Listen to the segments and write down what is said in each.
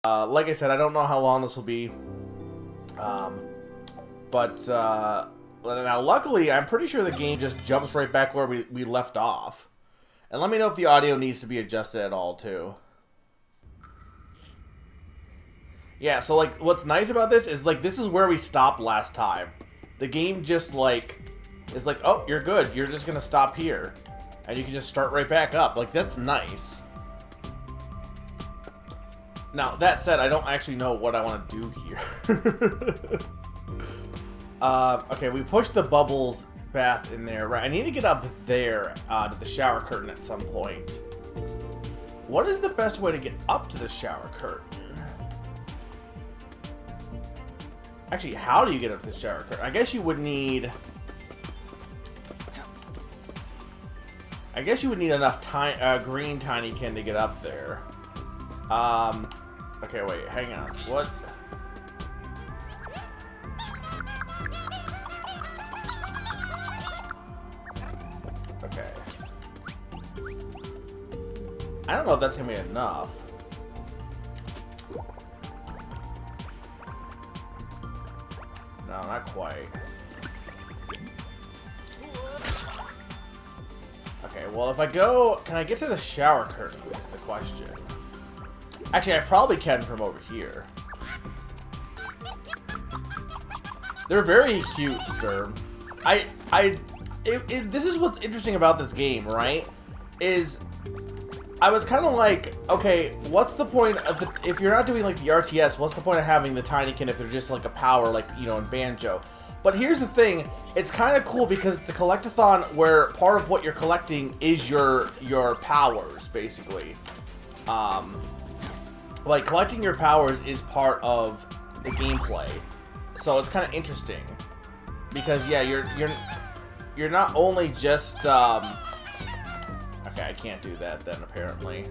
Like I said, I don't know how long this will be. But now luckily, I'm pretty sure the game just jumps right back where we left off. And let me know if the audio needs to be adjusted at all, too. Yeah, so, like, what's nice about this is, like, this is where we stopped last time. The game just, like, is like, oh, you're good. You're just gonna stop here. And you can just start right back up. Like, that's nice. Now, that said, I don't actually know what I want to do here. Okay, we pushed the bubbles bath in there. Right, I need to get up there to the shower curtain at some point. What is the best way to get up to the shower curtain? Actually, how do you get up to the shower curtain? I guess you would need... enough green Tinykin to get up there. Okay, wait, hang on. What? Okay. I don't know if that's gonna be enough. No, not quite. Okay, well, if I go... Can I get to the shower curtain, is the question. Actually, I probably can from over here. They're very cute, Sturm. This is what's interesting about this game, right? Is... I was kind of like, okay, what's the point of the... If you're not doing, like, the RTS, what's the point of having the Tinykin if they're just, like, a power, like, you know, in Banjo? But here's the thing, it's kind of cool because it's a collectathon where part of what you're collecting is your powers, basically. Like, collecting your powers is part of the gameplay. So it's kind of interesting. Because, yeah, you're not only just, Okay, I can't do that then, apparently.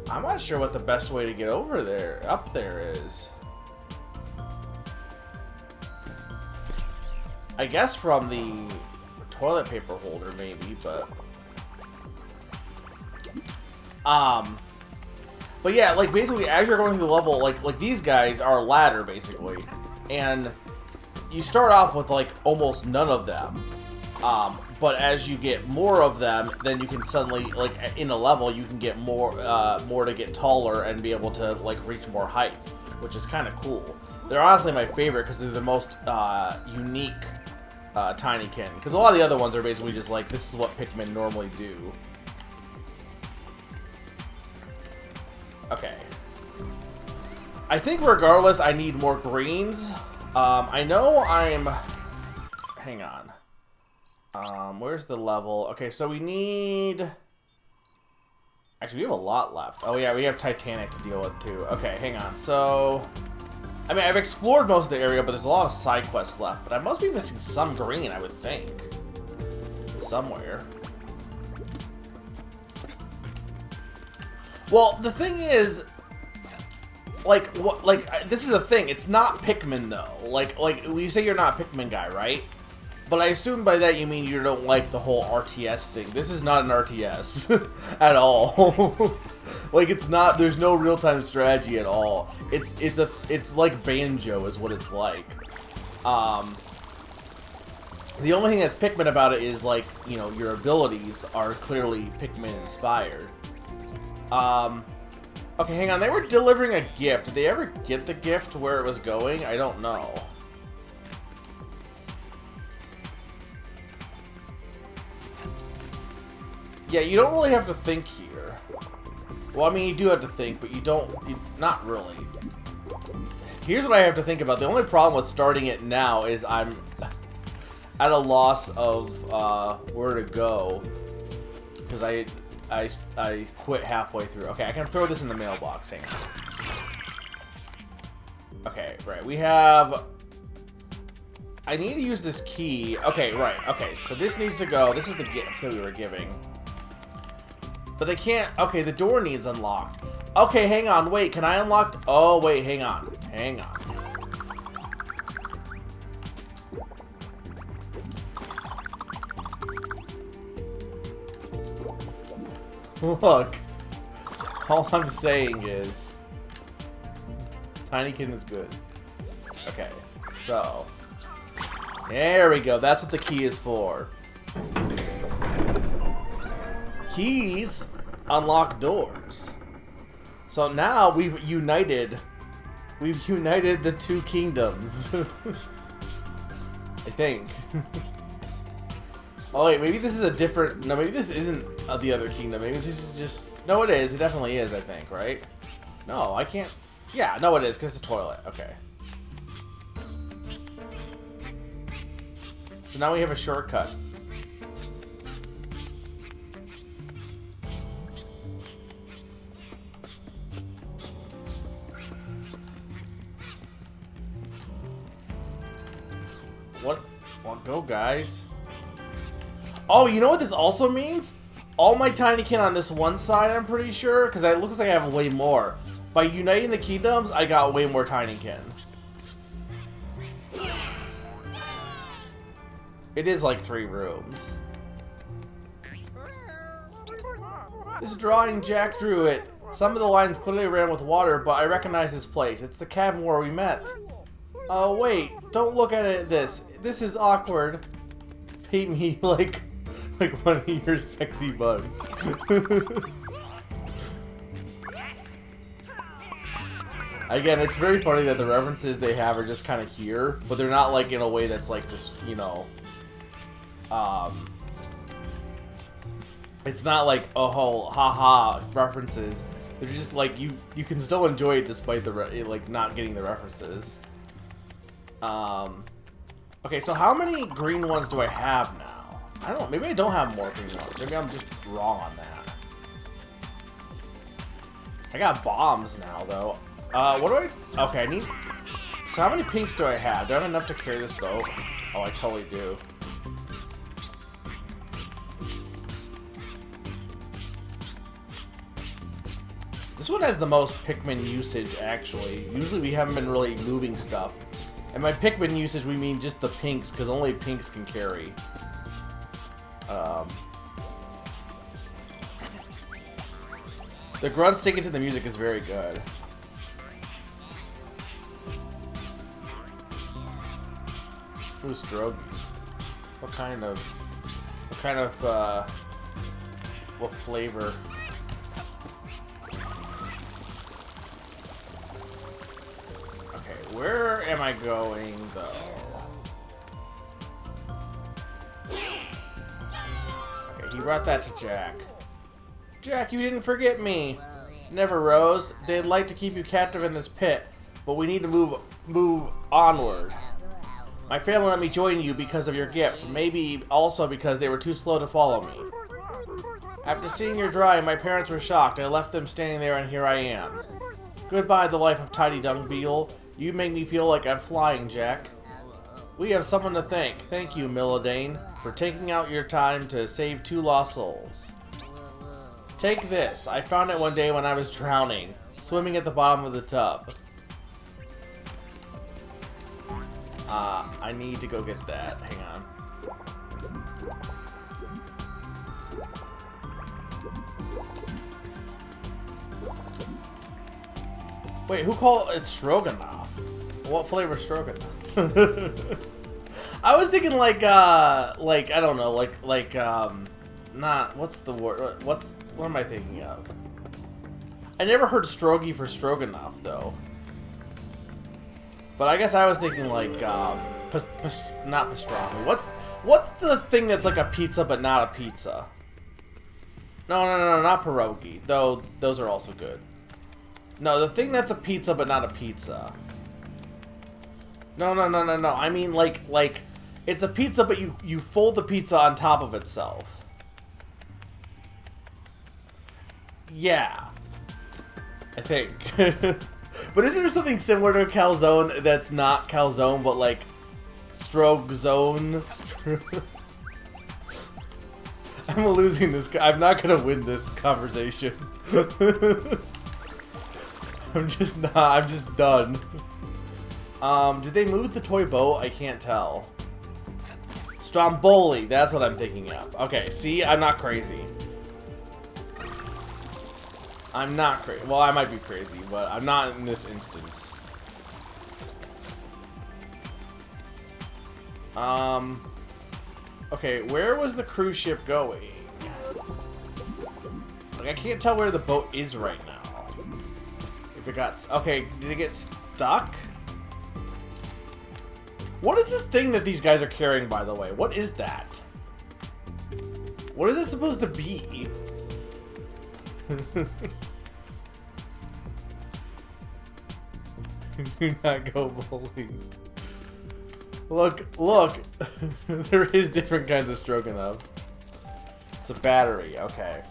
I'm not sure what the best way to get over there, up there is. I guess from the toilet paper holder, maybe, but... But yeah, like, basically, as you're going through the level, like these guys are a ladder, basically. And you start off with, like, almost none of them. But as you get more of them, then you can suddenly, like, in a level, you can get more to get taller and be able to, like, reach more heights, which is kind of cool. They're honestly my favorite because they're the most unique Tinykin. Because a lot of the other ones are basically just like, this is what Pikmin normally do. Okay. I think regardless, I need more greens. I know I'm... Hang on. Where's the level? Okay, so we need... Actually, we have a lot left. Oh yeah, we have Titanic to deal with too. Okay, hang on. So... I mean, I've explored most of the area, but there's a lot of side quests left. But I must be missing some green, I would think. Somewhere. Well, the thing is... Like, what? Like, this is the thing. It's not Pikmin, though. Like, you say you're not a Pikmin guy, right? But I assume by that you mean you don't like the whole RTS thing. This is not an RTS at all. Like, it's not. There's no real-time strategy at all. It's like Banjo is what it's like. The only thing that's Pikmin about it is, like, you know, your abilities are clearly Pikmin inspired. Okay, hang on. They were delivering a gift. Did they ever get the gift where it was going? I don't know. Yeah, you don't really have to think here. Well, I mean, you do have to think, but you don't... not really. Here's what I have to think about. The only problem with starting it now is I'm at a loss of where to go. Because I quit halfway through. Okay, I can throw this in the mailbox. Hang on. Okay, right. We have... I need to use this key. Okay, right. Okay, so this needs to go. This is the gift that we were giving. But they can't... Okay, the door needs unlocked. Okay, hang on. Wait, can I unlock... Oh, wait, hang on. Hang on. Look. All I'm saying is... Tinykin is good. Okay, so there we go. That's what the key is for. Keys unlock doors. So now we've united the two kingdoms. I think. Oh wait, maybe this is a different... No, maybe this isn't the other kingdom. Maybe this is just... No, it is. It definitely is, I think, right? No, I can't... Yeah, no, it is, because it's a toilet. Okay. So now we have a shortcut. What? Well, go, guys. Oh, you know what this also means? All my Tinykin on this one side, I'm pretty sure, because it looks like I have way more. By uniting the kingdoms, I got way more Tinykin. It is like 3 rooms. This drawing, Jack drew it. Some of the lines clearly ran with water, but I recognize this place. It's the cabin where we met. Oh, wait. Don't look at it this. This is awkward. Paint me like one of your sexy bugs. Again, it's very funny that the references they have are just kind of here, but they're not like in a way that's like just, you know, it's not like a whole haha references. They're just like you can still enjoy it despite the like not getting the references. Okay, so how many green ones do I have now? I don't know. Maybe I don't have more green ones. Maybe I'm just wrong on that. I got bombs now, though. What do I... Okay, I need... So how many pinks do I have? Do I have enough to carry this boat? Oh, I totally do. This one has the most Pikmin usage, actually. Usually we haven't been really moving stuff. And by Pikmin usage, we mean just the pinks, because only pinks can carry. The grunt sticking to the music is very good. Ooh, Strogies. What flavor? Where am I going, though? Okay, he brought that to Jack. Jack, you didn't forget me. Never, Rose. They'd like to keep you captive in this pit, but we need to move onward. My family let me join you because of your gift, maybe also because they were too slow to follow me. After seeing your drawing, my parents were shocked. I left them standing there, and here I am. Goodbye, the life of Tidy Dung Beetle. You make me feel like I'm flying, Jack. We have someone to thank. Thank you, Millidane, for taking out your time to save 2 lost souls. Take this. I found it one day when I was drowning, swimming at the bottom of the tub. I need to go get that. Hang on. Wait, who called it Stroganoff? What flavor Stroganoff? I was thinking like I don't know, not, what's the word? What am I thinking of? I never heard Strogie for Stroganoff though. But I guess I was thinking like not pastrami. What's the thing that's like a pizza but not a pizza? No, not pierogi. Though those are also good. No, the thing that's a pizza but not a pizza. No. I mean like it's a pizza but you fold the pizza on top of itself. Yeah. I think. But isn't there something similar to a calzone that's not calzone but like strogzone? I'm losing this. I'm not gonna win this conversation. I'm just not. I'm just done. Did they move the toy boat? I can't tell. Stromboli. That's what I'm thinking of. Okay. See, I'm not crazy. I'm not crazy. Well, I might be crazy, but I'm not in this instance. Okay, where was the cruise ship going? Like, I can't tell where the boat is right now. If it got... Okay, did it get stuck? What is this thing that these guys are carrying, by the way? What is that? What is it supposed to be? Do not go bowling. Look, look. There is different kinds of Stroganoff. It's a battery, okay.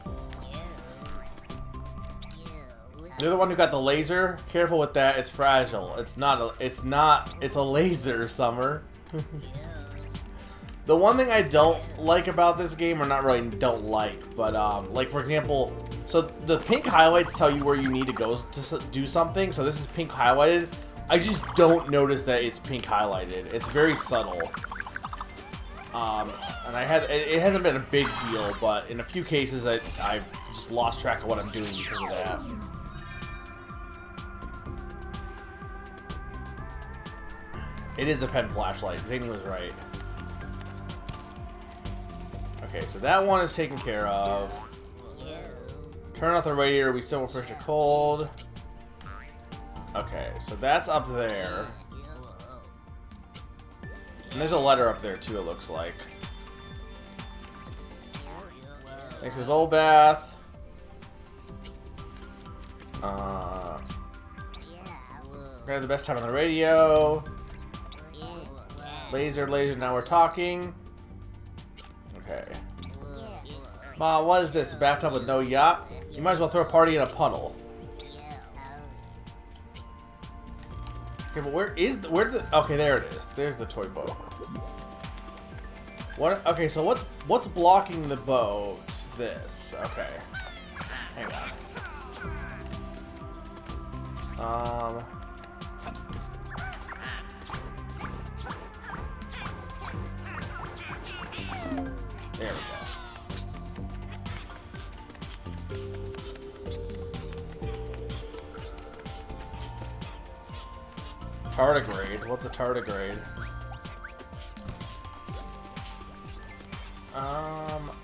You're the one who got the laser? Careful with that, it's fragile. It's a laser, Summer. The one thing I don't like about this game, or not really don't like, but like for example, so the pink highlights tell you where you need to go to do something, so this is pink highlighted. I just don't notice that it's pink highlighted. It's very subtle. And it hasn't been a big deal, but in a few cases I've just lost track of what I'm doing because of that. It is a pen flashlight. Zany was right. Okay, so that one is taken care of. Turn off the radiator. We still were fresh or cold. Okay, so that's up there. And there's a letter up there too, it looks like. Next is old bath. Grab the best time on the radio. Laser, now we're talking. Okay. Ma, what is this? A bathtub with no yacht? You might as well throw a party in a puddle. Okay, but okay, there it is. There's the toy boat. What? Okay, so what's blocking the boat? This. Okay. Hang on. There we go. Tardigrade? What's a tardigrade?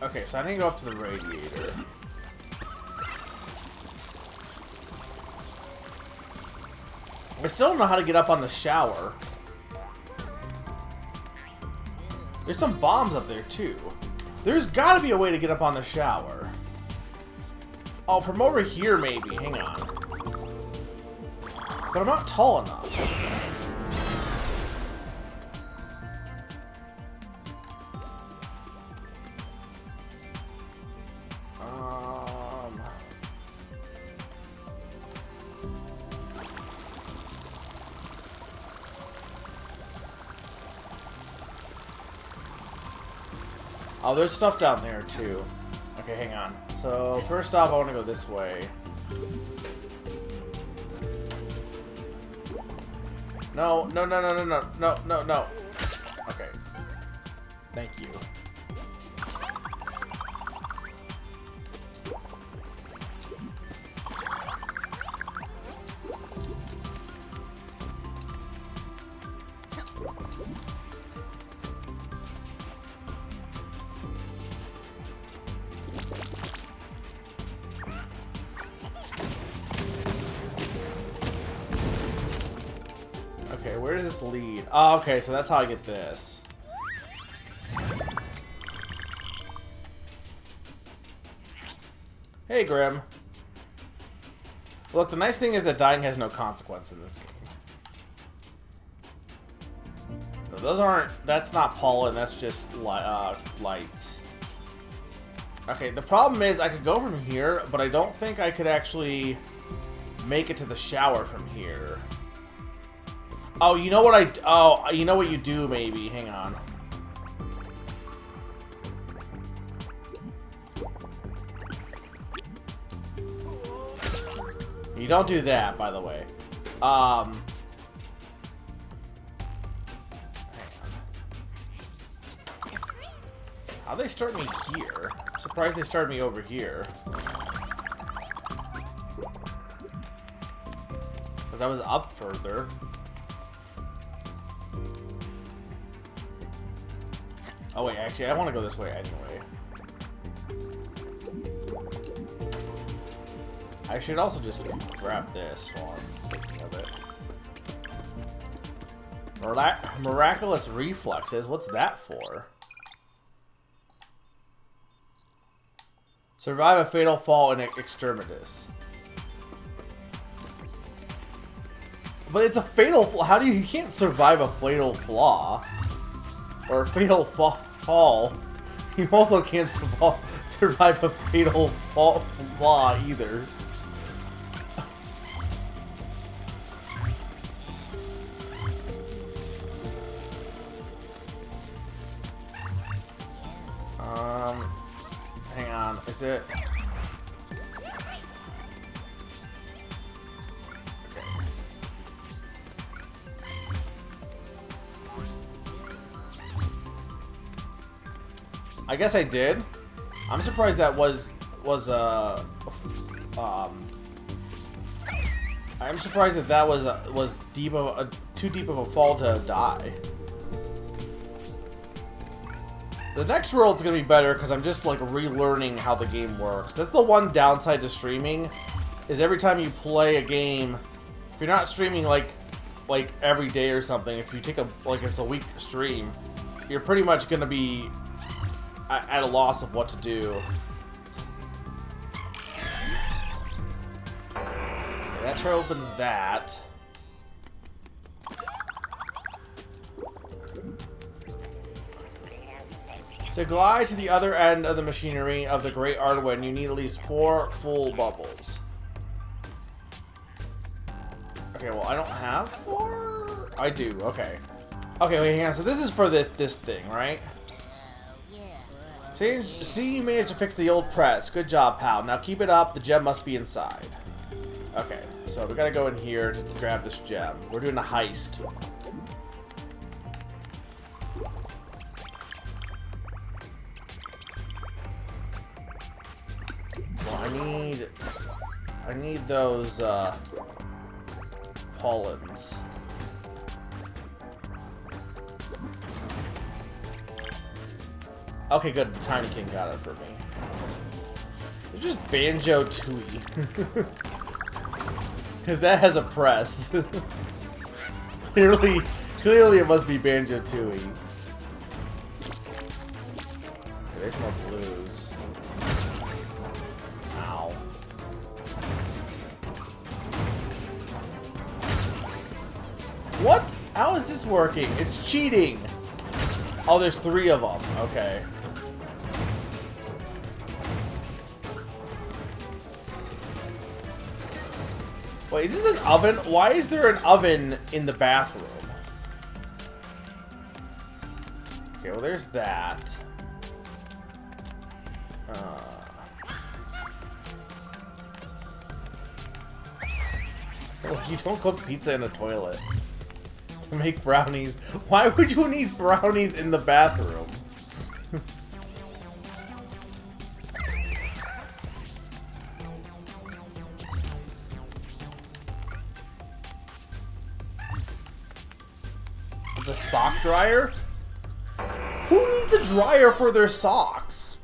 Okay, so I need to go up to the radiator. I still don't know how to get up on the shower. There's some bombs up there, too. There's gotta be a way to get up on the shower. Oh, from over here, maybe. Hang on. But I'm not tall enough. Oh, there's stuff down there, too. Okay, hang on. So, first off, I want to go this way. No. Okay. Thank you. Okay, where does this lead? Oh, okay, so that's how I get this. Hey, Grim. Look, the nice thing is that dying has no consequence in this game. No, those aren't... That's not pollen, that's just light. Okay, the problem is I could go from here, but I don't think I could actually make it to the shower from here. Oh, you know what oh, you know what you do, maybe. Hang on. You don't do that, by the way. Hang on. How'd they start me here? I'm surprised they started me over here. Because I was up further. Oh wait, actually, I want to go this way anyway. I should also just grab this while I'm thinking of it. Miraculous reflexes. What's that for? Survive a fatal fall in extremis. But it's a fatal flaw. How do you can't survive a fatal flaw or a fatal fall? You also can't survive a fatal flaw either. Hang on. Is it? I guess I did. I'm surprised that I'm surprised that was deep of too deep of a fall to die. The next world's gonna be better because I'm just like relearning how the game works. That's the one downside to streaming, is every time you play a game, if you're not streaming like every day or something, if you take it's a week stream, you're pretty much gonna be at a loss of what to do. Okay, that sure opens that. To glide to the other end of the machinery of the Great Arwen, you need at least 4 full bubbles. Okay, well, I don't have 4? I do, okay. Okay, wait, hang on. So this is for this thing, right? See, you managed to fix the old press. Good job, pal. Now keep it up. The gem must be inside. Okay, so we gotta go in here to grab this gem. We're doing a heist. Well, I need those, pollens. Okay, good. The Tinykin got it for me. It's just Banjo Tooie. Because that has a press. Clearly it must be Banjo Tooie. Okay, there's more blues. Ow. What? How is this working? It's cheating! Oh, there's 3 of them. Okay. Wait, is this an oven? Why is there an oven in the bathroom? Okay, well, there's that. Well, you don't cook pizza in a toilet. To make brownies. Why would you need brownies in the bathroom? The sock dryer? Who needs a dryer for their socks?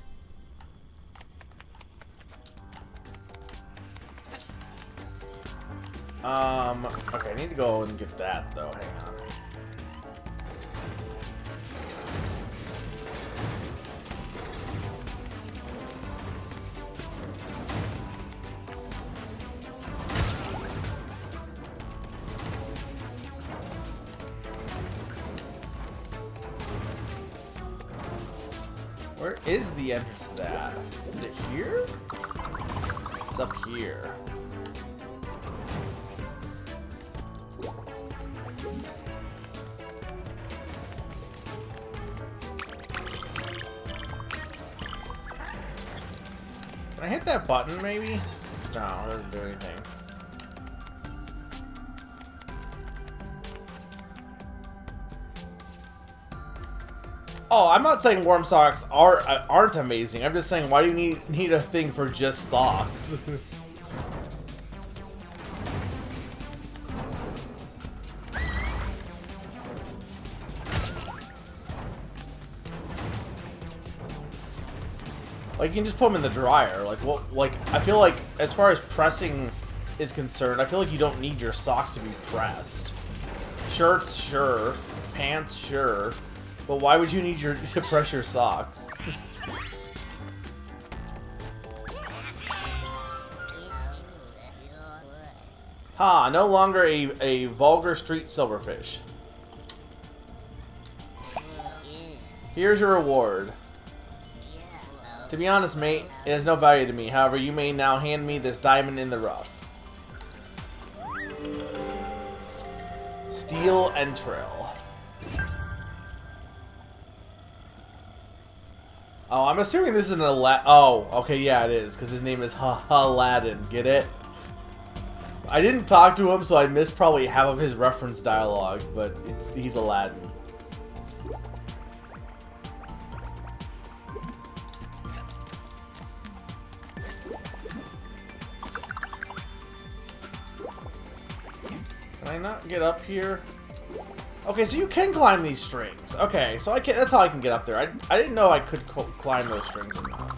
Okay, I need to go and get that though. Hang on. Where is the entrance to that? Is it here? It's up here. Can I hit that button, maybe? No, it doesn't do anything. Oh, I'm not saying warm socks aren't amazing. I'm just saying, why do you need a thing for just socks? Like, you can just put them in the dryer. Like, what? Like, I feel like, as far as pressing is concerned, I feel like you don't need your socks to be pressed. Shirts, sure. Pants, sure. But why would you need to press your socks? Ha, no longer a vulgar street silverfish. Here's your reward. To be honest, mate, it has no value to me. However, you may now hand me this diamond in the rough. Steel entrail. Oh, I'm assuming this is an Aladdin. Oh, okay, yeah, it is, because his name is Aladdin. Get it? I didn't talk to him, so I missed probably half of his reference dialogue, but he's Aladdin. Can I not get up here? Okay, so you can climb these strings. Okay, so I can. That's how I can get up there. I didn't know I could climb those strings or not.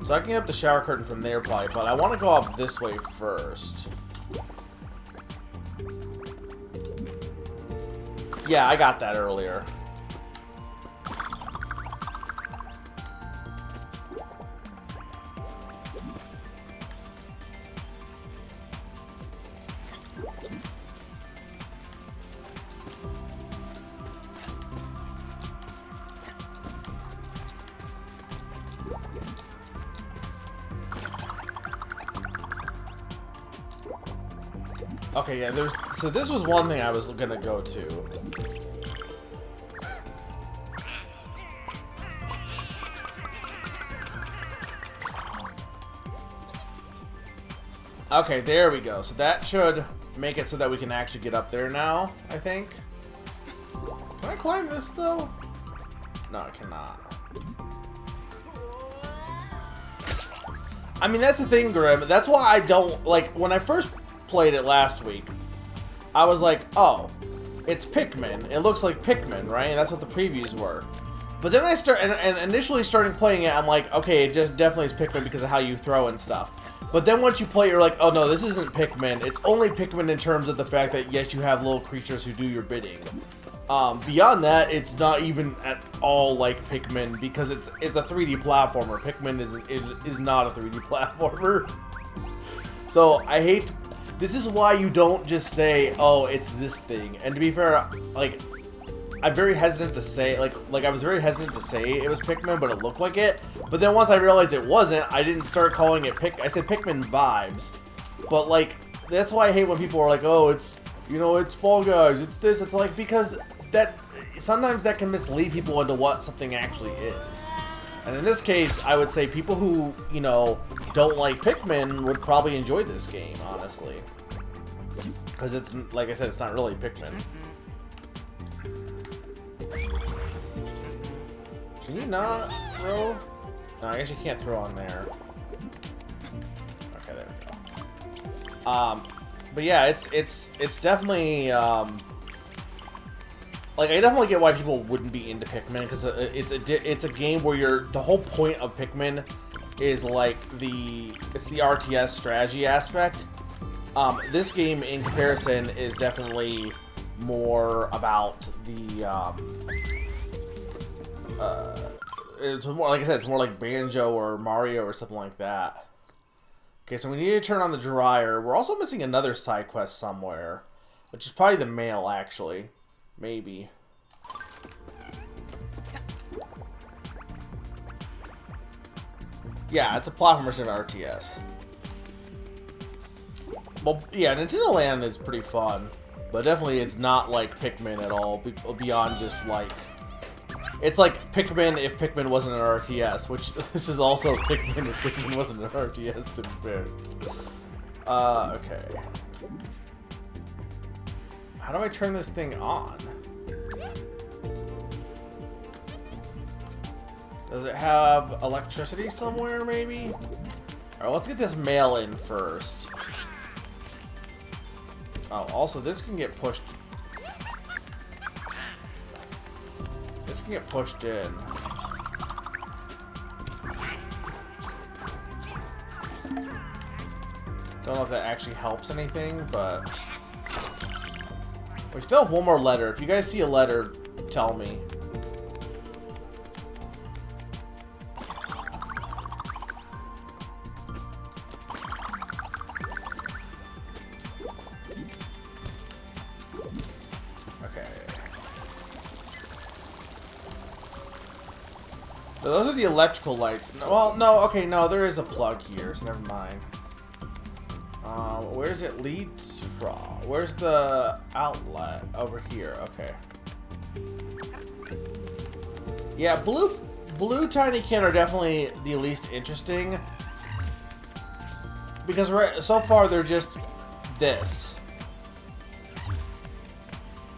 So I can get up the shower curtain from there probably, but I want to go up this way first. Yeah, I got that earlier. Okay, yeah, so this was one thing I was gonna go to. Okay, there we go. So that should make it so that we can actually get up there now, I think. Can I climb this, though? No, I cannot. I mean, that's the thing, Grim. That's why I don't, like, when I first played it last week, I was like, oh, it's Pikmin. It looks like Pikmin, right? And that's what the previews were. But then I and initially starting playing it, I'm like, okay, it just definitely is Pikmin because of how you throw and stuff. But then once you play it, you're like, oh no, this isn't Pikmin. It's only Pikmin in terms of the fact that, yes, you have little creatures who do your bidding. Beyond that, it's not even at all like Pikmin because it's a 3D platformer. Pikmin is not a 3D platformer. So I hate. This is why you don't just say, oh, it's this thing. And to be fair, like, I'm very hesitant to say, like I was very hesitant to say it was Pikmin, but it looked like it. But then once I realized it wasn't, I didn't start calling it I said Pikmin vibes. But, like, that's why I hate when people are like, oh, it's, you know, it's Fall Guys, it's this. It's like, because that, sometimes that can mislead people into what something actually is. And in this case, I would say people who, you know, don't like Pikmin would probably enjoy this game, honestly. Because it's, like I said, it's not really Pikmin. Can you not throw? No, I guess you can't throw on there. Okay, there we go. But yeah, it's definitely, like, I definitely get why people wouldn't be into Pikmin, because it's a game where the whole point of Pikmin is like it's the RTS strategy aspect. This game, in comparison, is definitely more about the it's more, like I said, it's more like Banjo or Mario or something like that. Okay, so we need to turn on the dryer. We're also missing another side quest somewhere, which is probably the mail, actually. Maybe. Yeah, it's a platformer sim RTS. Well, yeah, Nintendo Land is pretty fun, but definitely it's not like Pikmin at all, beyond just like... It's like Pikmin if Pikmin wasn't an RTS, which this is also Pikmin if Pikmin wasn't an RTS, to be fair. Okay. How do I turn this thing on? Does it have electricity somewhere, maybe? Alright, let's get this mail in first. Oh, also, this can get pushed. This can get pushed in. Don't know if that actually helps anything, but we still have one more letter. If you guys see a letter, tell me. So those are the electrical lights. Well, no, okay, no, there is a plug here, so never mind. Where's it leads from? Where's the outlet? Over here, okay. Yeah, blue Tinykin are definitely the least interesting. Because so far they're just this.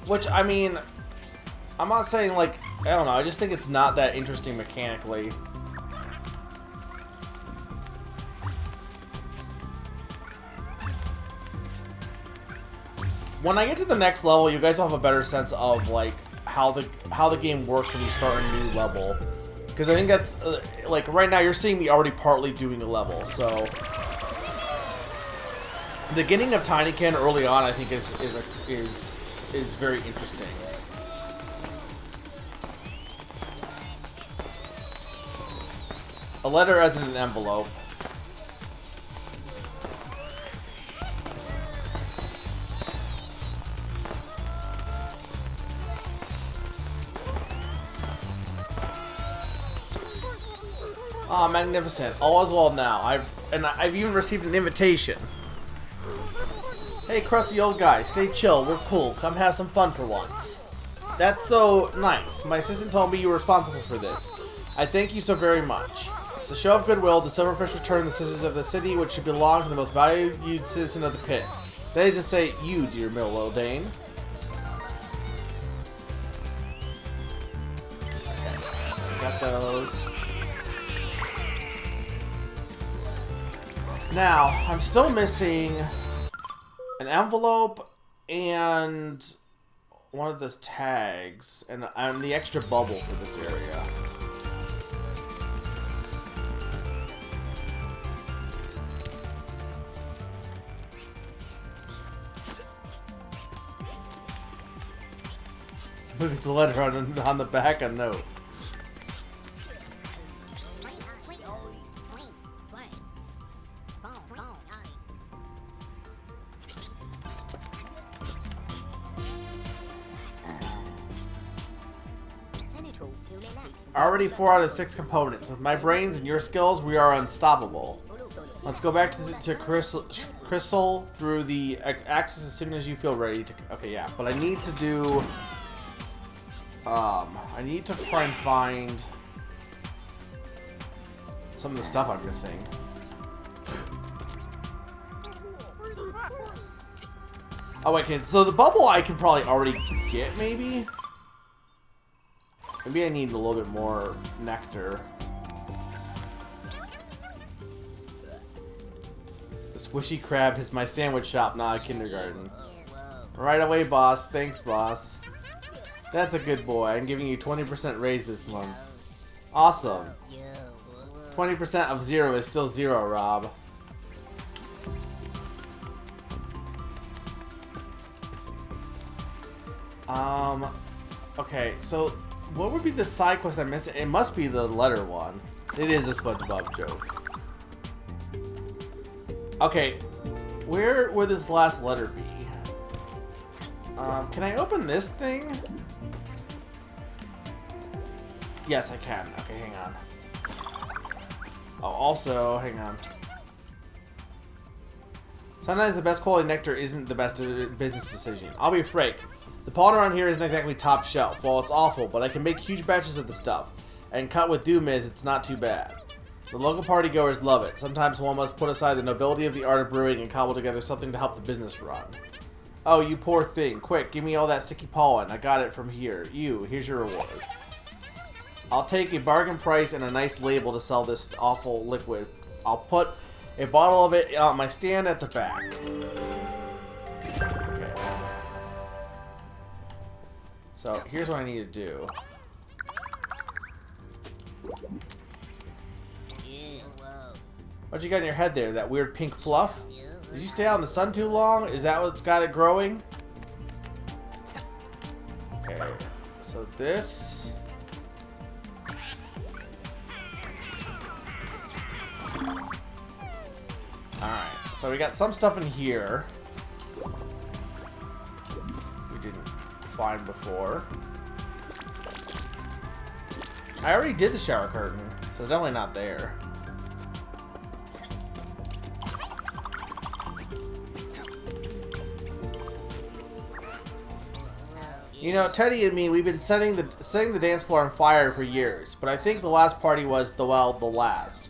Which, I mean, I'm not saying, like, I don't know, I just think it's not that interesting mechanically. When I get to the next level, you guys will have a better sense of, like, how the game works when you start a new level. Because I think that's, like, right now you're seeing me already partly doing a level, so... The beginning of Tinykin early on, I think, is very interesting. A letter as in an envelope. Ah, oh, magnificent. All is well now. I've even received an invitation. Hey, crusty old guy, stay chill. We're cool. Come have some fun for once. That's so nice. My assistant told me you were responsible for this. I thank you so very much. It's a show of goodwill. The Silverfish returned the scissors of the city, which should belong to the most valued citizen of the pit. That is to say, you, dear Millodane. Okay, got those. Now, I'm still missing an envelope and one of those tags, and the extra bubble for this area. Look, it's a letter on the back, a note. Already 4 out of 6 components. With my brains and your skills, we are unstoppable. Let's go back to Crystal through the axis as soon as you feel ready to... Okay, yeah, but I need to do... I need to try and find some of the stuff I'm missing. Oh, wait, okay, so the bubble I can probably already get, maybe? Maybe I need a little bit more nectar. The Squishy Crab is my sandwich shop, not a kindergarten. Right away, boss. Thanks, boss. That's a good boy. I'm giving you 20% raise this month. Awesome. 20% of 0 is still 0, Rob. Okay, so what would be the side quest I'm missing? It must be the letter one. It is a SpongeBob joke. Okay, where would this last letter be? Can I open this thing? Yes, I can. Okay, hang on. Oh, also, hang on. Sometimes the best quality nectar isn't the best business decision. I'll be frank. The pollen around here isn't exactly top shelf. Well, it's awful, but I can make huge batches of the stuff. And cut with Doom it's not too bad. The local partygoers love it. Sometimes one must put aside the nobility of the art of brewing and cobble together something to help the business run. Oh, you poor thing. Quick, give me all that sticky pollen. I got it from here. Here's your reward. I'll take a bargain price and a nice label to sell this awful liquid. I'll put a bottle of it on my stand at the back. Okay. So, here's what I need to do. What you got in your head there? That weird pink fluff? Did you stay out in the sun too long? Is that what's got it growing? Okay, so this... Alright, so we got some stuff in here we didn't find before. I already did the shower curtain, so it's definitely not there. You know, Teddy and me, we've been setting the dance floor on fire for years, but I think the last party was the last.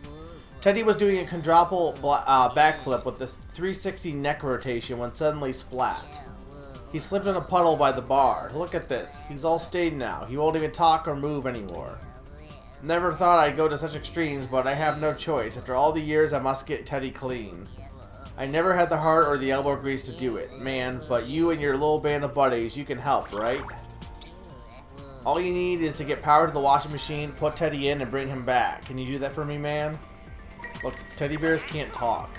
Teddy was doing a quadruple backflip with this 360 neck rotation when suddenly splat. He slipped in a puddle by the bar. Look at this. He's all stayed now. He won't even talk or move anymore. Never thought I'd go to such extremes, but I have no choice. After all the years, I must get Teddy clean. I never had the heart or the elbow grease to do it, man, but you and your little band of buddies, you can help, right? All you need is to get power to the washing machine, put Teddy in, and bring him back. Can you do that for me, man? Look, teddy bears can't talk.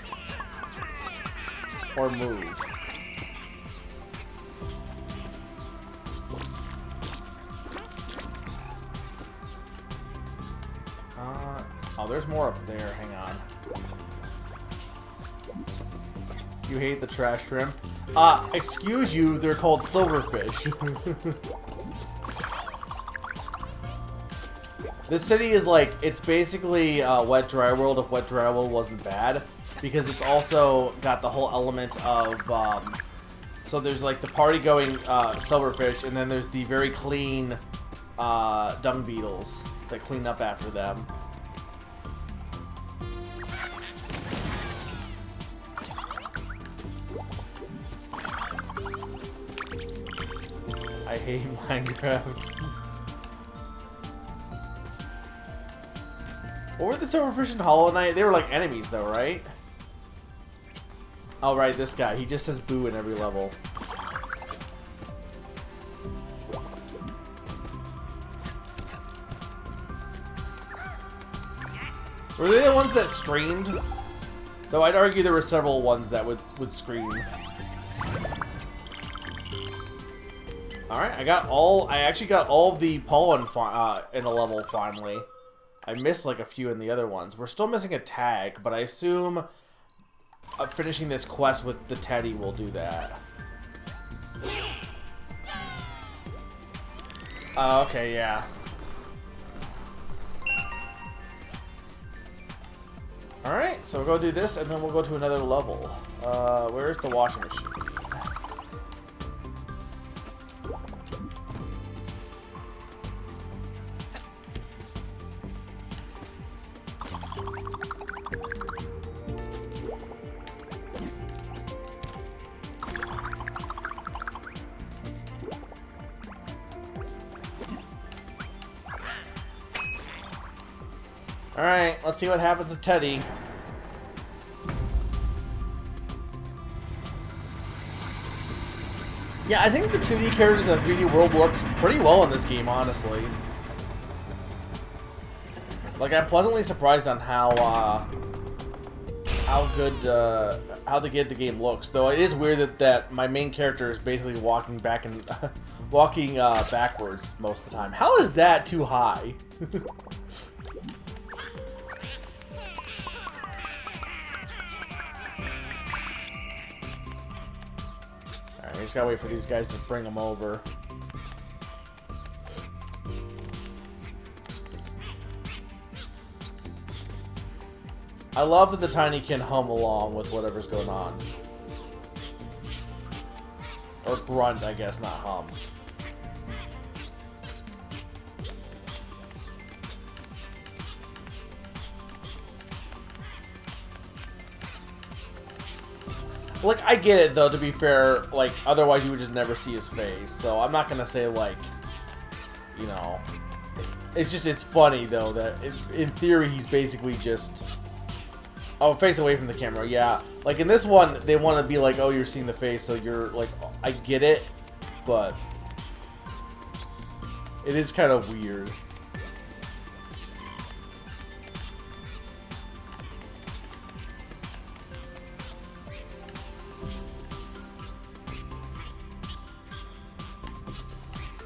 Or move. Oh, there's more up there. Hang on. You hate the trash shrimp? Excuse you, they're called silverfish. This city is like, it's basically Wet Dry World if Wet Dry World wasn't bad. Because it's also got the whole element of, so there's like the party-going silverfish, and then there's the very clean dung beetles that clean up after them. I hate Minecraft. What were the silverfish in Hollow Knight? They were like enemies though, right? Oh right, this guy. He just says boo in every level. Were they the ones that screamed? Though I'd argue there were several ones that would scream. Alright, I actually got all of the pollen in a level finally. I missed like a few in the other ones. We're still missing a tag, but I assume finishing this quest with the Teddy will do that. Okay, yeah. Alright, so we'll go do this, and then we'll go to another level. Where's the washing machine? Alright, let's see what happens to Teddy. Yeah, I think the 2D characters in the 3D world works pretty well in this game, honestly. Like, I'm pleasantly surprised on how good the game looks. Though it is weird that my main character is basically walking back and walking backwards most of the time. How is that too high? Alright, we just gotta wait for these guys to bring them over. I love that the Tinykin hum along with whatever's going on. Or grunt, I guess, not hum. Like, I get it, though, to be fair. Like, otherwise you would just never see his face. So I'm not gonna say, like, you know... It's just, it's funny, though, that in theory he's basically just... Oh, face away from the camera, yeah. Like, in this one, they want to be like, oh, you're seeing the face, so you're, like, I get it, but... It is kind of weird.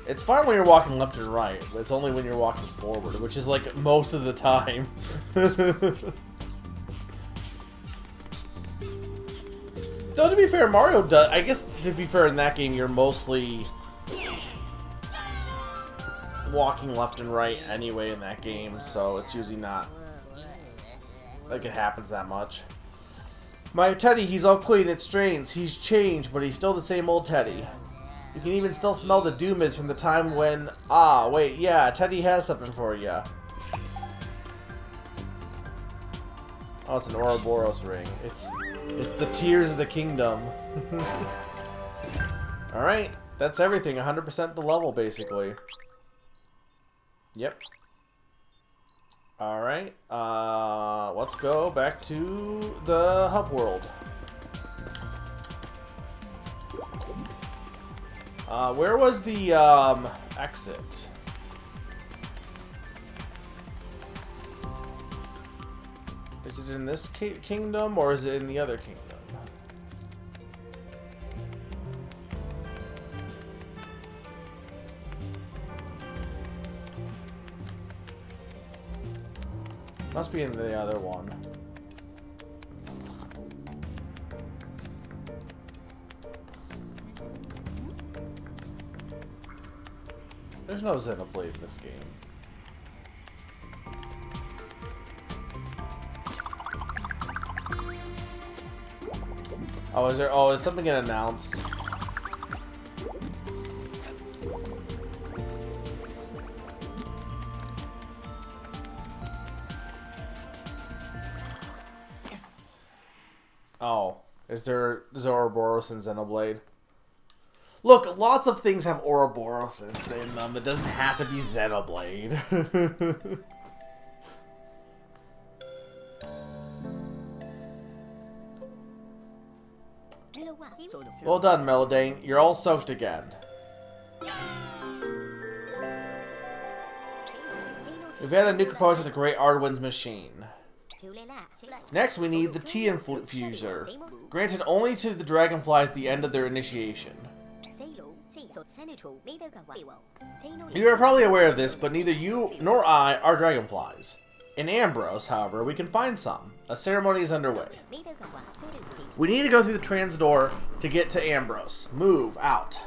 It's fine when you're walking left and right, but it's only when you're walking forward, which is like most of the time. Though, to be fair, Mario does... I guess, to be fair, in that game, you're mostly walking left and right anyway in that game, so it's usually not like it happens that much. My Teddy, he's all clean, it strains. He's changed, but he's still the same old Teddy. You can even still smell the doomies from the time when... Ah, wait, yeah, Teddy has something for you. Oh, it's an Ouroboros ring. It's the tears of the kingdom. Alright, that's everything. 100% the level, basically. Yep. Alright, let's go back to the hub world. Where was the, exit? Is it in this kingdom, or is it in the other kingdom? Must be in the other one. There's no Xenoblade in this game. Oh, is there? Oh, is something getting announced? Oh, is there Ouroboros in Xenoblade? Look, lots of things have Ouroboroses in them. It doesn't have to be Xenoblade. Well done, Melodane. You're all soaked again. We've added a new component to the Great Ardwin's machine. Next, we need the tea infuser. Granted only to the dragonflies at the end of their initiation. You are probably aware of this, but neither you nor I are dragonflies. In Ambrose, however, we can find some. A ceremony is underway. We need to go through the trans door to get to Ambrose. Move out.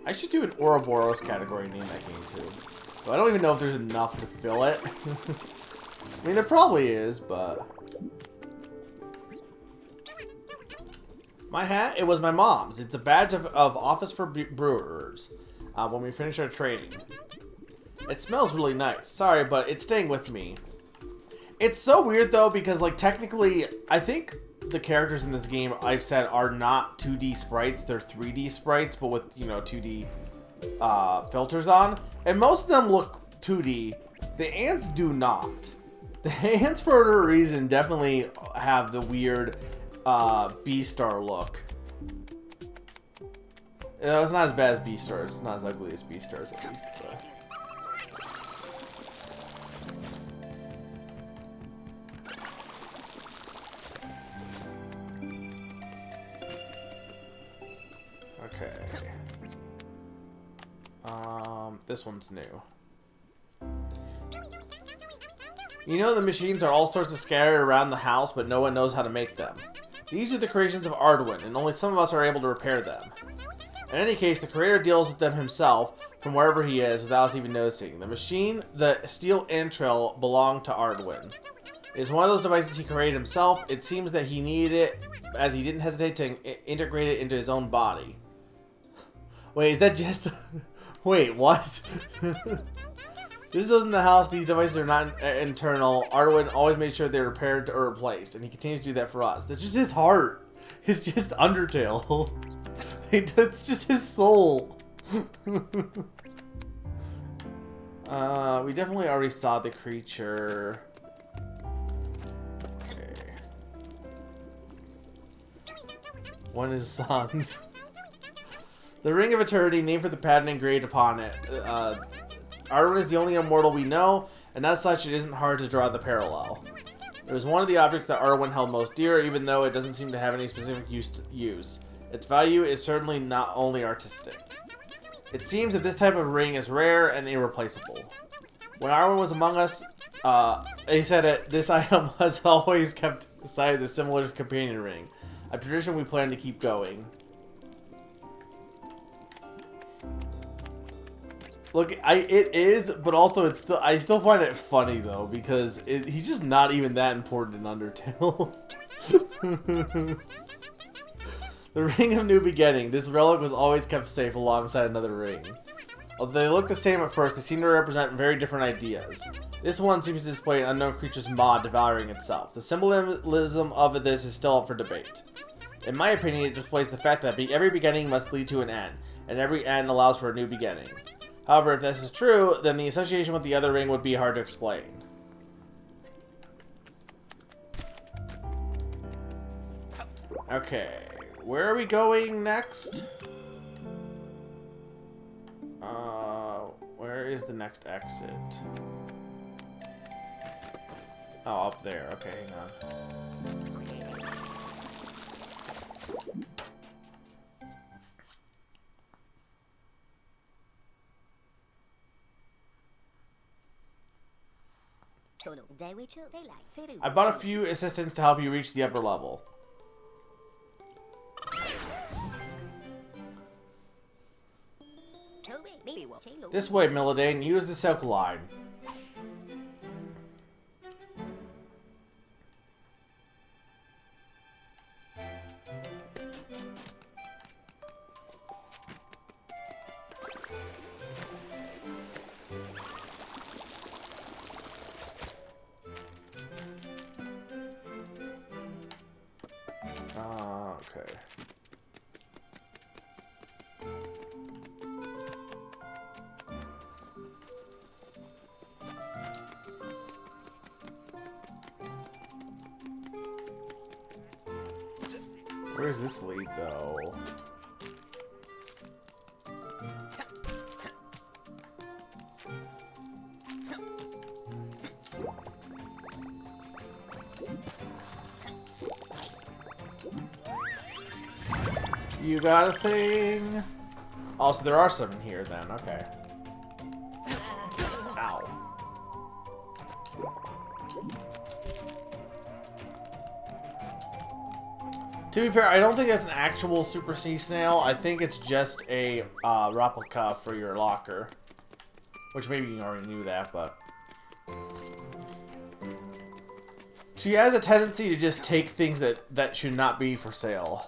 I should do an Ouroboros category name that game too. But I don't even know if there's enough to fill it. I mean, there probably is, but... My hat? It was my mom's. It's a badge of office for brewers when we finish our training. It smells really nice. Sorry, but it's staying with me. It's so weird, though, because, like, technically, I think the characters in this game, I've said, are not 2D sprites. They're 3D sprites, but with, you know, 2D filters on. And most of them look 2D. The ants do not. The ants, for whatever reason, definitely have the weird B-Star look. It's not as bad as B-Stars. It's not as ugly as B-Stars, at least. But. Okay. This one's new. You know the machines are all sorts of scattered around the house, but no one knows how to make them. These are the creations of Ardwin, and only some of us are able to repair them. In any case, the creator deals with them himself, from wherever he is, without us even noticing. The machine, the steel entrail, belonged to Ardwin. It is one of those devices he created himself. It seems that he needed it, as he didn't hesitate to integrate it into his own body. Wait, is that just... Wait, what? Just those in the house, these devices are not internal. Ardwin always made sure they're repaired or replaced, and he continues to do that for us. That's just his heart. It's just Undertale. It's just his soul. We definitely already saw the creature. Okay. One is Sans. The Ring of Eternity, named for the pattern engraved upon it. Ardwin is the only immortal we know, and as such, it isn't hard to draw the parallel. It was one of the objects that Arwen held most dear, even though it doesn't seem to have any specific use. Its value is certainly not only artistic. It seems that this type of ring is rare and irreplaceable. When Arwen was among us, he said that this item has always kept aside as a similar companion ring. A tradition we plan to keep going. Look, it is, but also I still find it funny though, because he's just not even that important in Undertale. The Ring of New Beginning. This relic was always kept safe alongside another ring. Although they look the same at first, they seem to represent very different ideas. This one seems to display an unknown creature's maw devouring itself. The symbolism of this is still up for debate. In my opinion, it displays the fact that every beginning must lead to an end, and every end allows for a new beginning. However, if this is true, then the association with the other ring would be hard to explain. Okay, where are we going next? Where is the next exit? Oh, up there. Okay, hang on. I bought a few assistants to help you reach the upper level. This way, Milladane. Use the silk line. Okay. Where does this lead, though? You got a thing? Oh, so there are some in here then. Okay. Ow. To be fair, I don't think that's an actual Super Sea Snail. I think it's just a replica for your locker. Which maybe you already knew that, but... She has a tendency to just take things that should not be for sale.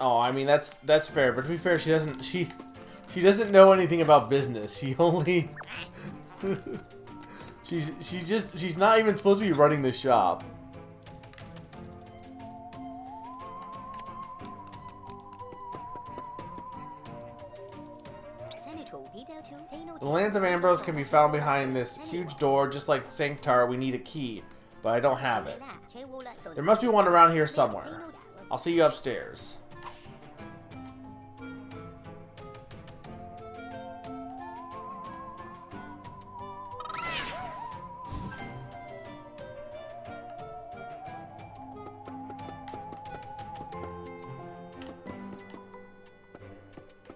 Oh, I mean that's fair, but to be fair, she doesn't know anything about business. She only she's not even supposed to be running the shop. The lands of Ambrose can be found behind this huge door, just like Sanctar. We need a key, but I don't have it. There must be one around here somewhere. I'll see you upstairs.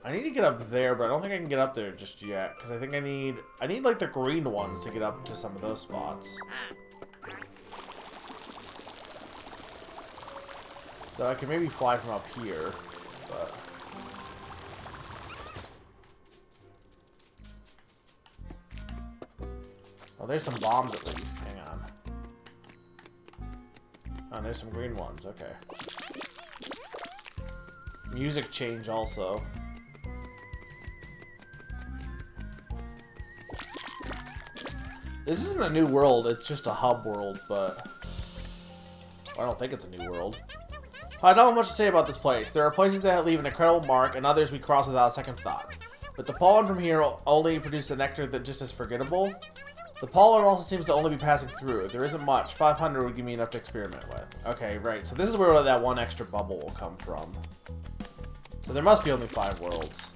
I need to get up there, but I don't think I can get up there just yet, because I think I need like the green ones to get up to some of those spots. So I can maybe fly from up here, but... Oh, there's some bombs at least. Hang on. Oh, there's some green ones. Okay. Music change also. This isn't a new world, it's just a hub world, but... I don't think it's a new world. I don't have much to say about this place. There are places that leave an incredible mark, and others we cross without a second thought. But the pollen from here only produces a nectar that just is forgettable. The pollen also seems to only be passing through. There isn't much. 500 would give me enough to experiment with. Okay, right. So this is where that one extra bubble will come from. So there must be only 5 worlds.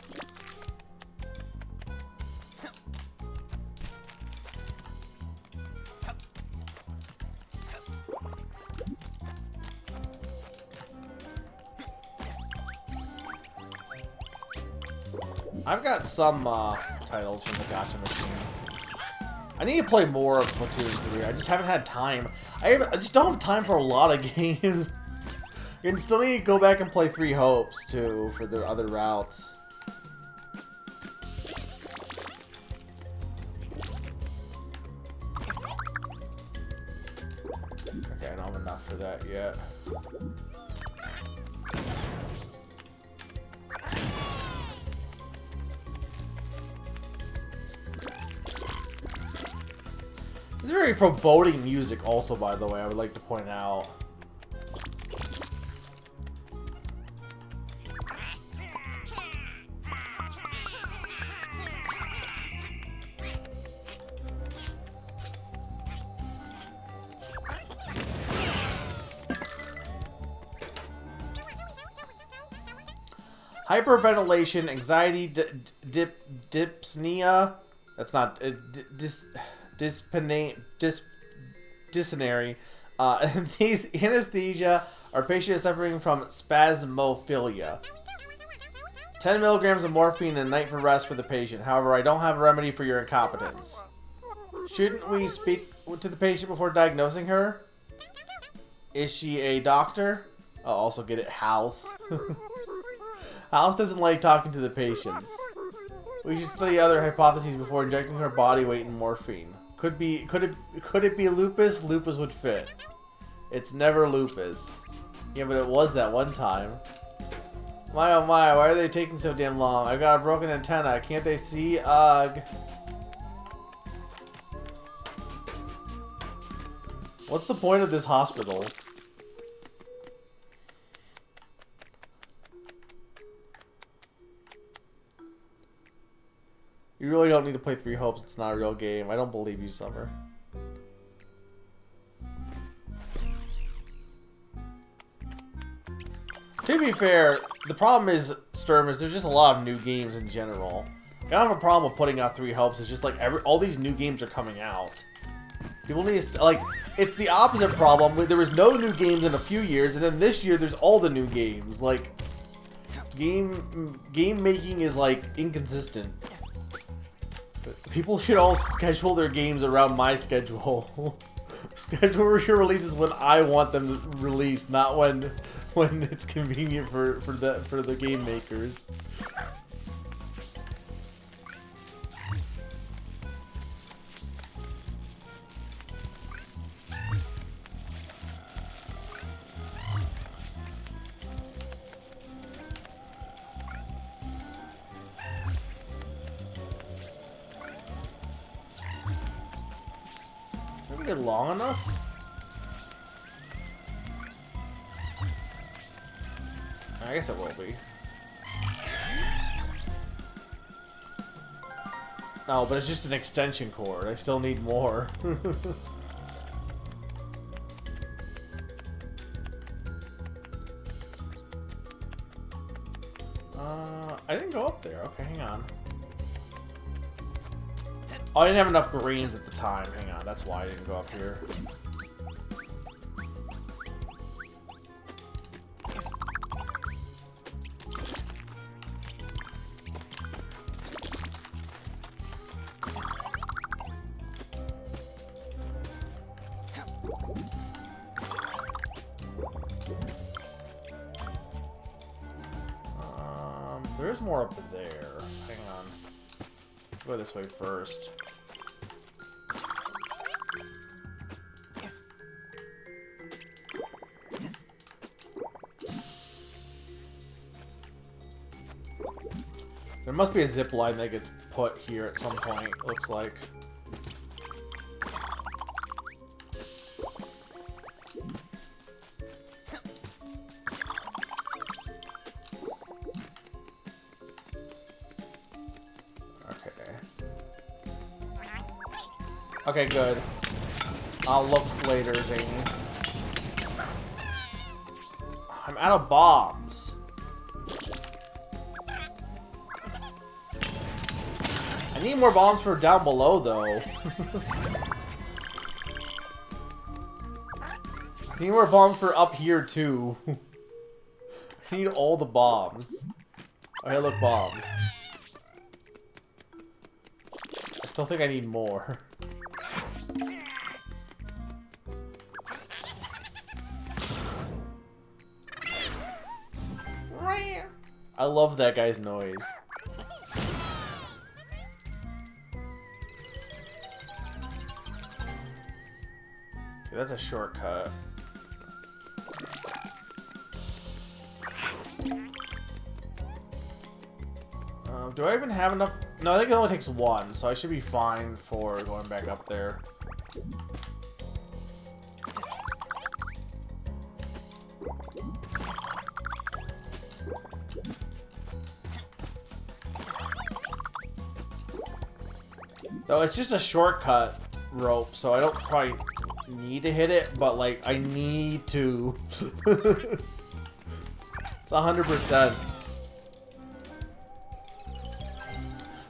I've got some titles from the Gacha machine. I need to play more of Splatoon 3. I just haven't had time. I just don't have time for a lot of games. And still need to go back and play Three Hopes too for the other routes. Okay, I don't have enough for that yet. It's very foreboding music also, by the way, I would like to point out. Hyperventilation, anxiety, dyspnea. That's not dysentery. These anesthesia are patients suffering from spasmophilia. 10 milligrams of morphine a night for rest for the patient. However, I don't have a remedy for your incompetence. Shouldn't we speak to the patient before diagnosing her? Is she a doctor? I'll also get it, House. House doesn't like talking to the patients. We should study other hypotheses before injecting her body weight in morphine. Could it be lupus? Lupus would fit. It's never lupus. Yeah, but it was that one time. My oh my, why are they taking so damn long? I've got a broken antenna. Can't they see? Ugh. What's the point of this hospital? You really don't need to play Three Hopes. It's not a real game. I don't believe you, Summer. To be fair, the problem is, Sturm, is there's just a lot of new games in general. I don't have a problem with putting out Three Hopes. It's just like all these new games are coming out. People need to like. It's the opposite problem. There was no new games in a few years, and then this year there's all the new games. Like, game making is like inconsistent. People should all schedule their games around my schedule. Schedule your releases when I want them released, not when it's convenient for the game makers. Long enough? I guess it will be. No, but it's just an extension cord. I still need more. I didn't go up there. Okay, hang on. Oh, I didn't have enough greens at the time. Hang on, that's why I didn't go up here. There's more up there. Hang on. Go this way first. There must be a zip line that gets put here at some point, looks like. Okay, good. I'll look later, Zany. I'm out of bombs. I need more bombs for down below, though. I need more bombs for up here, too. I need all the bombs. Okay, look, bombs. still think I need more. I love that guy's noise. Okay, that's a shortcut. Do I even have enough? No, I think it only takes one, so I should be fine for going back up there. Though it's just a shortcut rope, so I don't probably need to hit it, but like I need to. It's 100%.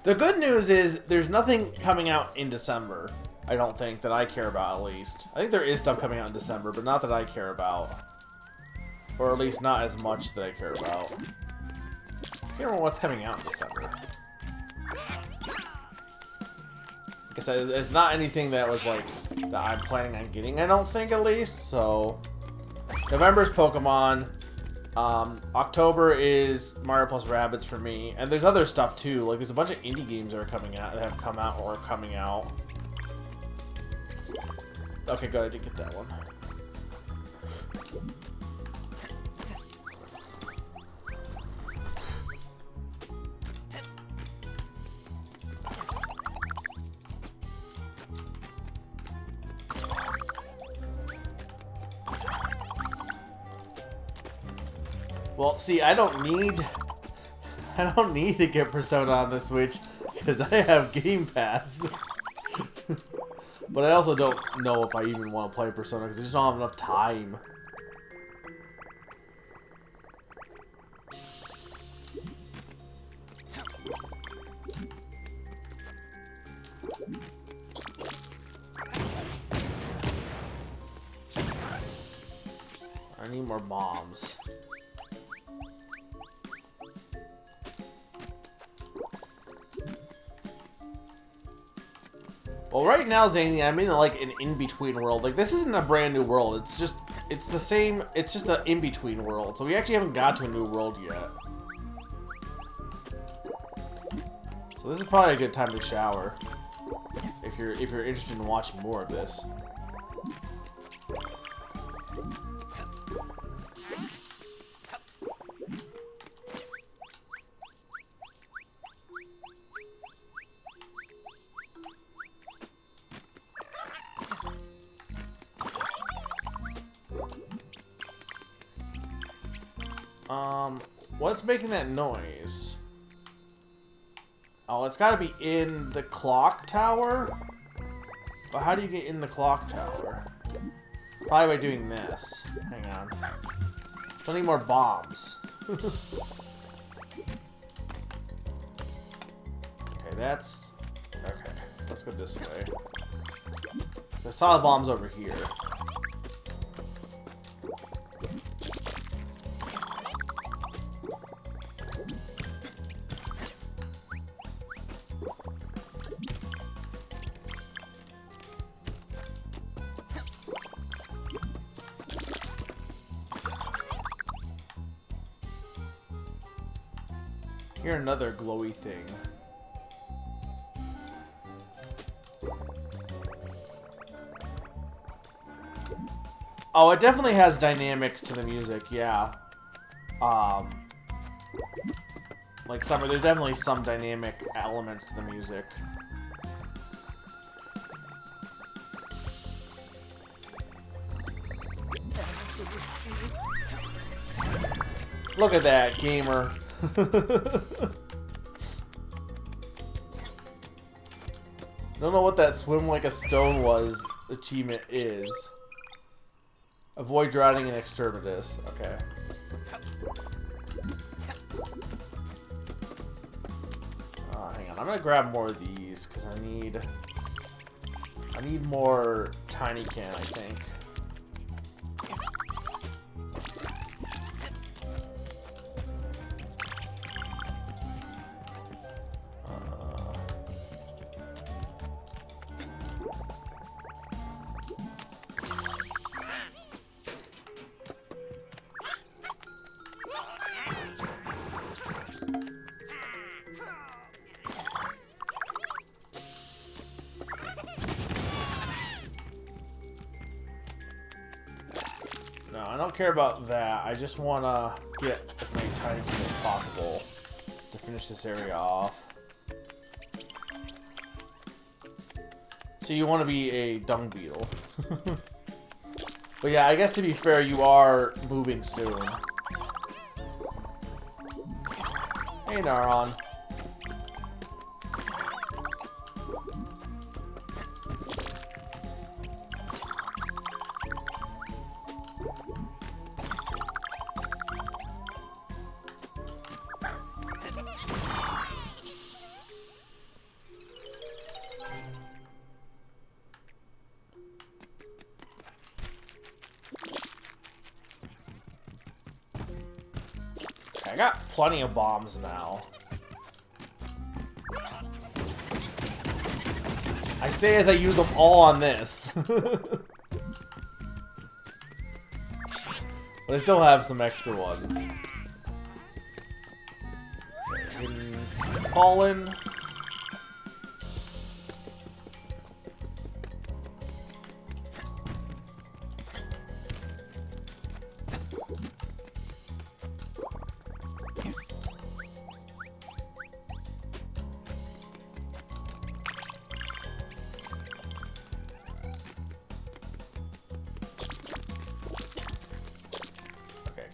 The good news is there's nothing coming out in December. I don't think that I care about, at least. I think there is stuff coming out in December, but not that I care about. Or at least not as much that I care about. I can't remember what's coming out in December. Like I said, it's not anything that was like that I'm planning on getting, I don't think, at least. So November's Pokemon. October is Mario plus Rabbids for me, and there's other stuff too. Like there's a bunch of indie games that are coming out, that have come out or are coming out. Okay, good. I did get that one. Well, see, I don't need to get Persona on the Switch because I have Game Pass. But I also don't know if I even want to play Persona because I just don't have enough time. I need more bombs. Well, right now, Zany, I'm in like an in-between world. Like, this isn't a brand new world. It's the same. It's just an in-between world. So we actually haven't got to a new world yet. So this is probably a good time to shower if you're interested in watching more of this. What's making that noise? Oh, it's got to be in the clock tower. But how do you get in the clock tower? Probably by doing this. Hang on. Don't need more bombs. Okay, that's... Okay, let's go this way. So I saw the bombs over here. Here, another glowy thing. Oh, it definitely has dynamics to the music, yeah. Like there's definitely some dynamic elements to the music. Look at that, gamer. Don't know what that swim like a stone was achievement is. Avoid drowning in exterminatus. Okay. Hang on. I'm gonna grab more of these because I need more Tinykin, I think. don't care about that. I just want to get as many Tinykin as possible to finish this area off. So you want to be a dung beetle. But yeah, I guess to be fair, you are moving soon. Hey, Naron. I got plenty of bombs now. I say as I use them all on this. But I still have some extra ones. Fallen.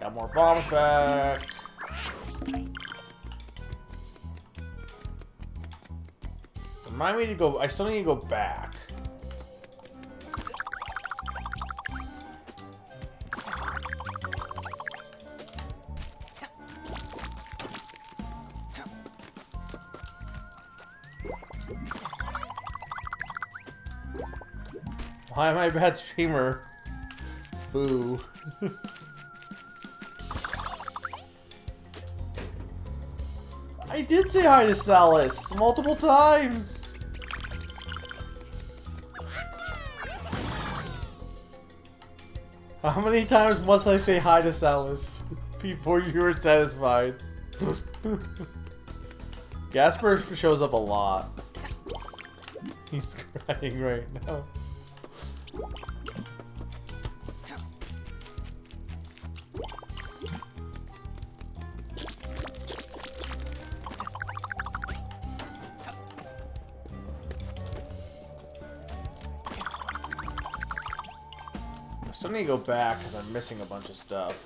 Got more bombs back. Remind me to go. I still need to go back. Why am I a bad streamer? Boo. I did say hi to Salis multiple times. How many times must I say hi to Salis before you are satisfied? Gasper shows up a lot. He's crying right now. I need to go back because I'm missing a bunch of stuff.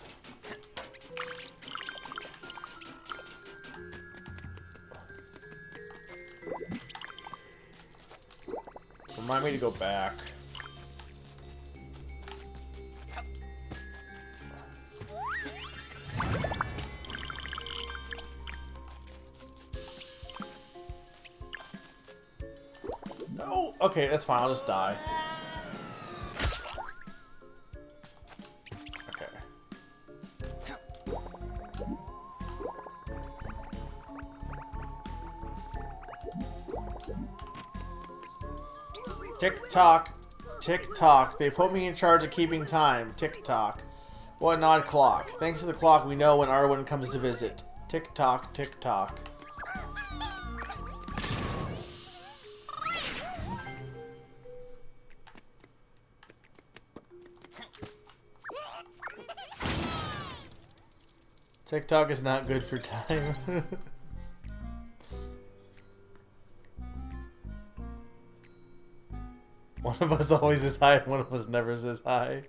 Remind me to go back. No! Okay, that's fine. I'll just die. Tick tock, tick tock. They put me in charge of keeping time. Tick tock. What an odd clock. Thanks to the clock, we know when Arwen comes to visit. Tick tock, tick tock. Tick tock is not good for time. One of us always is high, one of us never says hi.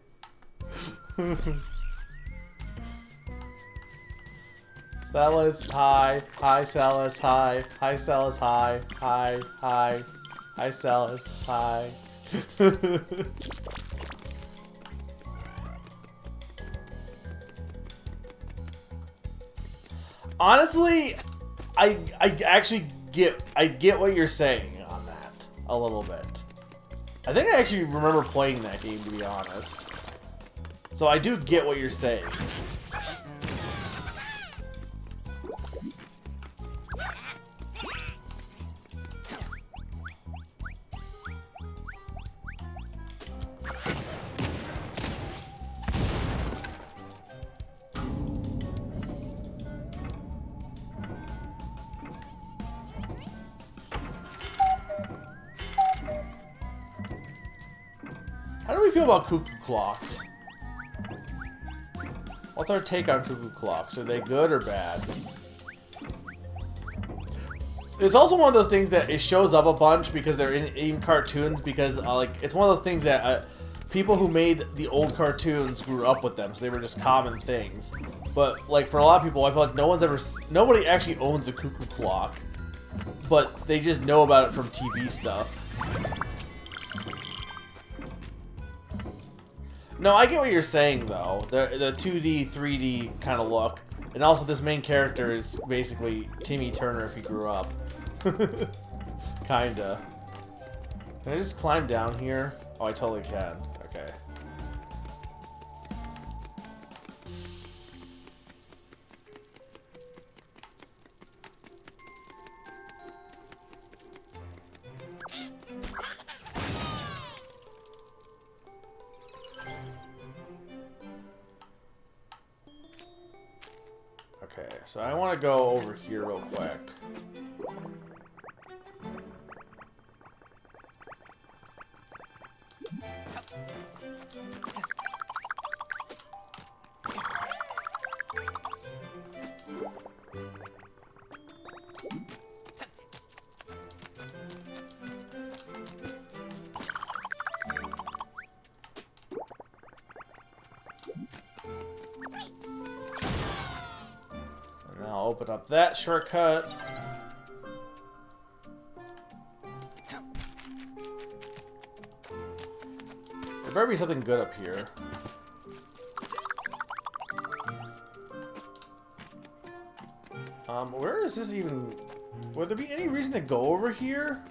Salis, hi. Hi, Salis, hi. Hi, Salis, hi. Hi, hi. Hi, Salis, hi. Honestly, I actually get what you're saying on that a little bit. I think I actually remember playing that game, to be honest. So I do get what you're saying. How do we feel about cuckoo clocks? What's our take on cuckoo clocks? Are they good or bad? It's also one of those things that it shows up a bunch because they're in cartoons, because like it's one of those things that people who made the old cartoons grew up with them, so they were just common things. But like for a lot of people, I feel like nobody actually owns a cuckoo clock, but they just know about it from TV stuff. No, I get what you're saying though. The 2D, 3D kind of look. And also this main character is basically Timmy Turner if he grew up. Kinda. Can I just climb down here? Oh, I totally can. Okay. Okay, so I want to go over here real quick. And I'll open up that shortcut. There better be something good up here. Where is this even... Would there be any reason to go over here?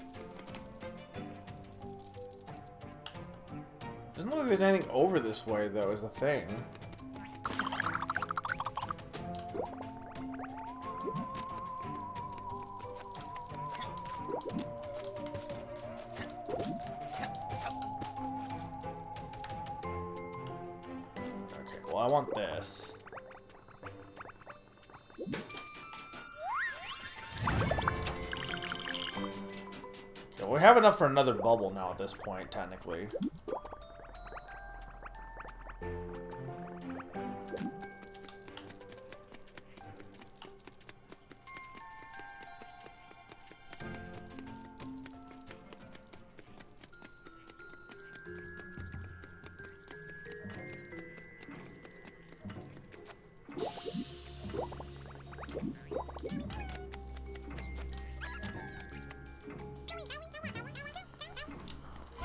Doesn't look like there's anything over this way, though, is the thing. Okay, well, I want this. Okay, we have enough for another bubble now at this point, technically.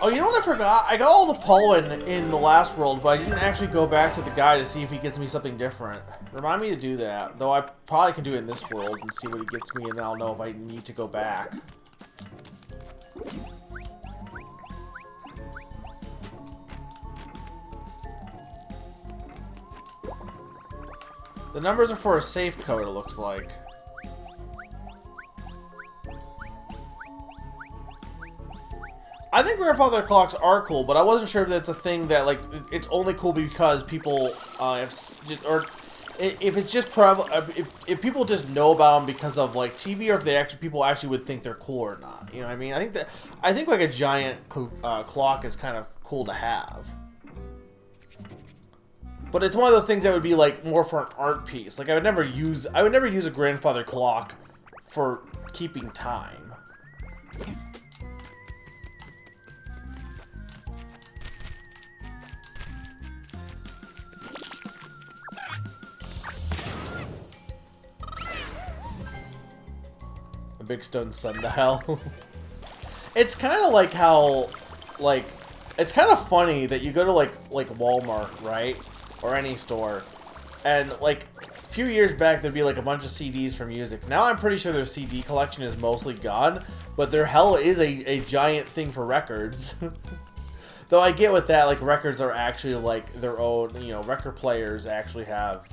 Oh, you know what I forgot? I got all the pollen in the last world, but I didn't actually go back to the guy to see if he gets me something different. Remind me to do that. Though I probably can do it in this world and see what he gets me, and then I'll know if I need to go back. The numbers are for a safe code, it looks like. I think grandfather clocks are cool, but I wasn't sure if that's a thing that, like, it's only cool because people or if it's just if people just know about them because of like TV, or if people actually would think they're cool or not. You know what I mean? I think like a giant clock is kind of cool to have, but it's one of those things that would be like more for an art piece. Like I would never use a grandfather clock for keeping time. A big stone sundial. It's kind of like how, like, it's kind of funny that you go to like Walmart, right, or any store, and like a few years back there'd be like a bunch of CDs for music. Now I'm pretty sure their CD collection is mostly gone, but there hell is a giant thing for records. Though I get with that, like records are actually like their own, you know, record players actually have,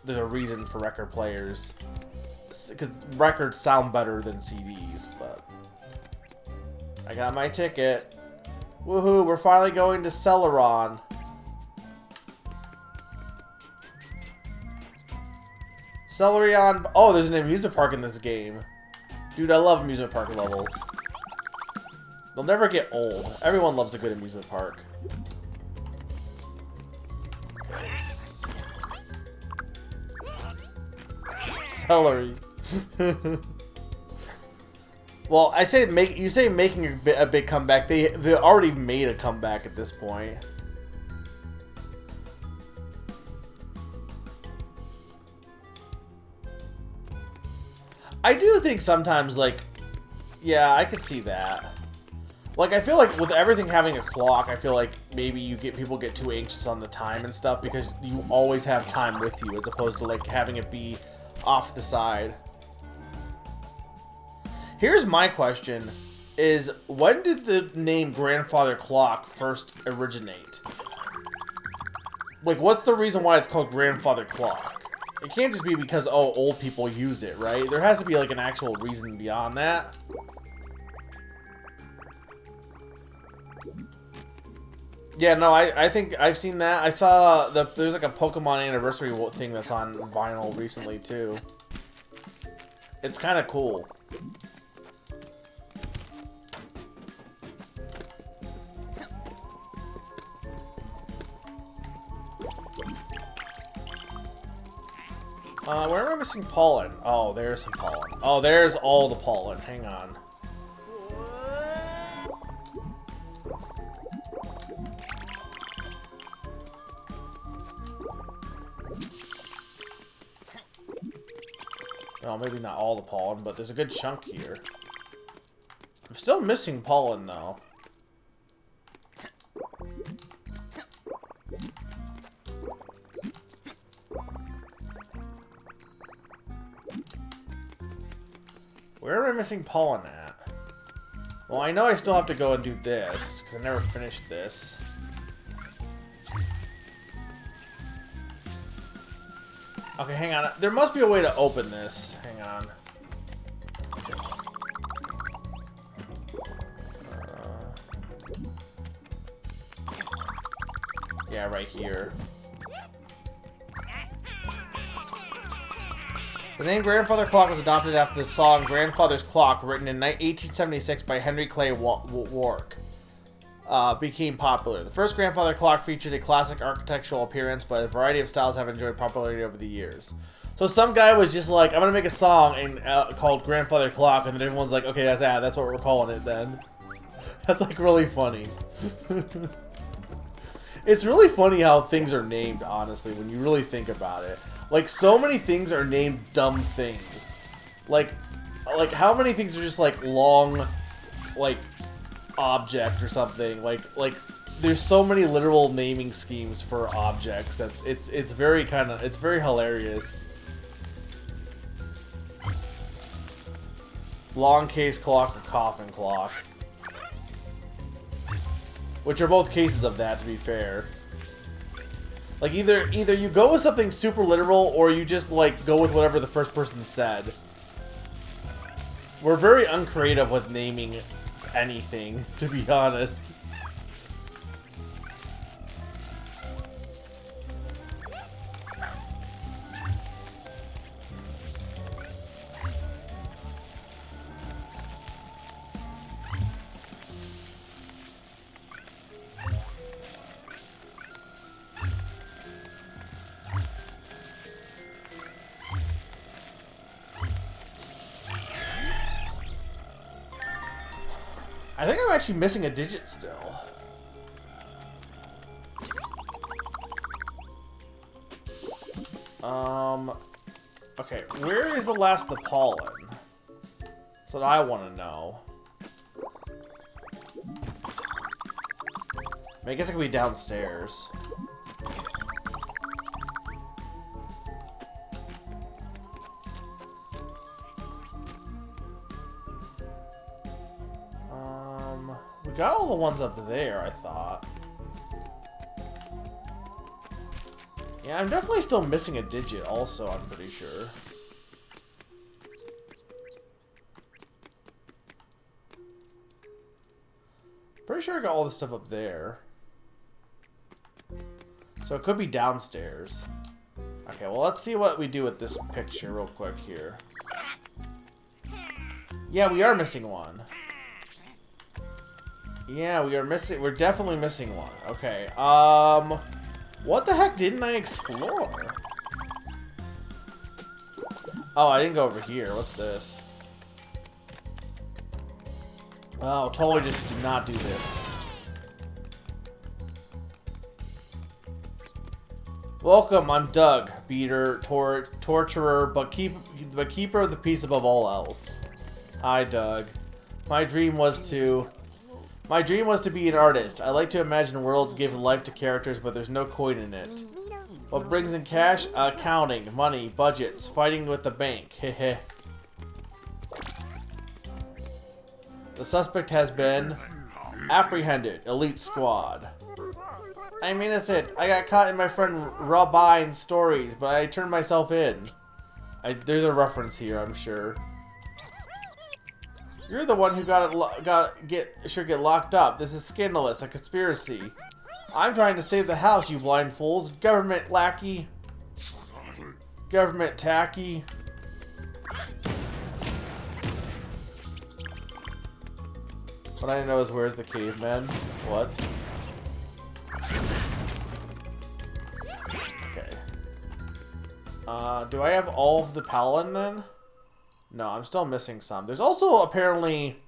there's a reason for record players. Because records sound better than CDs, but... I got my ticket. Woohoo, we're finally going to Celeron. Celerion... Oh, there's an amusement park in this game. Dude, I love amusement park levels. They'll never get old. Everyone loves a good amusement park. Okay. celery. Well, I say you say making a big comeback. They already made a comeback at this point. I do think sometimes, like, yeah, I could see that. Like, I feel like with everything having a clock, I feel like maybe people get too anxious on the time and stuff because you always have time with you as opposed to, like, having it be off to the side. Here's my question, is when did the name Grandfather Clock first originate? Like, what's the reason why it's called Grandfather Clock? It can't just be because, oh, old people use it, right? There has to be, like, an actual reason beyond that. Yeah, no, I think I've seen that. I saw there's, like, a Pokemon anniversary thing that's on vinyl recently, too. It's kind of cool. Where am I missing pollen? Oh, there's some pollen. Oh, there's all the pollen. Hang on. Oh, maybe not all the pollen, but there's a good chunk here. I'm still missing pollen, though. Where am I missing pollen at? Well, I know I still have to go and do this, because I never finished this. Okay, hang on. There must be a way to open this. Hang on. Yeah, right here. The name Grandfather Clock was adopted after the song Grandfather's Clock, written in 1876 by Henry Clay Wark, became popular. The first Grandfather Clock featured a classic architectural appearance, but a variety of styles have enjoyed popularity over the years. So some guy was just like, I'm going to make a song called Grandfather Clock, and then everyone's like, okay, that's what we're calling it then. That's, like, really funny. It's really funny how things are named, honestly, when you really think about it. Like, so many things are named dumb things. Like how many things are just, like, long, like, object or something? Like, there's so many literal naming schemes for objects. It's very hilarious. Long case clock or coffin clock. Which are both cases of that, to be fair. Like, either you go with something super literal, or you just, like, go with whatever the first person said. We're very uncreative with naming anything, to be honest. I think I'm actually missing a digit still. Okay, where is the last of the pollen? That's what I want to know. I guess it could be downstairs. We got all the ones up there, I thought. Yeah, I'm definitely still missing a digit also, I'm pretty sure. Pretty sure I got all this stuff up there. So it could be downstairs. Okay, well, let's see what we do with this picture real quick here. Yeah, we are missing one. Yeah, we're definitely missing one. Okay, what the heck didn't I explore? Oh, I didn't go over here. What's this? Oh, totally just did not do this. Welcome, I'm Doug, beater, torturer, but keeper of the peace above all else. Hi, Doug. My dream was to be an artist. I like to imagine worlds giving life to characters, but there's no coin in it. What brings in cash? Accounting, money, budgets, fighting with the bank. Hehe. The suspect has been apprehended. Elite squad. I'm innocent. I got caught in my friend Robin's stories, but I turned myself in. There's a reference here, I'm sure. You're the one who should get locked up. This is scandalous, a conspiracy. I'm trying to save the house, you blind fools. Government lackey. Government tacky. What I didn't know is where's the caveman? What? Okay. Do I have all of the pollen then? No, I'm still missing some. There's also apparently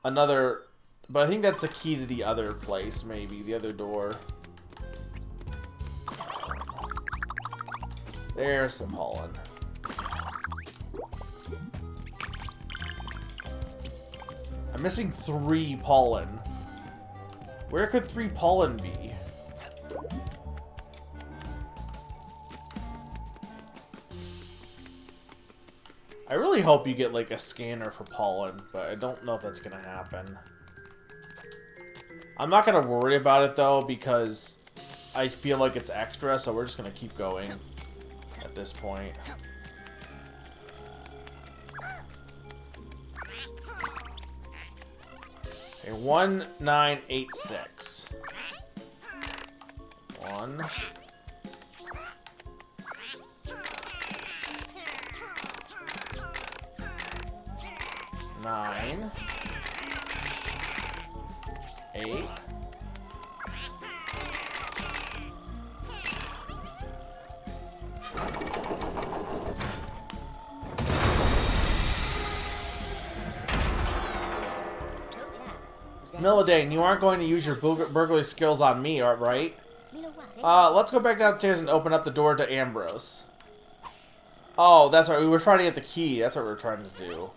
another, but I think that's the key to the other place, maybe. The other door. There's some pollen. I'm missing 3 pollen. Where could 3 pollen be? I really hope you get like a scanner for pollen, but I don't know if that's gonna happen. I'm not gonna worry about it though because I feel like it's extra, so we're just gonna keep going at this point. Okay, 1986. 1. 9. 8. Milladane, you aren't going to use your burglary skills on me, right? Let's go back downstairs and open up the door to Ambrose. Oh, that's right. We were trying to get the key. That's what we were trying to do.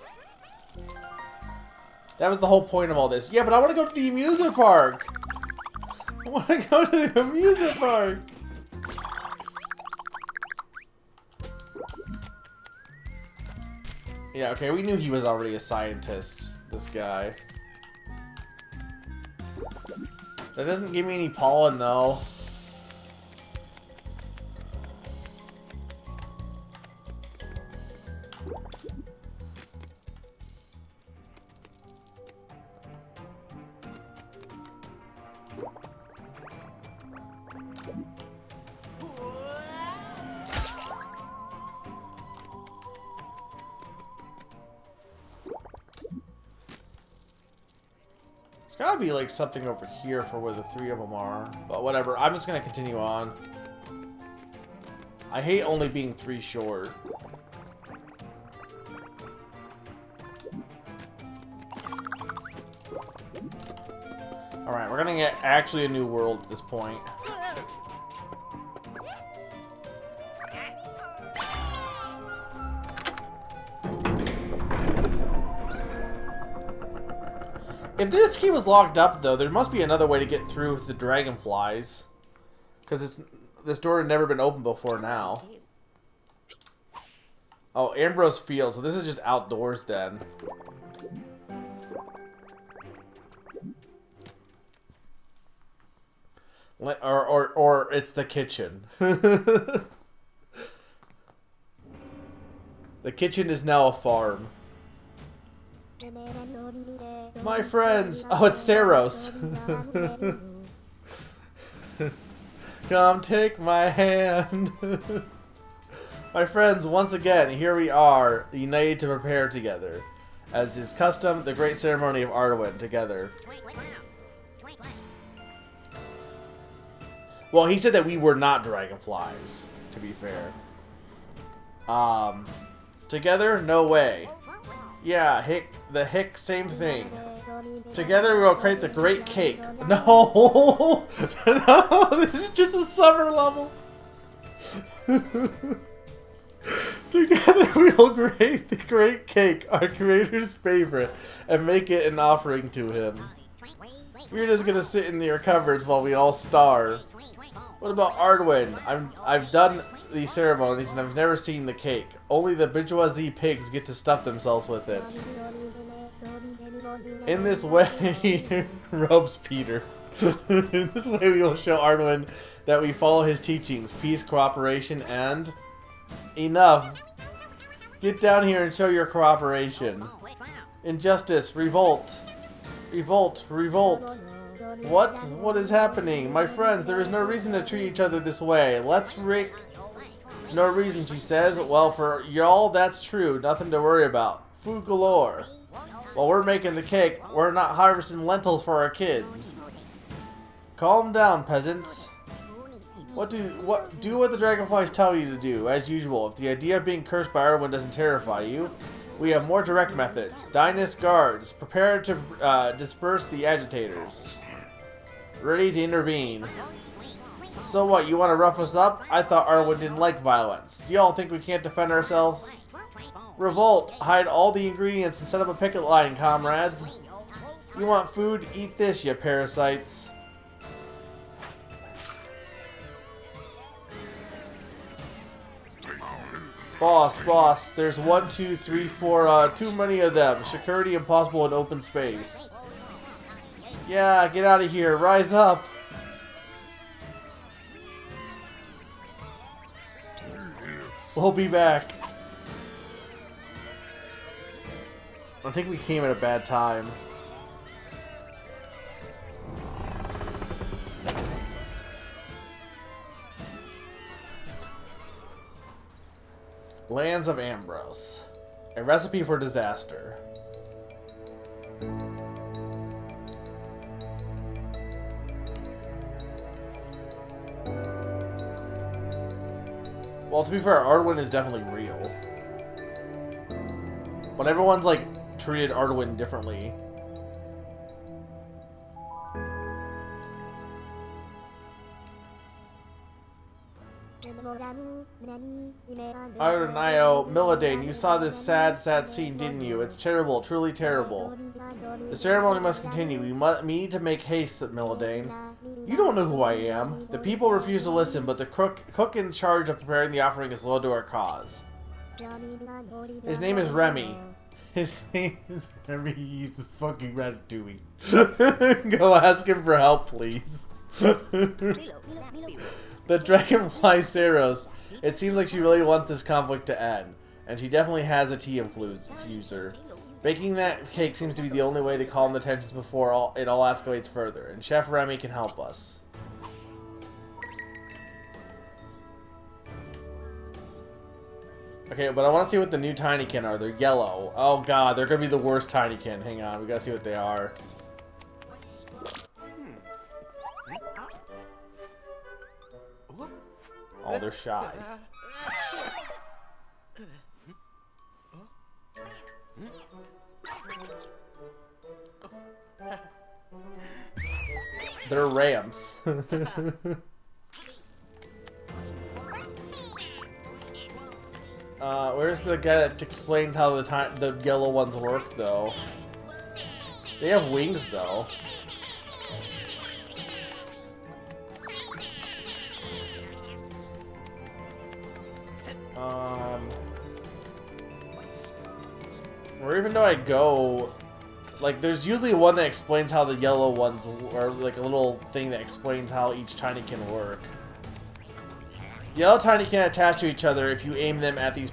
That was the whole point of all this. Yeah, but I want to go to the amusement park. I want to go to the amusement park. Yeah, okay, we knew he was already a scientist, this guy. That doesn't give me any pollen, though. Gotta be like something over here for where the 3 of them are, but whatever. I'm just gonna continue on. I hate only being 3 short. Alright, we're gonna get actually a new world at this point. If this key was locked up, though, there must be another way to get through with the dragonflies. Because this door had never been opened before now. Oh, Ambrose Field. So this is just outdoors, then. Or it's the kitchen. The kitchen is now a farm. My friends! Oh, it's Saros! Come take my hand! My friends, once again, here we are, united to prepare together. As is custom, the great ceremony of Arwen together. Well, he said that we were not dragonflies, to be fair. Together? No way. Yeah, same thing. Together we'll create the great cake. No! No, this is just a summer level. Together we will create the great cake, our creator's favorite, and make it an offering to him. We're just gonna sit in your cupboards while we all starve. What about Ardwin? I've done these ceremonies and I've never seen the cake. Only the bourgeoisie pigs get to stuff themselves with it. In this way, rubs Peter. In this way we will show Ardwin that we follow his teachings. Peace, cooperation, and... Enough. Get down here and show your cooperation. Injustice, revolt. Revolt, revolt. What? What is happening? My friends, there is no reason to treat each other this way. Let's Rick... No reason, she says. Well, for y'all, that's true. Nothing to worry about. Food galore. While we're making the cake, we're not harvesting lentils for our kids. Calm down, peasants. Do what the dragonflies tell you to do, as usual. If the idea of being cursed by everyone doesn't terrify you, we have more direct methods. Dynast guards, prepare to disperse the agitators. Ready to intervene. So what, you want to rough us up? I thought Arwen didn't like violence. Do y'all think we can't defend ourselves? Revolt, hide all the ingredients and set up a picket line, comrades. You want food? Eat this, you parasites. Boss, there's 1, 2, 3, 4, too many of them. Security impossible in open space. Yeah, get out of here. Rise up. We'll be back. I think we came at a bad time. Lands of Ambrose. A recipe for disaster. Well, to be fair, Ardwin is definitely real. But everyone's, like, treated Ardwin differently. Io, Milladane, you saw this sad scene, didn't you? It's terrible, truly terrible. The ceremony must continue. We need to make haste, Milladane. You don't know who I am. The people refuse to listen, but the cook in charge of preparing the offering is loyal to our cause. His name is Remy. His name is Remy. He's a fucking Ratatouille. Go ask him for help, please. The dragonfly Saros. It seems like she really wants this conflict to end. And she definitely has a tea infuser. Baking that cake seems to be the only way to calm the tensions before it all escalates further. And Chef Remy can help us. Okay, but I want to see what the new Tinykin are. They're yellow. Oh god, they're going to be the worst Tinykin. Hang on, we got to see what they are. Oh, they're shy. They're ramps. Where's the guy that explains how the yellow ones work, though? They have wings, though. Or even though I go, like, there's usually one that explains how the yellow ones, or like a little thing that explains how each Tinykin work. Yellow Tinykin attach to each other if you aim them at these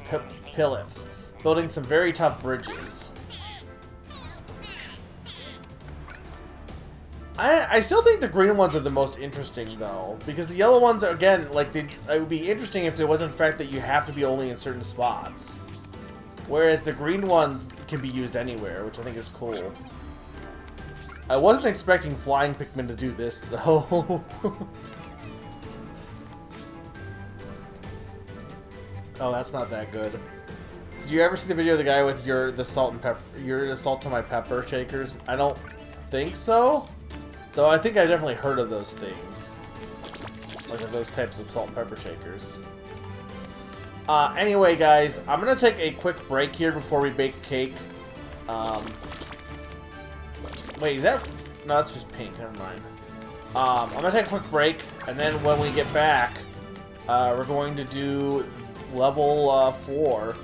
pillets, building some very tough bridges. I still think the green ones are the most interesting, though, because the yellow ones, again, like, it would be interesting if there wasn't the fact that you have to be only in certain spots. Whereas the green ones can be used anywhere, which I think is cool. I wasn't expecting flying Pikmin to do this, though. Oh, that's not that good. Did you ever see the video of the guy with the salt and pepper? The salt to my pepper shakers? I don't think so. Though I think I definitely heard of those things. Like those types of salt and pepper shakers. Anyway, guys, I'm gonna take a quick break here before we bake a cake. Wait, is that? No, that's just pink. Never mind. I'm gonna take a quick break, and then when we get back, we're going to do level 4.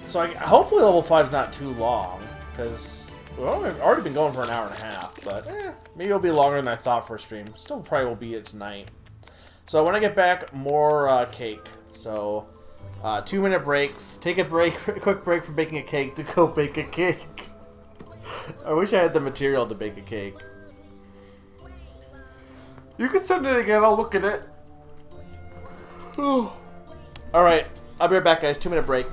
So hopefully level 5 is not too long, because we've already been going for an hour and a half, but maybe it'll be longer than I thought for a stream. Still probably will be it tonight. So when I get back, more cake. So 2-minute breaks. Take a quick break from baking a cake to go bake a cake. I wish I had the material to bake a cake. You can send it again, I'll look at it. Alright, I'll be right back, guys. 2-minute break.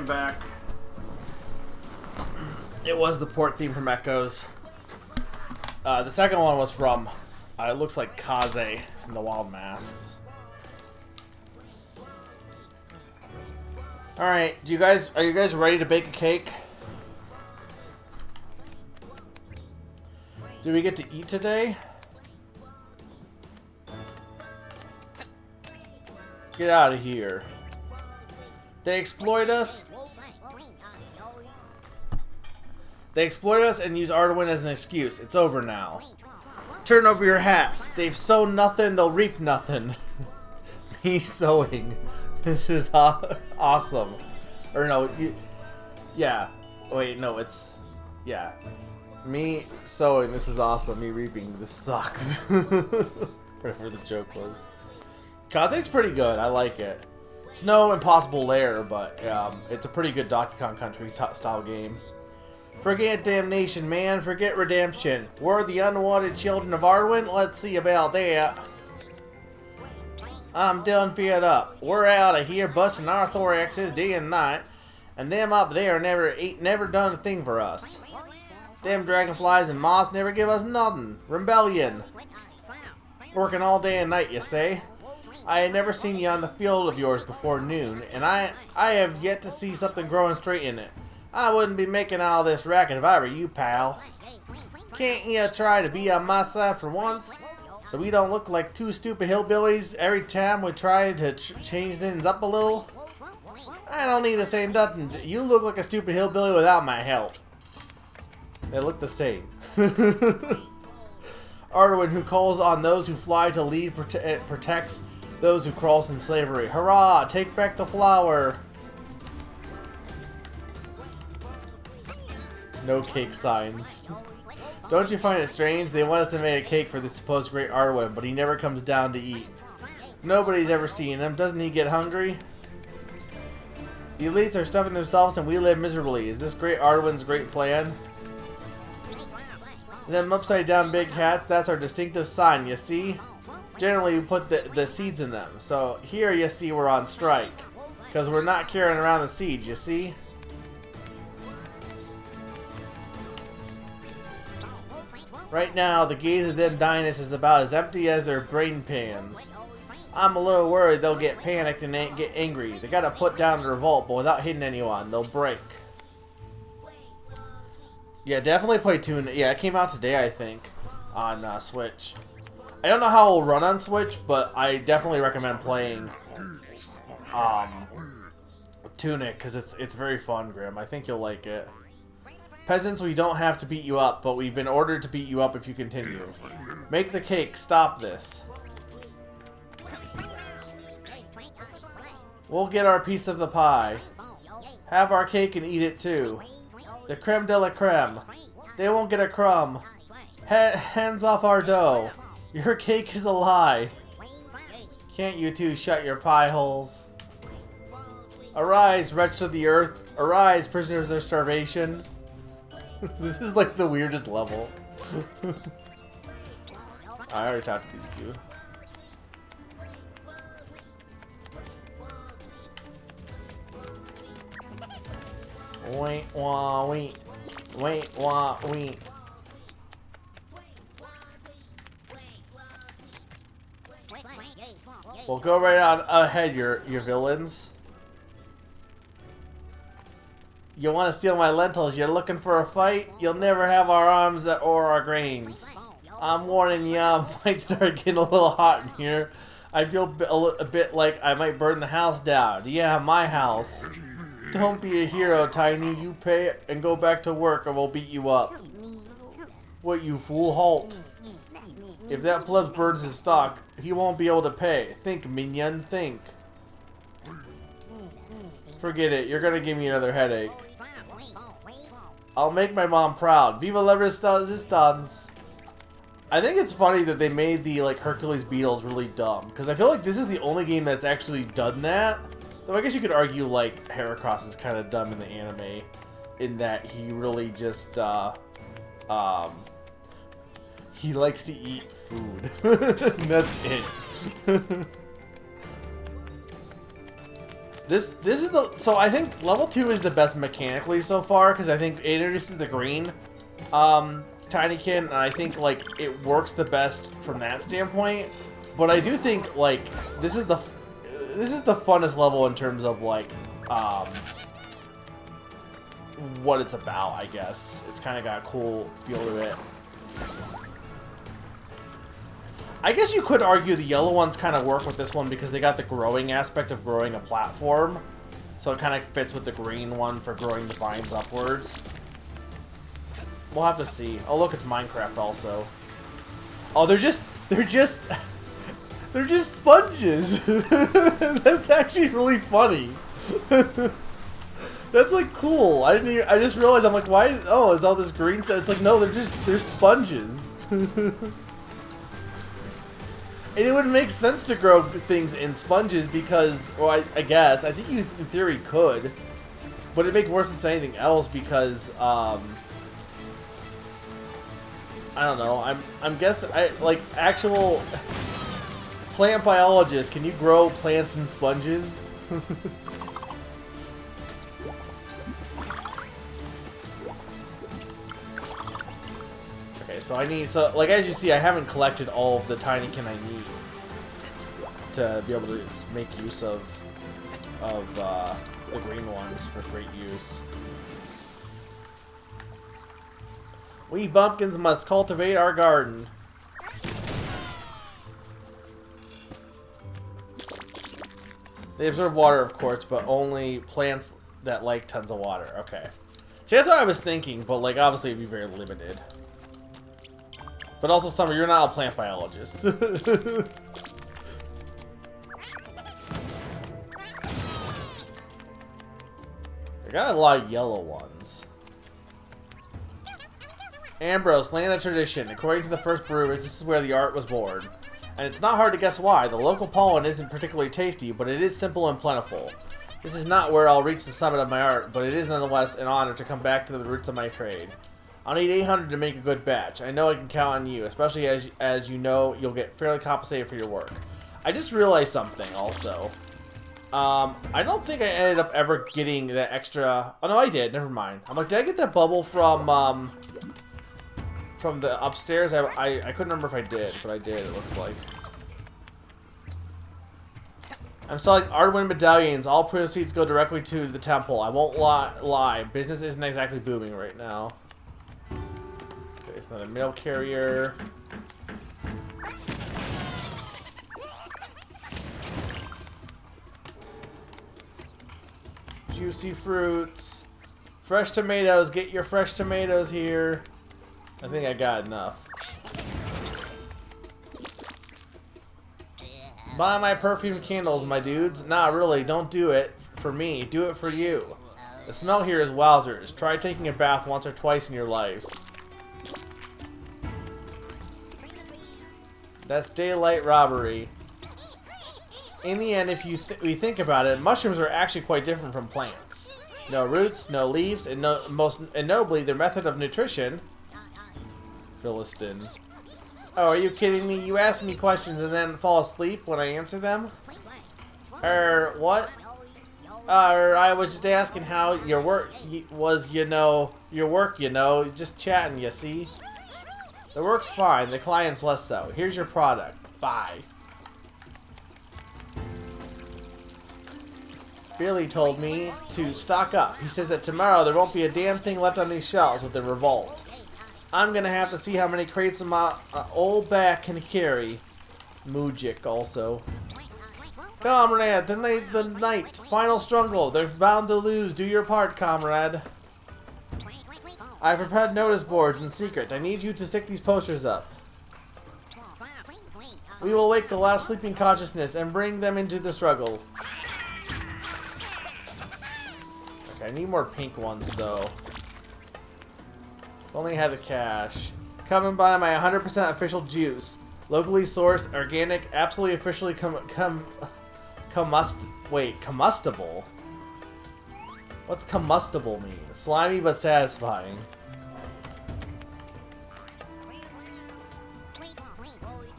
back. It was the port theme from Echoes. The second one was from, it looks like Kaze and the Wild Masks. Alright, are you guys ready to bake a cake? Do we get to eat today? Get out of here. They exploit us. They exploit us and use Arduin as an excuse. It's over now. Turn over your hats. They've sown nothing, they'll reap nothing. Me sowing. This is awesome. Or no, yeah. Wait, no, it's... Yeah. Me sowing, this is awesome. Me reaping, this sucks. Whatever the joke was. Kaze's pretty good. I like it. It's no impossible lair, but it's a pretty good Donkey Kong Country style game. Forget damnation, man. Forget redemption. We're the unwanted children of Arwen. Let's see about that. I'm done fed up. We're out of here busting our thoraxes day and night, and them up there never done a thing for us. Them dragonflies and moths never give us nothing. Rebellion. Working all day and night, you say? I had never seen you on the field of yours before noon, and I have yet to see something growing straight in it. I wouldn't be making all this racket if I were you, pal. Can't you try to be on my side for once? So we don't look like two stupid hillbillies every time we try to change things up a little? I don't need to say nothing. You look like a stupid hillbilly without my help. They look the same. Arduin, who calls on those who fly to lead, protects those who crawl from slavery. Hurrah! Take back the flower! No cake signs. Don't you find it strange? They want us to make a cake for this supposed great Arduin, but he never comes down to eat. Nobody's ever seen him. Doesn't he get hungry? The elites are stuffing themselves and we live miserably. Is this great Arduin's great plan? Them upside down big hats, that's our distinctive sign, you see? Generally we put the seeds in them. So here you see we're on strike. Because we're not carrying around the seeds, you see? Right now, the gaze of them Dynas is about as empty as their brain pans. I'm a little worried they'll get panicked and get angry. They gotta put down the revolt, but without hitting anyone, they'll break. Yeah, definitely play Tune. Yeah, it came out today, I think, on Switch. I don't know how it'll run on Switch, but I definitely recommend playing Tunic because it's very fun, Grim. I think you'll like it. Peasants, we don't have to beat you up, but we've been ordered to beat you up if you continue. Make the cake. Stop this. We'll get our piece of the pie. Have our cake and eat it too. The creme de la creme. They won't get a crumb. Hands off our dough. Your cake is a lie. Can't you two shut your pie holes? Arise, wretch of the earth. Arise, prisoners of starvation. This is like the weirdest level. I already talked to these two. Wait, wah, wait. Wait, wah, wait. Well, go right on ahead, your villains. You want to steal my lentils? You're looking for a fight? You'll never have our arms or our grains. I'm warning you, I might start getting a little hot in here. I feel a bit like I might burn the house down. Yeah, my house. Don't be a hero, Tiny. You pay and go back to work or we'll beat you up. What, you fool? Halt. If that pleb burns his stock, he won't be able to pay. Think, minion, think. Forget it. You're gonna give me another headache. I'll make my mom proud. Viva la resistance! I think it's funny that they made the Hercules Beetles really dumb, because I feel like this is the only game that's actually done that. Though I guess you could argue Heracross is kind of dumb in the anime, in that he really just he likes to eat food. And that's it. This is the I think level 2 is the best mechanically so far because I think it introduces the green Tinykin, and I think like it works the best from that standpoint. But I do think like this is the funnest level in terms of like what it's about. I guess it's kind of got a cool feel to it. I guess you could argue the yellow ones kind of work with this one because they got the growing aspect of growing a platform. So it kind of fits with the green one for growing the vines upwards. We'll have to see. Oh, look, it's Minecraft also. Oh, they're just sponges. That's actually really funny. That's like cool. I just realized, I'm like, why is all this green stuff? It's like, no, they're sponges. And it would make sense to grow things in sponges because, well, I guess, I think you, in theory, could. But it'd make more sense than anything else because, I don't know, I'm guessing, like, actual plant biologists, can you grow plants in sponges? So I need, like as you see, I haven't collected all of the Tinykin I need to be able to make use of the green ones for great use. We bumpkins must cultivate our garden. They absorb water, of course, but only plants that like tons of water. Okay. See, that's what I was thinking, but like obviously it'd be very limited. But also, Summer, you're not a plant biologist. I got a lot of yellow ones. Ambrose, land of tradition. According to the first brewers, this is where the art was born. And it's not hard to guess why. The local pollen isn't particularly tasty, but it is simple and plentiful. This is not where I'll reach the summit of my art, but it is nonetheless an honor to come back to the roots of my trade. I'll need 800 to make a good batch. I know I can count on you, especially as you know you'll get fairly compensated for your work. I just realized something also. I don't think I ended up ever getting that extra... Oh, no, I did. Never mind. I'm like, did I get that bubble from the upstairs? I couldn't remember if I did, but I did, it looks like. I'm selling Ardwin medallions. All proceeds go directly to the temple. I won't lie. Business isn't exactly booming right now. Okay, it's another mail carrier. Juicy fruits. Fresh tomatoes. Get your fresh tomatoes here. I think I got enough. Buy my perfume candles, my dudes. Nah, really, don't do it for me. Do it for you. The smell here is wowzers. Try taking a bath once or twice in your lives. That's daylight robbery. In the end, if we think about it, mushrooms are actually quite different from plants. No roots, no leaves, and most notably, their method of nutrition. Philistine. Oh, are you kidding me? You ask me questions and then fall asleep when I answer them? What? I was just asking how your work was, your work, just chatting, you see? The work's fine, the client's less so. Here's your product. Bye. Billy told me to stock up. He says that tomorrow there won't be a damn thing left on these shelves with the revolt. I'm gonna have to see how many crates my old back can carry. Mujik also. Comrade, the night, final struggle. They're bound to lose. Do your part, comrade. I prepared notice boards in secret. I need you to stick these posters up. We will wake the last sleeping consciousness and bring them into the struggle. Okay, I need more pink ones though. Only had the cash. Come and buy my 100% official juice. Locally sourced, organic, absolutely officially combustible? What's combustible mean? Slimy but satisfying.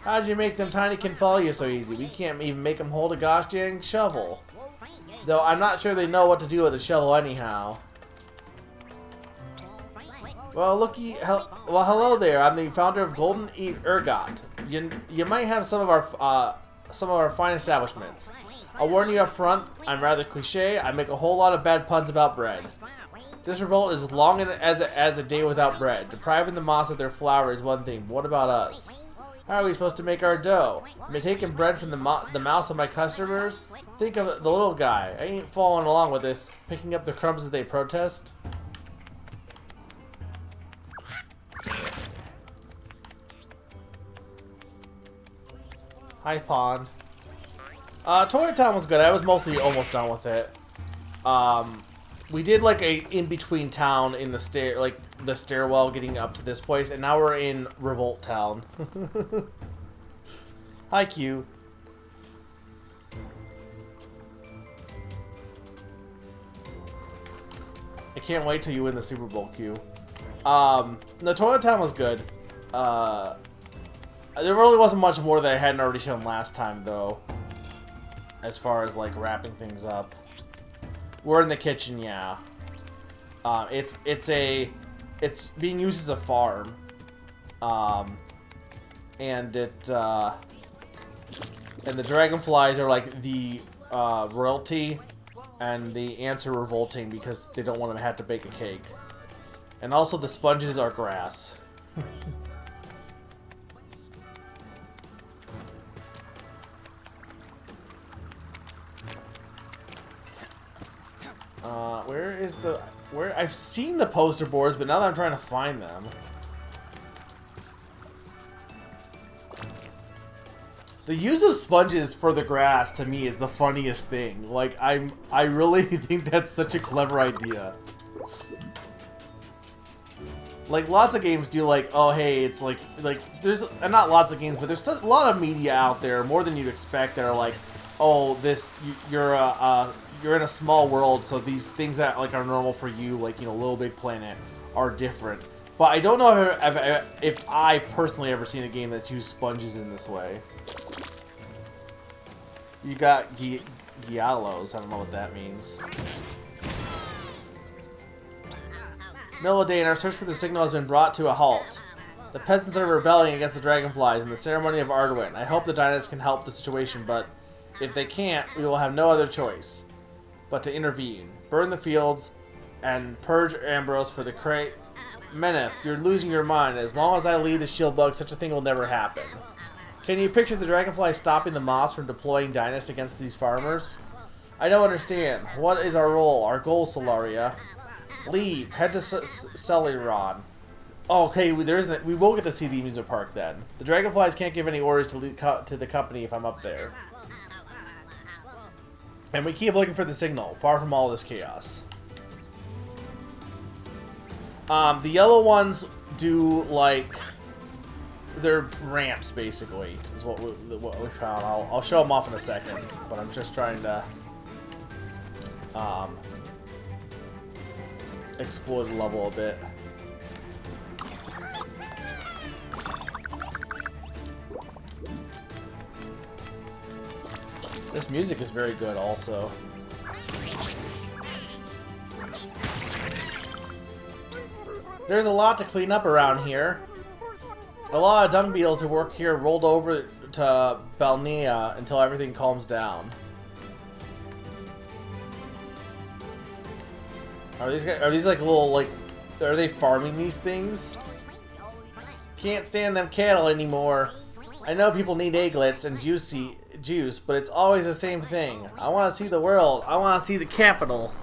How'd you make them Tinykin follow you so easy? We can't even make them hold a gosh dang shovel. Though I'm not sure they know what to do with the shovel anyhow. Well, hello there. I'm the founder of Golden Ergot. You might have some of our fine establishments. I'll warn you up front, I'm rather cliche. I make a whole lot of bad puns about bread. This revolt is as long as a day without bread. Depriving the moss of their flour is one thing, but what about us? How are we supposed to make our dough? Am I taking bread from the mouths of my customers? Think of the little guy. I ain't following along with this, picking up the crumbs as they protest. Hi, Pond. Toy Town was good. I was mostly almost done with it. We did like a in-between town in the the stairwell getting up to this place, and now we're in Revolt Town. Hi, Q. I can't wait till you win the Super Bowl, Q. No, Toilet Town was good. There really wasn't much more that I hadn't already shown last time, though. As far as, like, wrapping things up. We're in the kitchen, yeah. It's being used as a farm. And the dragonflies are, like, the, royalty. And the ants are revolting because they don't want to have to bake a cake. And also the sponges are grass. Where I've seen the poster boards, but now that I'm trying to find them. The use of sponges for the grass to me is the funniest thing. Like I really think that's such a clever idea. Like lots of games do like, oh hey, it's like there's not lots of games, but there's a lot of media out there, more than you'd expect, that are like, oh, you're in a small world, so these things that like are normal for you, like, you know, Little Big Planet, are different. But I don't know if I personally ever seen a game that's used sponges in this way. You got Giallos, I don't know what that means. Middle of the day, and our search for the signal has been brought to a halt. The peasants are rebelling against the dragonflies in the ceremony of Arduin. I hope the dynasts can help the situation, but if they can't, we will have no other choice but to intervene. Burn the fields and purge Ambrose for the crate. Meneth, you're losing your mind. As long as I lead the shield bug, such a thing will never happen. Can you picture the dragonfly stopping the moss from deploying dynasts against these farmers? I don't understand. What is our role? Our goal, Solaria? Leave. Head to Celeron. Oh, okay, we will get to see the amusement park then. The dragonflies can't give any orders to the company if I'm up there. And we keep looking for the signal, far from all this chaos. The yellow ones do, like, they're ramps, basically, is what we found. I'll show them off in a second, but I'm just trying to explore the level a bit. This music is very good also. There's a lot to clean up around here. A lot of dung beetles who work here rolled over to Balnea until everything calms down. Are these like little, like, are they farming these things? Can't stand them cattle anymore. I know people need egglets and juice, but it's always the same thing. I want to see the world. I want to see the capital.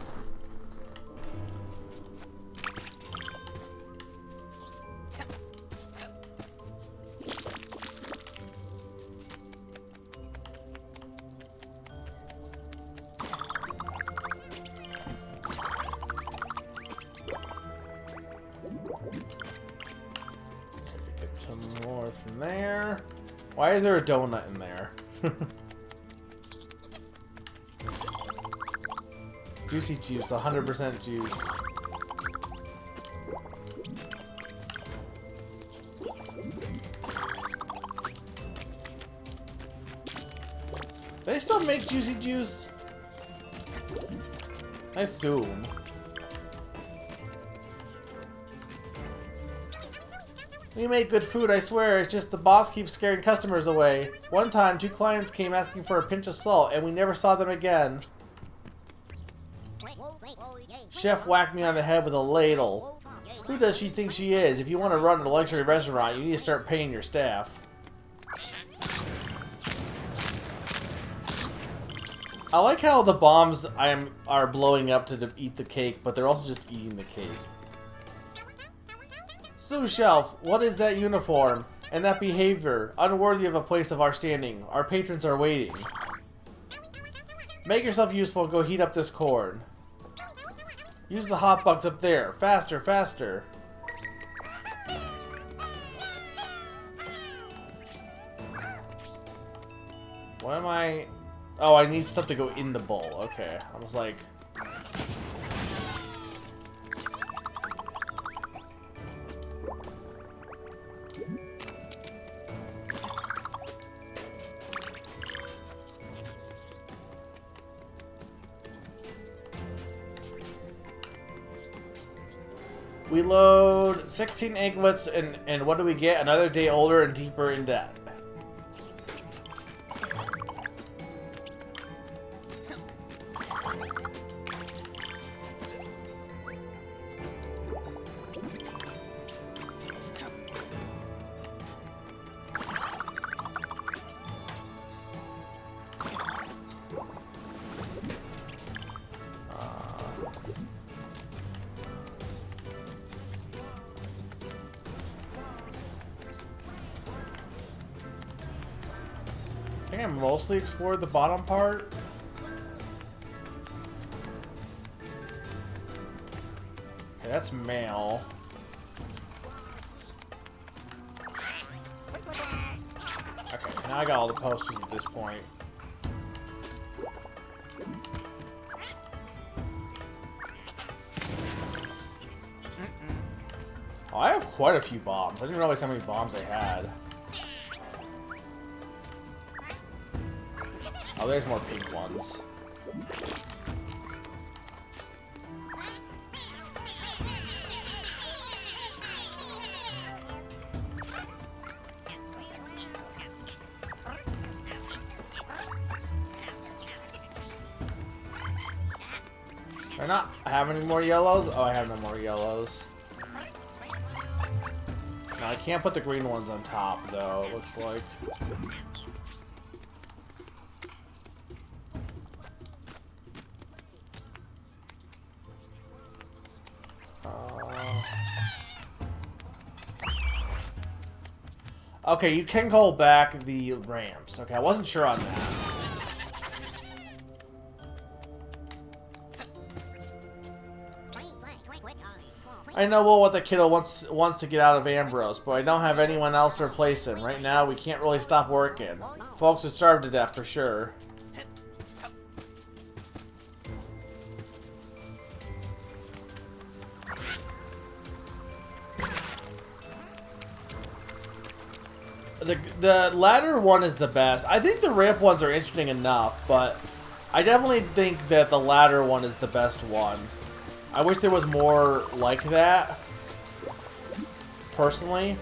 Get some more from there. Why is there a donut in there? Juicy juice, 100% juice. They still make juicy juice? I assume. We made good food, I swear. It's just the boss keeps scaring customers away. One time, 2 clients came asking for a pinch of salt, and we never saw them again. Chef whacked me on the head with a ladle. Who does she think she is? If you want to run a luxury restaurant, you need to start paying your staff. I like how the bombs are blowing up to eat the cake, but they're also just eating the cake. Sous Chef, what is that uniform? And that behavior? Unworthy of a place of our standing. Our patrons are waiting. Make yourself useful and go heat up this corn. Use the hot bugs up there. Faster, faster. What am I... Oh, I need stuff to go in the bowl. Okay. I was like... We load 16 egglets, and what do we get? Another day older and deeper in debt. I think I mostly explored the bottom part. Okay, that's mail. Okay, now I got all the posters at this point. Oh, I have quite a few bombs. I didn't realize how many bombs I had. Oh, there's more pink ones. Do I not have any more yellows? Oh, I have no more yellows. No, I can't put the green ones on top, though, it looks like. Okay, you can call back the ramps. Okay, I wasn't sure on that. I know well what the kiddo wants to get out of Ambrose, but I don't have anyone else to replace him. Right now, we can't really stop working. Folks would starve to death for sure. The ladder one is the best. I think the ramp ones are interesting enough, but I definitely think that the ladder one is the best one. I wish there was more like that, personally.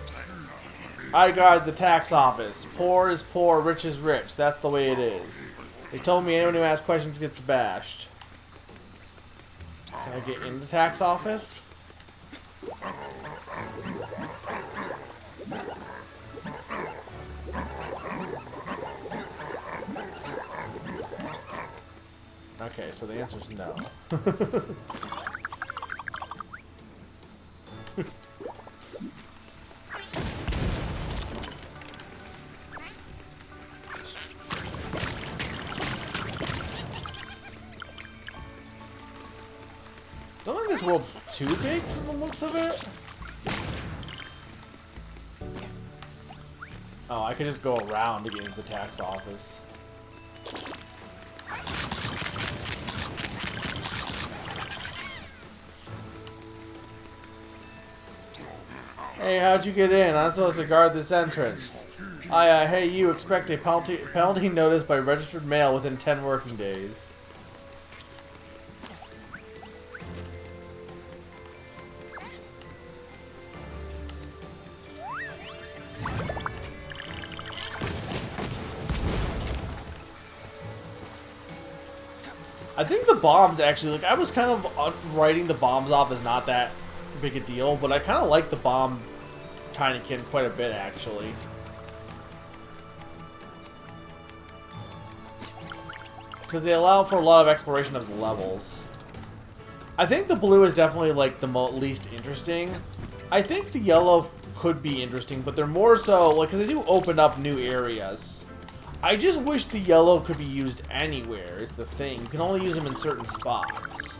I guard the tax office. Poor is poor, rich is rich. That's the way it is. They told me anyone who asks questions gets bashed. Can I get in the tax office? Okay, so the answer is no. Don't think this world's too big from the looks of it. Oh, I could just go around to get into the tax office. Hey, how'd you get in? I'm supposed to guard this entrance. Hey, you expect a penalty notice by registered mail within 10 working days. I think the bombs actually, like, I was kind of writing the bombs off as not that big a deal, but I kind of like the bomb Tinykin quite a bit, actually. Because they allow for a lot of exploration of the levels. I think the blue is definitely, like, the least interesting. I think the yellow could be interesting, but they're more so, like, because they do open up new areas. I just wish the yellow could be used anywhere, is the thing. You can only use them in certain spots.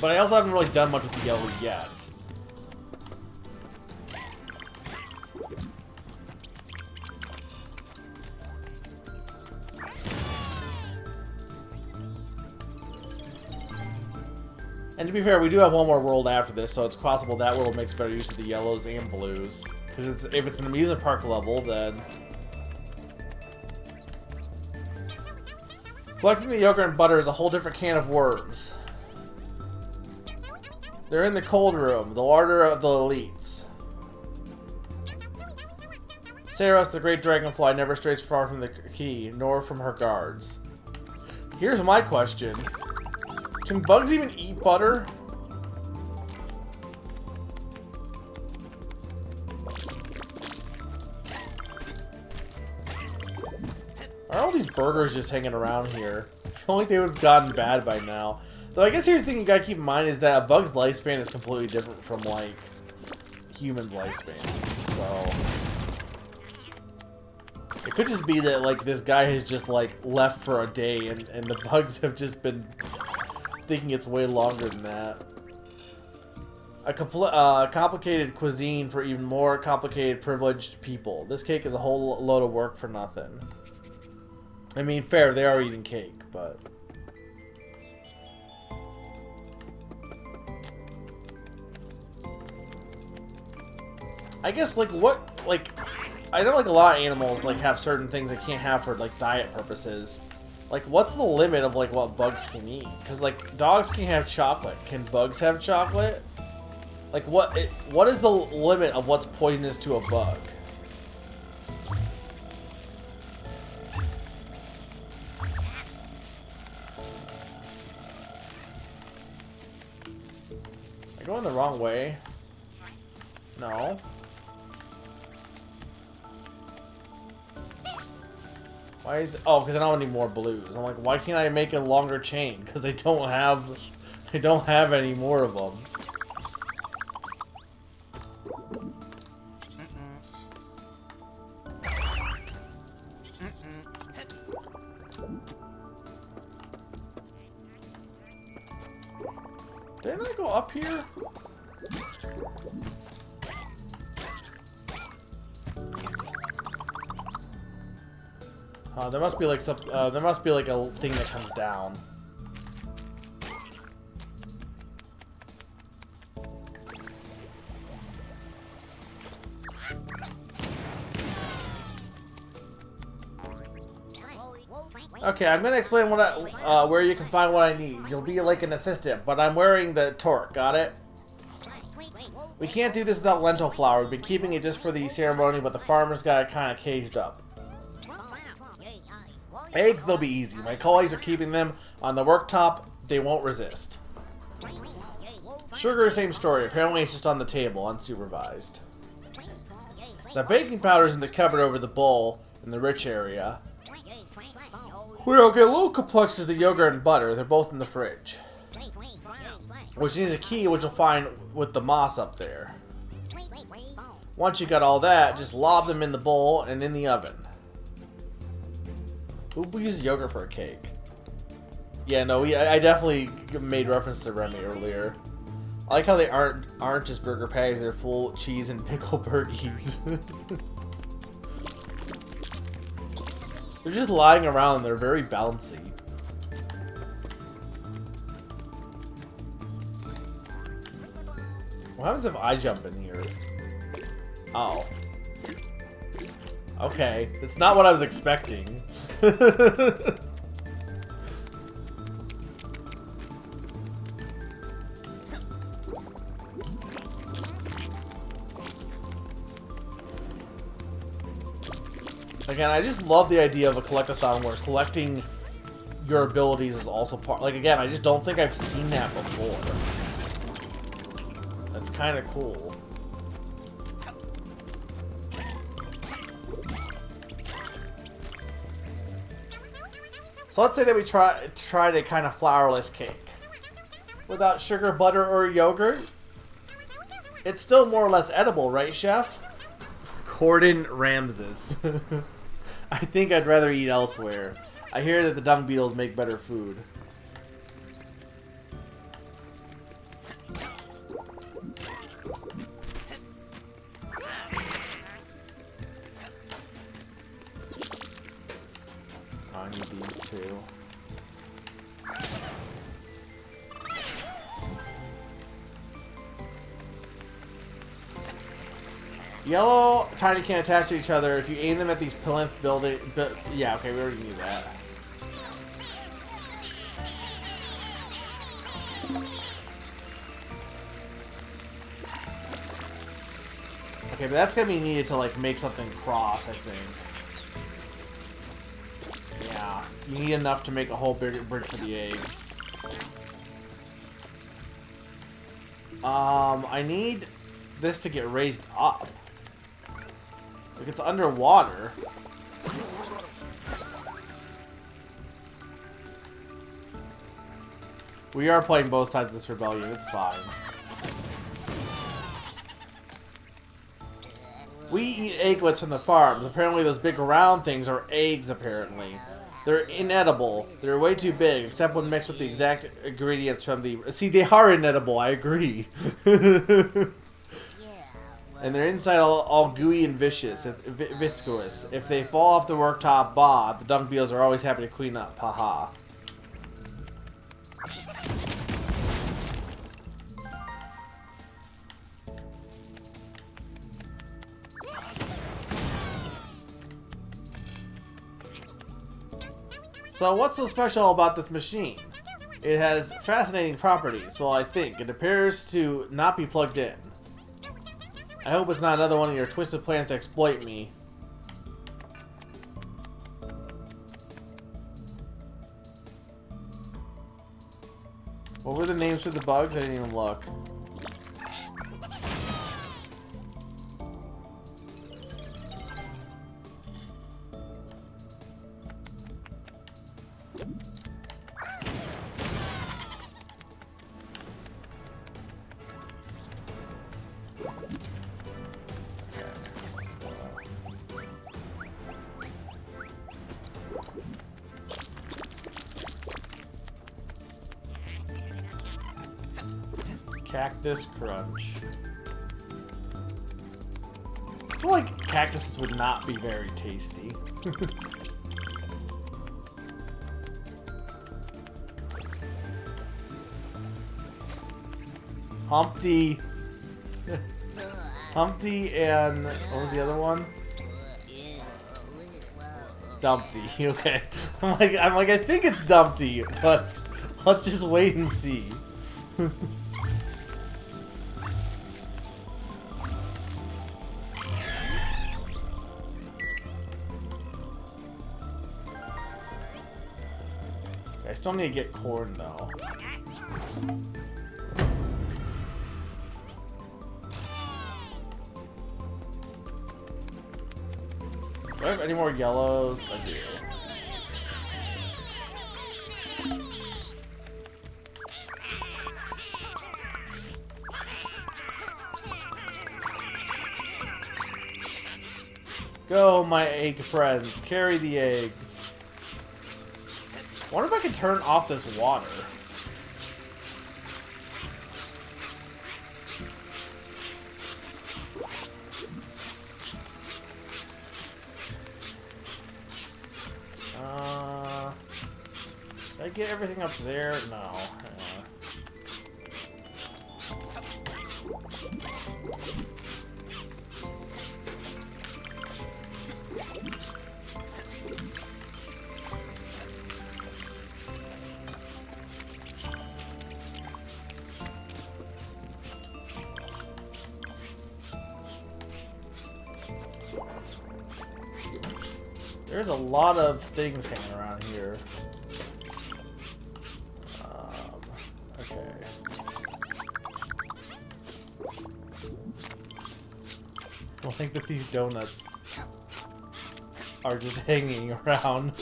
But I also haven't really done much with the yellow yet. And to be fair, we do have one more world after this, so it's possible that world makes better use of the yellows and blues. Because if it's an amusement park level, then... Collecting the yogurt and butter is a whole different can of worms. They're in the cold room, the order of the elites. Saros, the great dragonfly, never strays far from the key, nor from her guards. Here's my question. Can bugs even eat butter? Are all these burgers just hanging around here? I feel like they would have gotten bad by now. Though I guess here's the thing you gotta keep in mind is that a bug's lifespan is completely different from, like, humans' lifespan. So... it could just be that, like, this guy has just, like, left for a day and the bugs have just been thinking it's way longer than that. A complicated cuisine for even more complicated, privileged people. This cake is a whole load of work for nothing. I mean, fair, they are eating cake, but... I guess, like, what, like... I know, like, a lot of animals, like, have certain things they can't have for, like, diet purposes. Like, what's the limit of, like, what bugs can eat? Because, like, dogs can have chocolate. Can bugs have chocolate? Like, what is the limit of what's poisonous to a bug? Am I going the wrong way? No. Why is it? Oh, because I don't have any more blues. I'm like, why can't I make a longer chain? Because I don't have any more of them. Didn't I go up here? There must be like some. There must be like a thing that comes down. Okay, I'm gonna explain what where you can find what I need. You'll be like an assistant, but I'm wearing the torque. Got it? We can't do this without lentil flour. We've been keeping it just for the ceremony, but the farmers got it kind of caged up. Eggs, they'll be easy. My colleagues are keeping them on the worktop. They won't resist. Sugar, same story. Apparently it's just on the table, unsupervised. The baking powder's in the cupboard over the bowl in the rich area. We'll get a little complex as the yogurt and butter. They're both in the fridge. Which needs a key, which you'll find with the moss up there. Once you got all that, just lob them in the bowl and in the oven. Who uses yogurt for a cake? Yeah, no, I definitely made reference to Remy earlier. I like how they aren't just burger patties, they're full cheese and pickle burgies. They're just lying around and they're very bouncy. What happens if I jump in here? Oh. Okay, it's not what I was expecting. Again, I just love the idea of a collectathon where collecting your abilities is also part. Like, again, I just don't think I've seen that before. That's kind of cool. So let's say that we tried a kind of flourless cake. Without sugar, butter, or yogurt? It's still more or less edible, right, Chef? Gordon Ramses. I think I'd rather eat elsewhere. I hear that the dung beetles make better food. I need these two. Yellow Tinykin attach to each other if you aim them at these plinth building. Yeah, okay, we already knew that. Okay, but that's gonna be needed to like make something cross, I think. Yeah, you need enough to make a whole bigger bridge for the eggs. I need this to get raised up. Like it's underwater. We are playing both sides of this rebellion, it's fine. We eat egglets from the farms. Apparently those big round things are eggs, apparently. They're inedible. They're way too big, except when mixed with the exact ingredients from the... See, they are inedible, I agree. And they're inside all gooey and viscous. If they fall off the worktop, bah, the dung beetles are always happy to clean up. Haha. So what's so special about this machine? It has fascinating properties. Well, I think. It appears to not be plugged in. I hope it's not another one of your twisted plans to exploit me. What were the names for the bugs? I didn't even look. Cactus Crunch. I feel like cactuses would not be very tasty. Humpty. Humpty and what was the other one? Dumpty. Okay. I'm like I think it's Dumpty, but let's just wait and see. I still need to get corn though. Do I have any more yellows? I do. Go, my egg friends. Carry the eggs. I wonder if I can turn off this water. Did I get everything up there? No. There's a lot of things hanging around here. like that these donuts are just hanging around.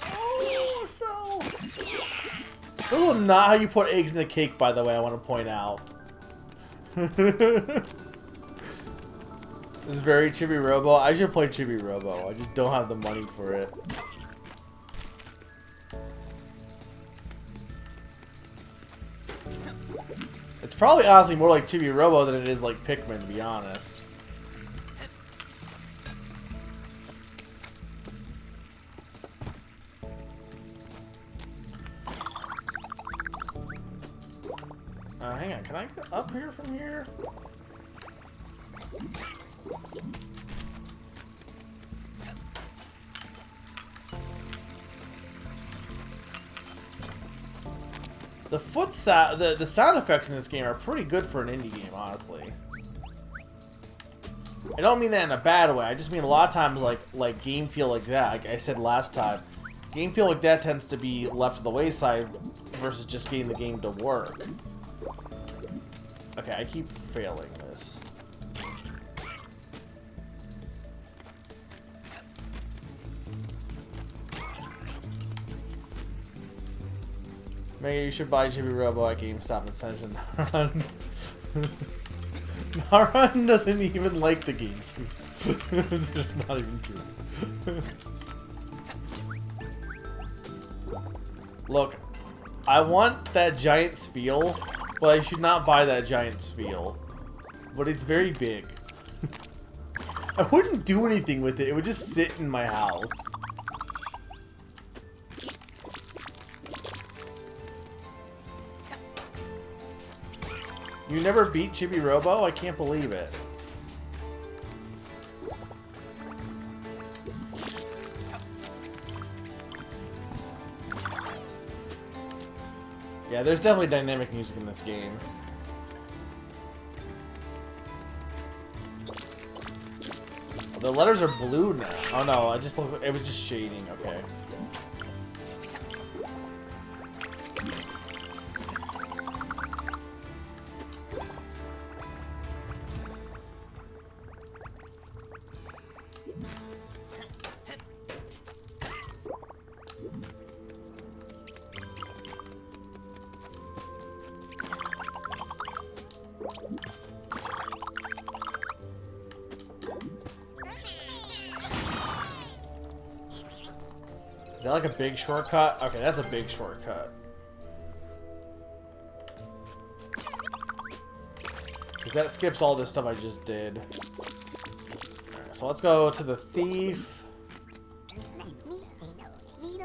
Oh, I fell. This is not how you put eggs in a cake, by the way, I want to point out. This is very Chibi Robo. I should play Chibi Robo. I just don't have the money for it. It's probably honestly more like Chibi Robo than it is like Pikmin, to be honest. Hang on, can I get up here from here? The sound effects in this game are pretty good for an indie game, honestly. I don't mean that in a bad way. I just mean a lot of times, like game feel like that. Like I said last time, game feel like that tends to be left to the wayside versus just getting the game to work. Okay, I keep failing this. Maybe you should buy Chibi Robo at GameStop and send it to Naran. Naran doesn't even like the game. This is not even true. Look, I want that giant Spheal, but I should not buy that giant Spheal. But it's very big. I wouldn't do anything with it. It would just sit in my house. You never beat Chibi Robo? I can't believe it. Yeah, there's definitely dynamic music in this game. The letters are blue now. Oh no, I just look. It was just shading. Okay. Is that like a big shortcut? Okay, that's a big shortcut. Because that skips all this stuff I just did. Alright, so let's go to the thief.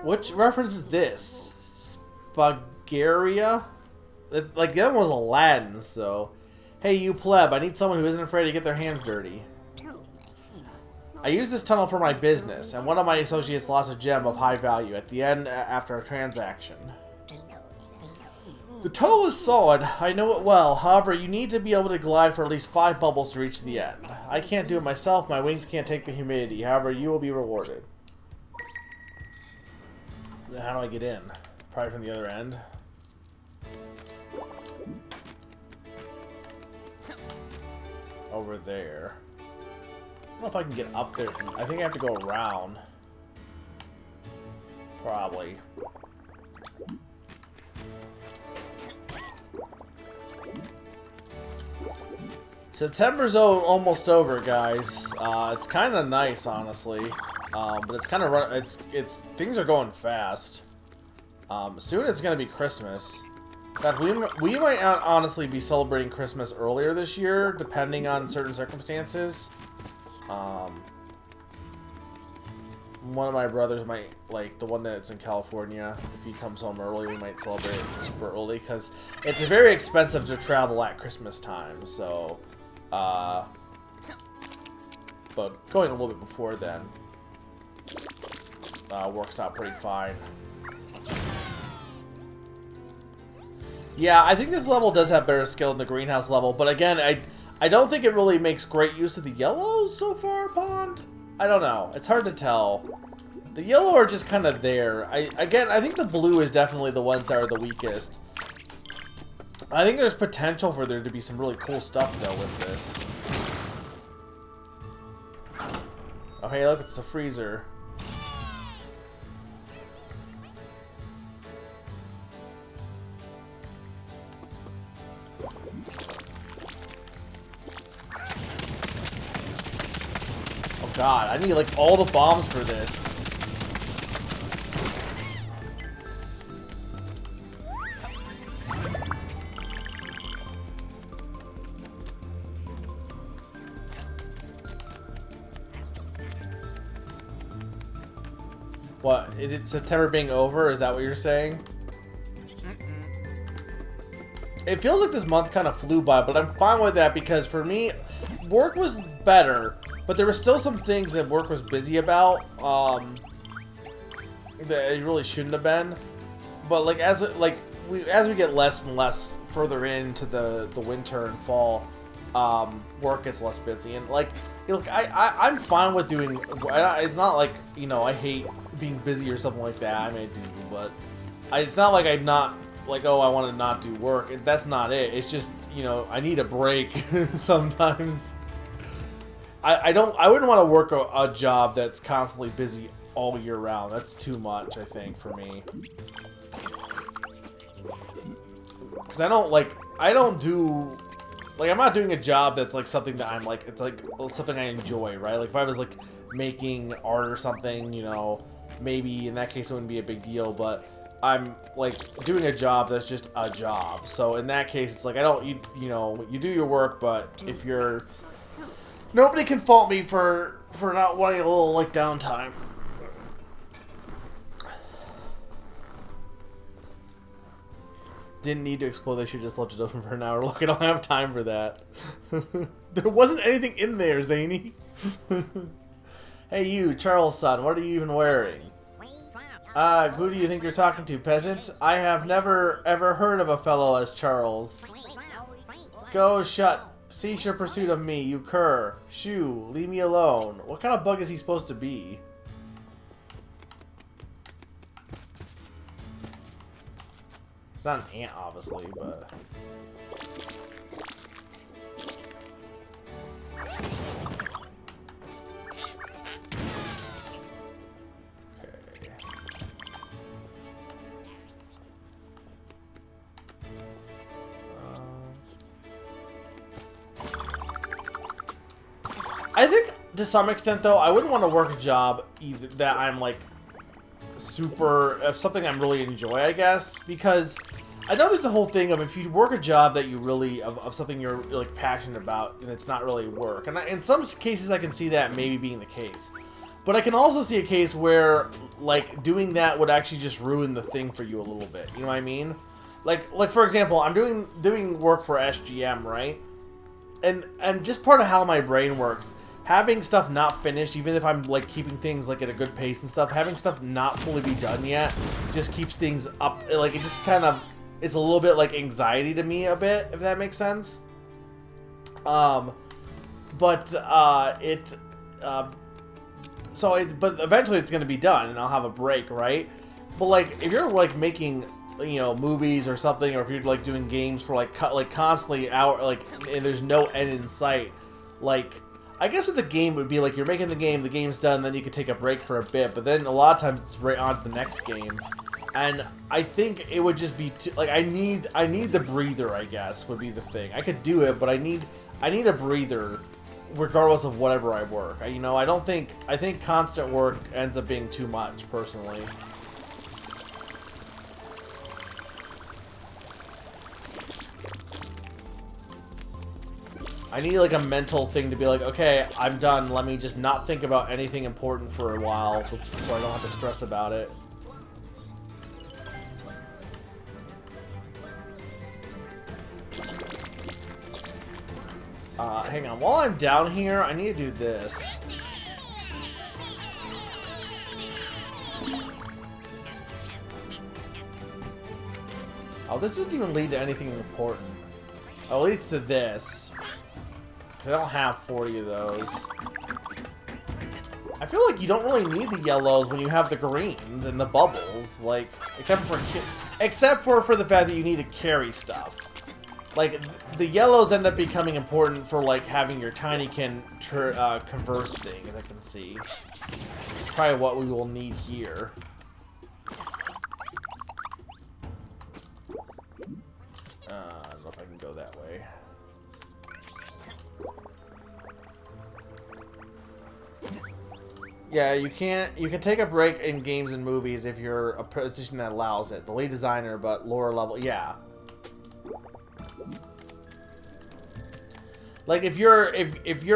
Which reference is this? Spagaria? Like, the other one was Aladdin, so... Hey, you pleb, I need someone who isn't afraid to get their hands dirty. I use this tunnel for my business, and one of my associates lost a gem of high value at the end after a transaction. The tunnel is solid, I know it well, however you need to be able to glide for at least 5 bubbles to reach the end. I can't do it myself, my wings can't take the humidity, however you will be rewarded. Then how do I get in? Probably from the other end? Over there. I don't know if I can get up there. I think I have to go around. Probably. September's almost over, guys. It's kind of nice, honestly. But it's kind of it's things are going fast. Soon it's gonna be Christmas. In fact, we might honestly be celebrating Christmas earlier this year, depending on certain circumstances. One of my brothers might, like, the one that's in California, if he comes home early, we might celebrate super early, because it's very expensive to travel at Christmas time, so, but going a little bit before then, works out pretty fine. Yeah, I think this level does have better skill than the greenhouse level, but again, I don't think it really makes great use of the yellows so far, Pond. I don't know. It's hard to tell. The yellow are just kind of there. Again, I think the blue is definitely the ones that are the weakest. I think there's potential for there to be some really cool stuff, though, with this. Oh, hey, look, it's the freezer. Oh, God, I need, like, all the bombs for this. What? Is September being over? Is that what you're saying? It feels like this month kind of flew by, but I'm fine with that because for me, work was better, but there were still some things that work was busy about that it really shouldn't have been. But like as we get less and less further into the winter and fall, work gets less busy. And like, look, I'm fine with doing. It's not like, you know, I hate being busy or something like that. I may do, but it's not like I'm not like, oh, I want to not do work. That's not it. It's just, you know, I need a break sometimes. I wouldn't want to work a job that's constantly busy all year round. That's too much, I think, for me. Because I'm not doing a job that's like something that I'm like, it's like something I enjoy, right? Like if I was like making art or something, you know, maybe in that case it wouldn't be a big deal, but I'm like doing a job that's just a job. So in that case, it's like you know, you do your work, but if you're, nobody can fault me for not wanting a little like downtime. Didn't need to explode. They should just left it open for an hour. Look, I don't have time for that. There wasn't anything in there, Zany. Hey you, Charles' son, what are you even wearing? Who do you think you're talking to, peasant? I have never ever heard of a fellow as Charles. Go cease your pursuit of me, you cur. Shoo, leave me alone. What kind of bug is he supposed to be? It's not an ant, obviously, but... I think, to some extent, though, I wouldn't want to work a job either that I'm, like, something I'm really enjoy, I guess, because I know there's a whole thing of if you work a job that you really, of something you're, like, passionate about, and it's not really work. And in some cases, I can see that maybe being the case. But I can also see a case where, like, doing that would actually just ruin the thing for you a little bit. You know what I mean? Like for example, I'm doing work for SGM, right? And just part of how my brain works, having stuff not finished, even if I'm like keeping things like at a good pace and stuff, having stuff not fully be done yet just keeps things up. Like it just kind of, it's a little bit like anxiety to me a bit, if that makes sense. But eventually it's gonna be done and I'll have a break, right? But like if you're like making, you know, movies or something, or if you're like doing games for like constantly and there's no end in sight, like I guess with the game it would be like you're making the game's done, then you could take a break for a bit, but then a lot of times it's right on to the next game. And I think it would just be too, like I need the breather, I guess, would be the thing. I could do it, but I need a breather regardless of whatever I work. You know, I think constant work ends up being too much, personally. I need like a mental thing to be like, okay, I'm done. Let me just not think about anything important for a while so I don't have to stress about it. Hang on. While I'm down here, I need to do this. Oh, this doesn't even lead to anything important. Oh, it leads to this. I don't have 40 of those. I feel like you don't really need the yellows when you have the greens and the bubbles, like, except for the fact that you need to carry stuff. Like, the yellows end up becoming important for, like, having your Tinykin converse thing, as I can see. It's probably what we will need here. I don't know if I can go that way. Yeah, you can take a break in games and movies if you're a position that allows it. The lead designer, but lower level, yeah. Like if you're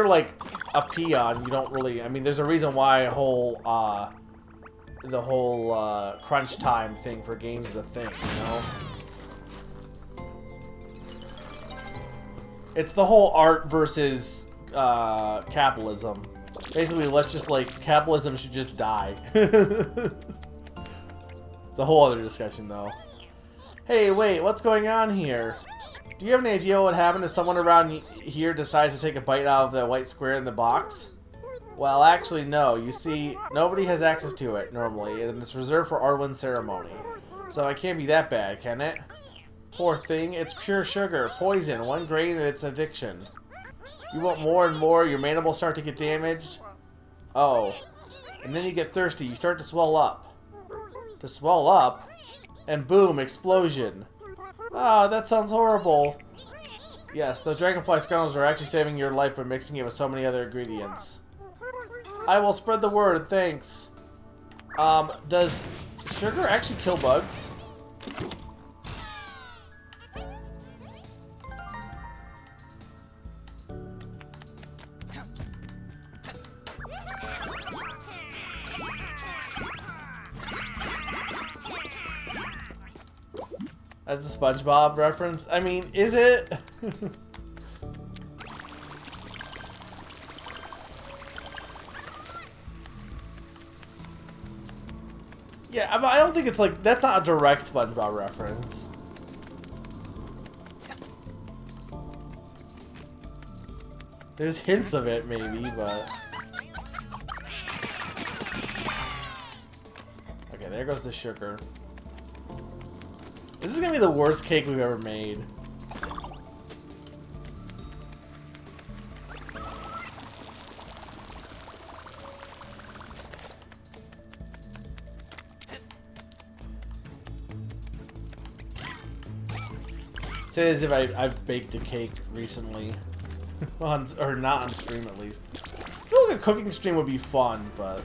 like a peon, you don't really. I mean, there's a reason why the whole crunch time thing for games is a thing, you know. It's the whole art versus capitalism. Basically, let's just, like, capitalism should just die. It's a whole other discussion, though. Hey, wait, what's going on here? Do you have any idea what would happen if someone around here decides to take a bite out of the white square in the box? Well, actually, no. You see, nobody has access to it, normally, and it's reserved for Arwen's ceremony. So it can't be that bad, can it? Poor thing, it's pure sugar, poison, 1 grain, and it's addiction. You want more and more, your mandibles start to get damaged. Oh. And then you get thirsty, you start to swell up. To swell up? And boom, explosion. Ah, that sounds horrible. Yes, the dragonfly scones are actually saving your life by mixing it with so many other ingredients. I will spread the word, thanks. Does sugar actually kill bugs? That's a SpongeBob reference? I mean, is it? Yeah, I don't think it's like, that's not a direct SpongeBob reference. There's hints of it, maybe, but... Okay, there goes the sugar. This is gonna be the worst cake we've ever made. Say as if I've baked a cake recently. Or not on stream, at least. I feel like a cooking stream would be fun, but...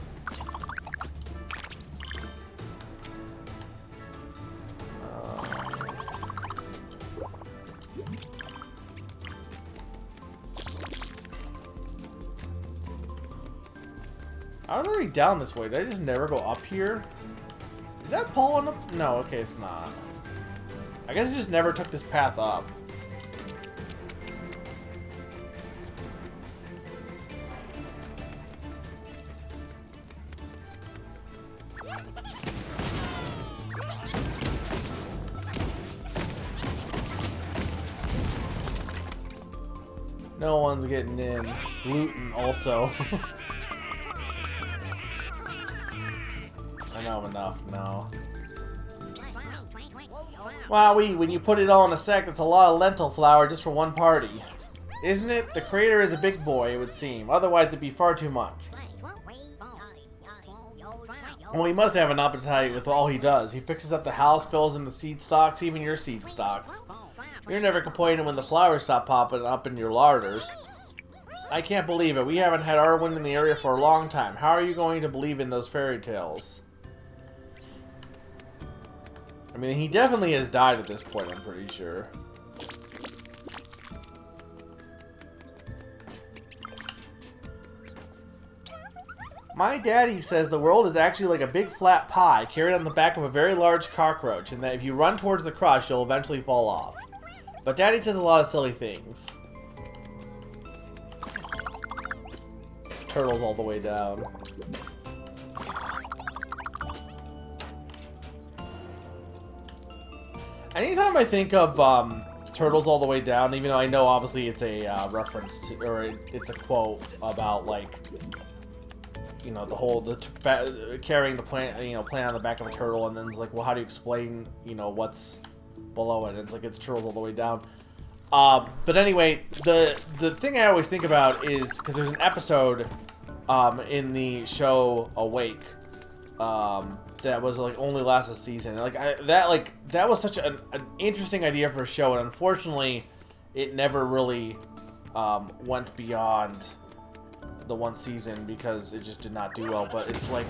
I was already down this way. Did I just never go up here? Is that Paul on the... No, okay, it's not. I guess I just never took this path up. No one's getting in. Gluten also. I know enough now. Wowee, when you put it all in a sack, that's a lot of lentil flour just for one party. Isn't it? The creator is a big boy, it would seem. Otherwise, it'd be far too much. Well, he must have an appetite with all he does. He fixes up the house, fills in the seed stocks, even your seed stocks. You're never complaining when the flowers stop popping up in your larders. I can't believe it. We haven't had Arwen in the area for a long time. How are you going to believe in those fairy tales? I mean, he definitely has died at this point, I'm pretty sure. My daddy says the world is actually like a big flat pie carried on the back of a very large cockroach, and that if you run towards the crust, you'll eventually fall off. But Daddy says a lot of silly things. It's turtles all the way down. Anytime I think of turtles all the way down, even though I know obviously it's a reference to, or it's a quote about like you know, carrying the plant, you know, plant on the back of a turtle, and then it's like, well, how do you explain, you know, what's below it? And it's like it's turtles all the way down. But anyway, the thing I always think about is because there's an episode in the show Awake that was like only last a season. And, that was such an interesting idea for a show, and unfortunately, it never really went beyond the one season because it just did not do well. But it's like,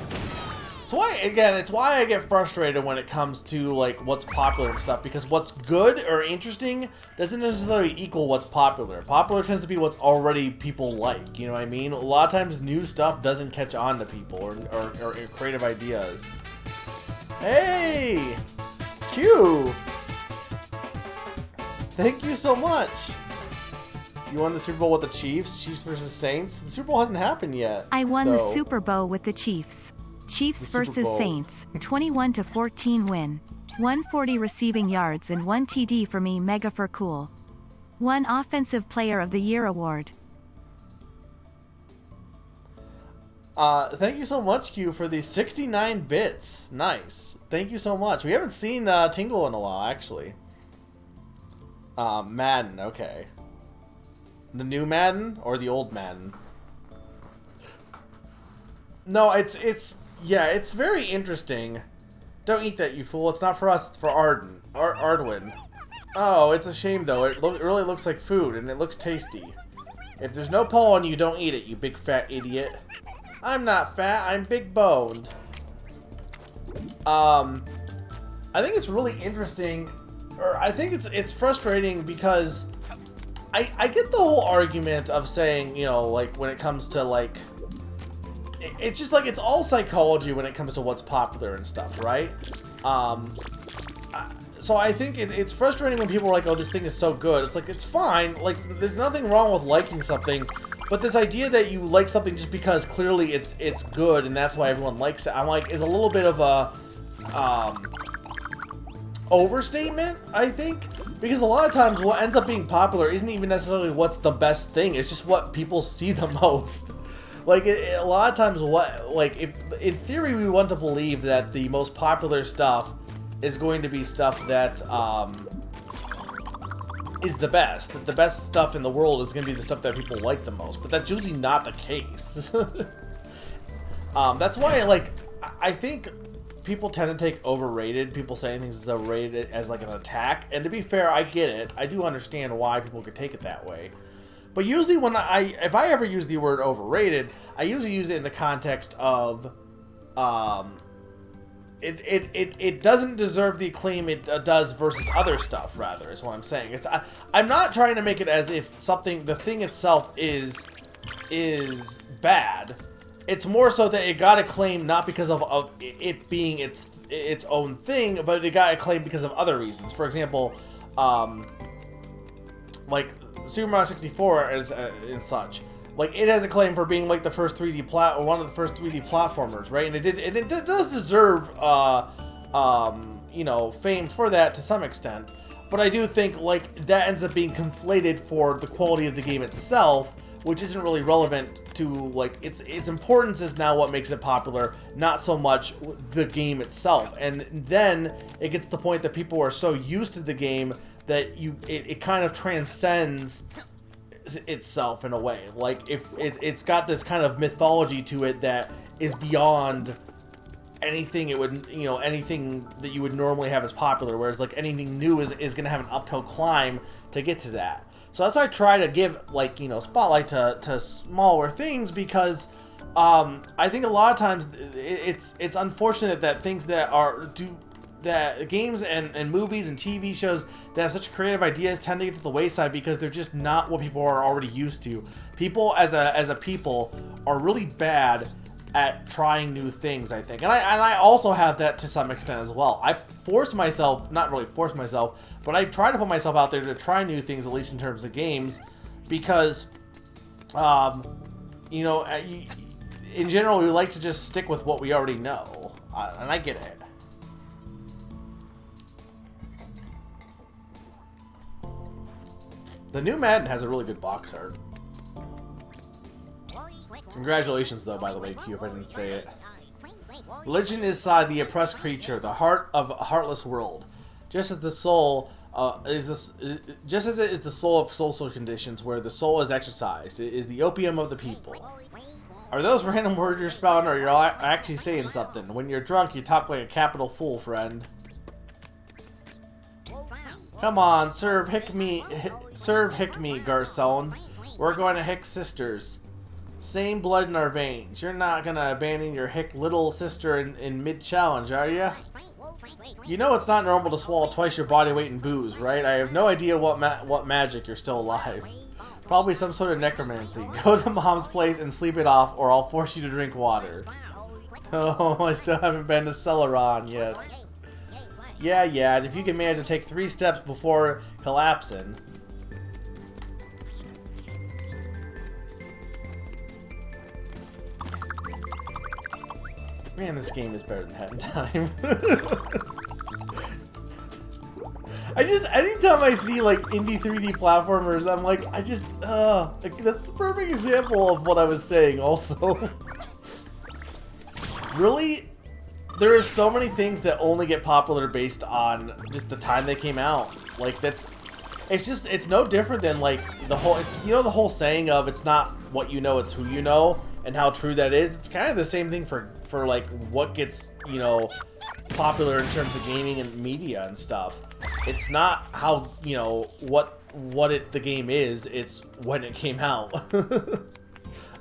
it's why I get frustrated when it comes to like what's popular and stuff, because what's good or interesting doesn't necessarily equal what's popular. Popular tends to be what's already people like, you know what I mean? A lot of times new stuff doesn't catch on to people or creative ideas. Hey! Q! Thank you so much! You won the Super Bowl with the Chiefs? Chiefs versus Saints? The Super Bowl hasn't happened yet. I won the Super Bowl with the Chiefs. Chiefs versus Saints, 21-14 win. 140 receiving yards and 1 TD for me, mega for cool. 1 Offensive Player of the Year award. Thank you so much, Q, for the 69 bits. Nice. Thank you so much. We haven't seen Tingle in a while, actually. Madden, okay. The new Madden or the old Madden? No, yeah, it's very interesting. Don't eat that, you fool. It's not for us, it's for Ardwin. Oh, it's a shame, though. It really looks like food, and it looks tasty. If there's no pollen, you don't eat it, you big fat idiot. I'm not fat, I'm big boned. I think it's really interesting, or I think it's frustrating because I get the whole argument of saying, you know, like, when it comes to, like, it's just like it's all psychology when it comes to what's popular and stuff, right? So I think it's frustrating when people are like, oh, this thing is so good. It's like, it's fine. Like, there's nothing wrong with liking something. But this idea that you like something just because clearly it's good and that's why everyone likes it, I'm like, is a little bit of a overstatement, I think. Because a lot of times what ends up being popular isn't even necessarily what's the best thing. It's just what people see the most. Like, a lot of times if in theory we want to believe that the most popular stuff is going to be stuff that is the best. That the best stuff in the world is going to be the stuff that people like the most. But that's usually not the case. That's why, I think people tend to take overrated, people saying things is overrated, as like an attack. And to be fair, I get it. I do understand why people could take it that way. But usually if I ever use the word overrated, I usually use it in the context of, it doesn't deserve the acclaim it does versus other stuff, rather, is what I'm saying. I'm not trying to make it as if the thing itself is bad. It's more so that it got acclaim not because of it being its own thing, but it got acclaim because of other reasons. For example, like Super Mario 64 and such. Like, it has a claim for being like the first one of the first 3D platformers, right? And it does deserve you know, fame for that to some extent. But I do think like that ends up being conflated for the quality of the game itself, which isn't really relevant to like its importance is now what makes it popular, not so much the game itself. And then it gets to the point that people are so used to the game that it kind of transcends itself in a way. Like, if it's got this kind of mythology to it that is beyond anything anything that you would normally have as popular, whereas like anything new is going to have an uphill climb to get to that. So that's why I try to give, like, you know, spotlight to smaller things, because I think a lot of times it's unfortunate that things that games and movies and TV shows that have such creative ideas tend to get to the wayside because they're just not what people are already used to. People as a people are really bad at trying new things, I think. And I also have that to some extent as well. I force myself, not really force myself, but I try to put myself out there to try new things, at least in terms of games, because, you know, in general, we like to just stick with what we already know. And I get it. The new Madden has a really good box art. Congratulations, though, by the way, Q, if I didn't say it. Religion is inside the oppressed creature, the heart of a heartless world. Just as the soul just as it is the soul of social conditions, where the soul is exercised, it is the opium of the people. Are those random words you're spouting, or you're actually saying something? When you're drunk, you talk like a capital fool, friend. Come on, serve hick me, garçon. We're going to hick sisters. Same blood in our veins. You're not gonna abandon your hick little sister in mid-challenge, are ya? You know it's not normal to swallow twice your body weight in booze, right? I have no idea what magic you're still alive. Probably some sort of necromancy. Go to Mom's place and sleep it off, or I'll force you to drink water. Oh, I still haven't been to Celeron yet. Yeah, and if you can manage to take 3 steps before collapsing... Man, this game is better than Hat in Time. Anytime I see, like, indie 3D platformers, I'm like, like, that's the perfect example of what I was saying, also. Really? There are so many things that only get popular based on just the time they came out. Like, it's no different than, like, the whole saying of, it's not what you know, it's who you know, and how true that is. It's kind of the same thing for like, what gets, you know, popular in terms of gaming and media and stuff. It's not how, you know, what the game is, it's when it came out.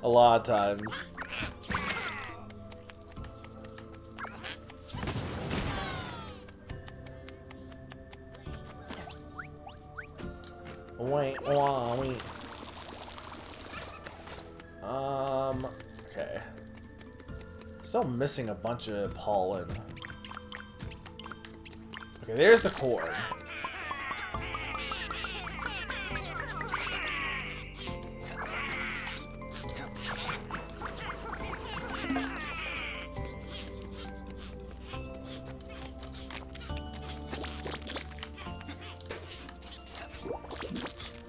A lot of times. Wait. Okay. Still missing a bunch of pollen. Okay, there's the core.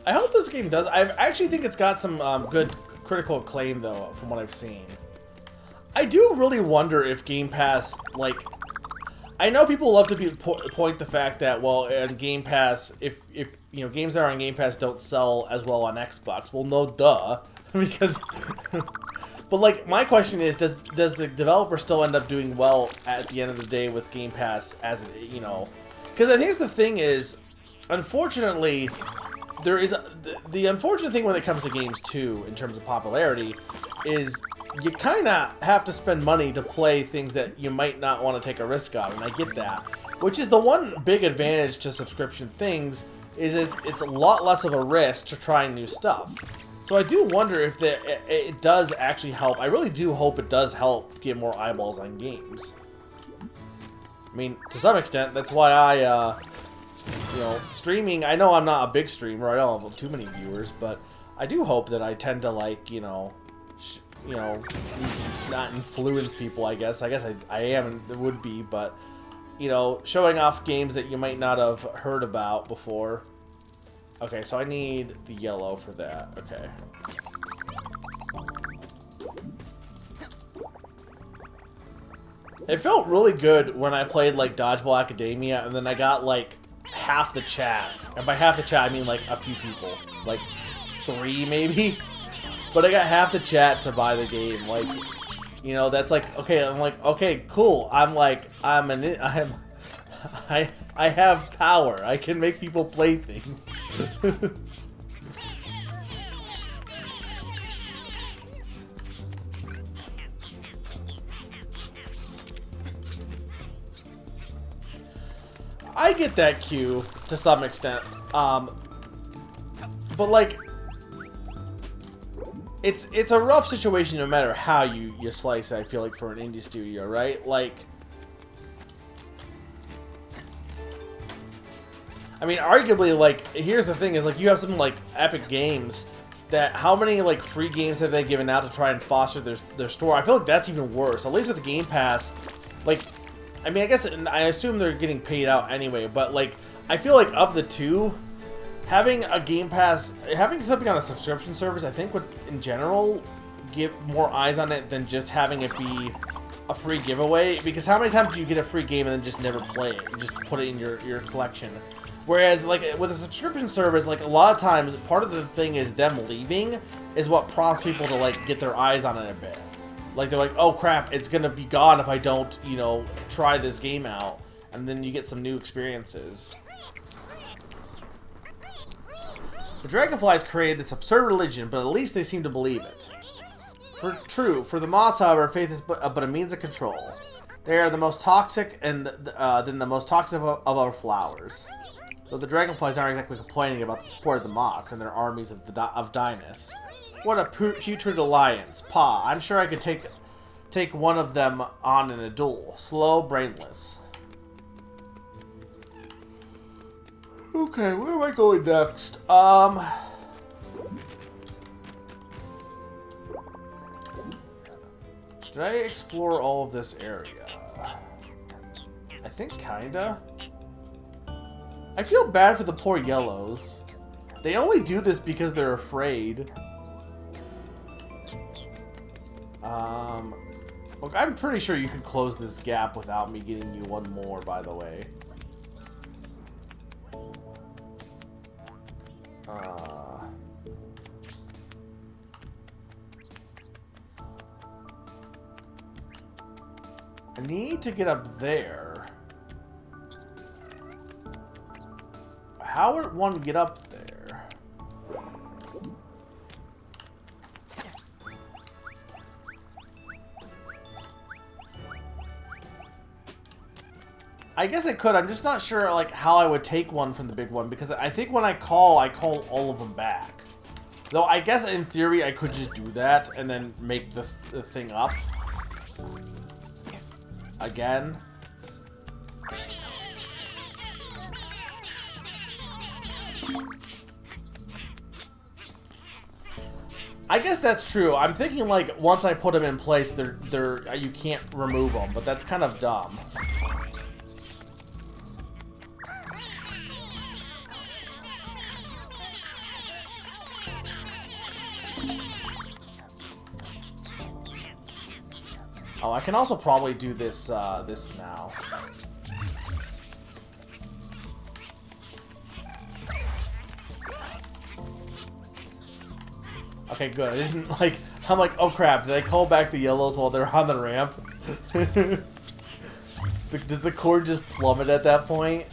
I hope this game does. I actually think it's got some good critical acclaim, though, from what I've seen. I do really wonder if Game Pass, like... I know people love to point the fact that, well, in Game Pass, if you know, games that are on Game Pass don't sell as well on Xbox. Well, no, duh. Because... But, like, my question is, does the developer still end up doing well at the end of the day with Game Pass as, you know... Because I think the thing is, unfortunately... There is the unfortunate thing when it comes to games too, in terms of popularity, is you kind of have to spend money to play things that you might not want to take a risk on, and I get that. Which is the one big advantage to subscription things, is it's a lot less of a risk to try new stuff. So I do wonder if it does actually help. I really do hope it does help get more eyeballs on games. I mean, to some extent, that's why I... you know, streaming, I know I'm not a big streamer, I don't have too many viewers, but I do hope that I tend to, like, you know, not influence people, I guess. I am, and would be, but, you know, showing off games that you might not have heard about before. Okay, so I need the yellow for that. Okay. It felt really good when I played, like, Dodgeball Academia, and then I got, like, half the chat. And by half the chat, I mean, like, a few people. Like, 3, maybe? But I got half the chat to buy the game. Like, you know, that's like, okay, I'm like, okay, cool. I'm like, I have power. I can make people play things. I get that cue to some extent, but like, it's a rough situation no matter how you slice it, I feel like, for an indie studio, right? Like, I mean, arguably, like, here's the thing, is like, you have something like Epic Games, that how many, like, free games have they given out to try and foster their store? I feel like that's even worse, at least with the Game Pass. Like, I mean, I assume they're getting paid out anyway, but, like, I feel like of the two, having a Game Pass, having something on a subscription service, I think would, in general, give more eyes on it than just having it be a free giveaway. Because how many times do you get a free game and then just never play it? You just put it in your collection. Whereas, like, with a subscription service, like, a lot of times, part of the thing is them leaving is what prompts people to, like, get their eyes on it a bit. Like, they're like, oh, crap, it's gonna be gone if I don't, you know, try this game out. And then you get some new experiences. The Dragonflies created this absurd religion, but at least they seem to believe it. For the moths, however, faith is but a means of control. They are the most toxic than the most toxic of our flowers. Though the Dragonflies aren't exactly complaining about the support of the moths and their armies of Dynus. What a putrid alliance. Pa, I'm sure I could take one of them on in a duel. Slow, brainless. Okay, where am I going next? Did I explore all of this area? I think kinda. I feel bad for the poor yellows. They only do this because they're afraid. Look, I'm pretty sure you can close this gap without me getting you one more, by the way. I need to get up there. How would one get up there? I guess I could. I'm just not sure like how I would take one from the big one, because I think when I call all of them back. Though I guess in theory I could just do that and then make the thing up again. I guess that's true. I'm thinking like once I put them in place, you can't remove them, but that's kind of dumb. Oh, I can also probably do this this now. Okay, good. I didn't like. I'm like, oh crap! Did I call back the yellows while they're on the ramp? Does the cord just plummet at that point?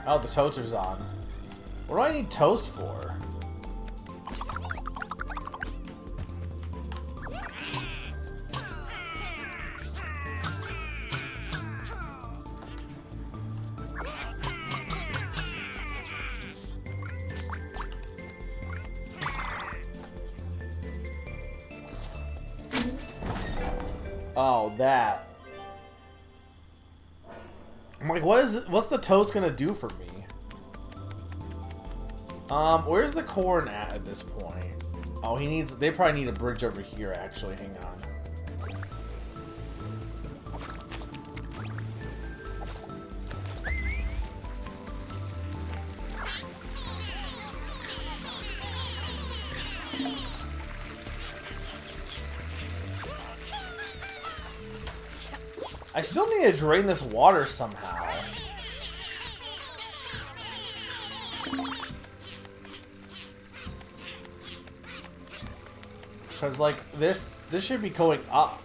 Oh, the toaster's on. What do I need toast for? Oh, that. I'm like, what's the toast gonna do for me? Where's the corn at this point? Oh, they probably need a bridge over here, actually. Hang on. I still need to drain this water somehow. Because, like, this should be going up.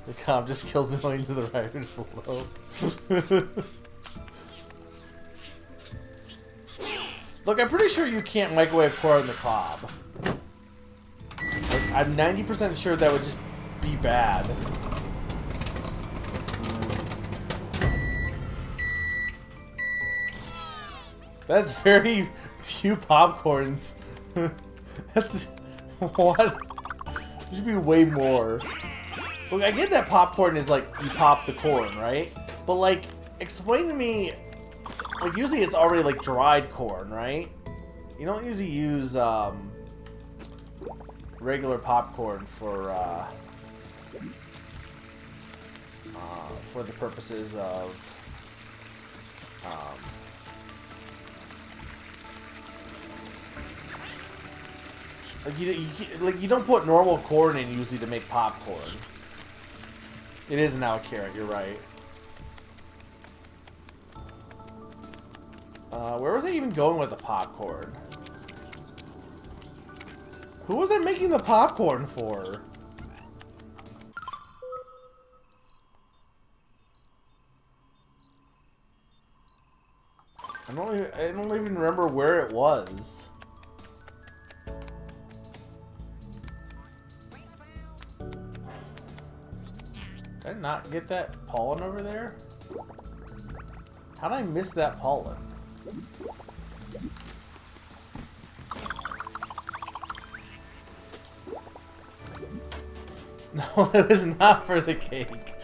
The cob just kills millions of the riders below. Look, I'm pretty sure you can't microwave corn in the cob. Like, I'm 90% sure that would just be bad. That's very few popcorns. That's what? There should be way more. Look, I get that popcorn is like you pop the corn, right? But like, explain to me, like, usually it's already, like, dried corn, right? You don't usually use, regular popcorn for the purposes of, like, you don't put normal corn in usually to make popcorn. It is now a carrot, you're right. Where was I even going with the popcorn? Who was I making the popcorn for? I don't even remember where it was. Did I not get that pollen over there? How did I miss that pollen? No, it was not for the cake.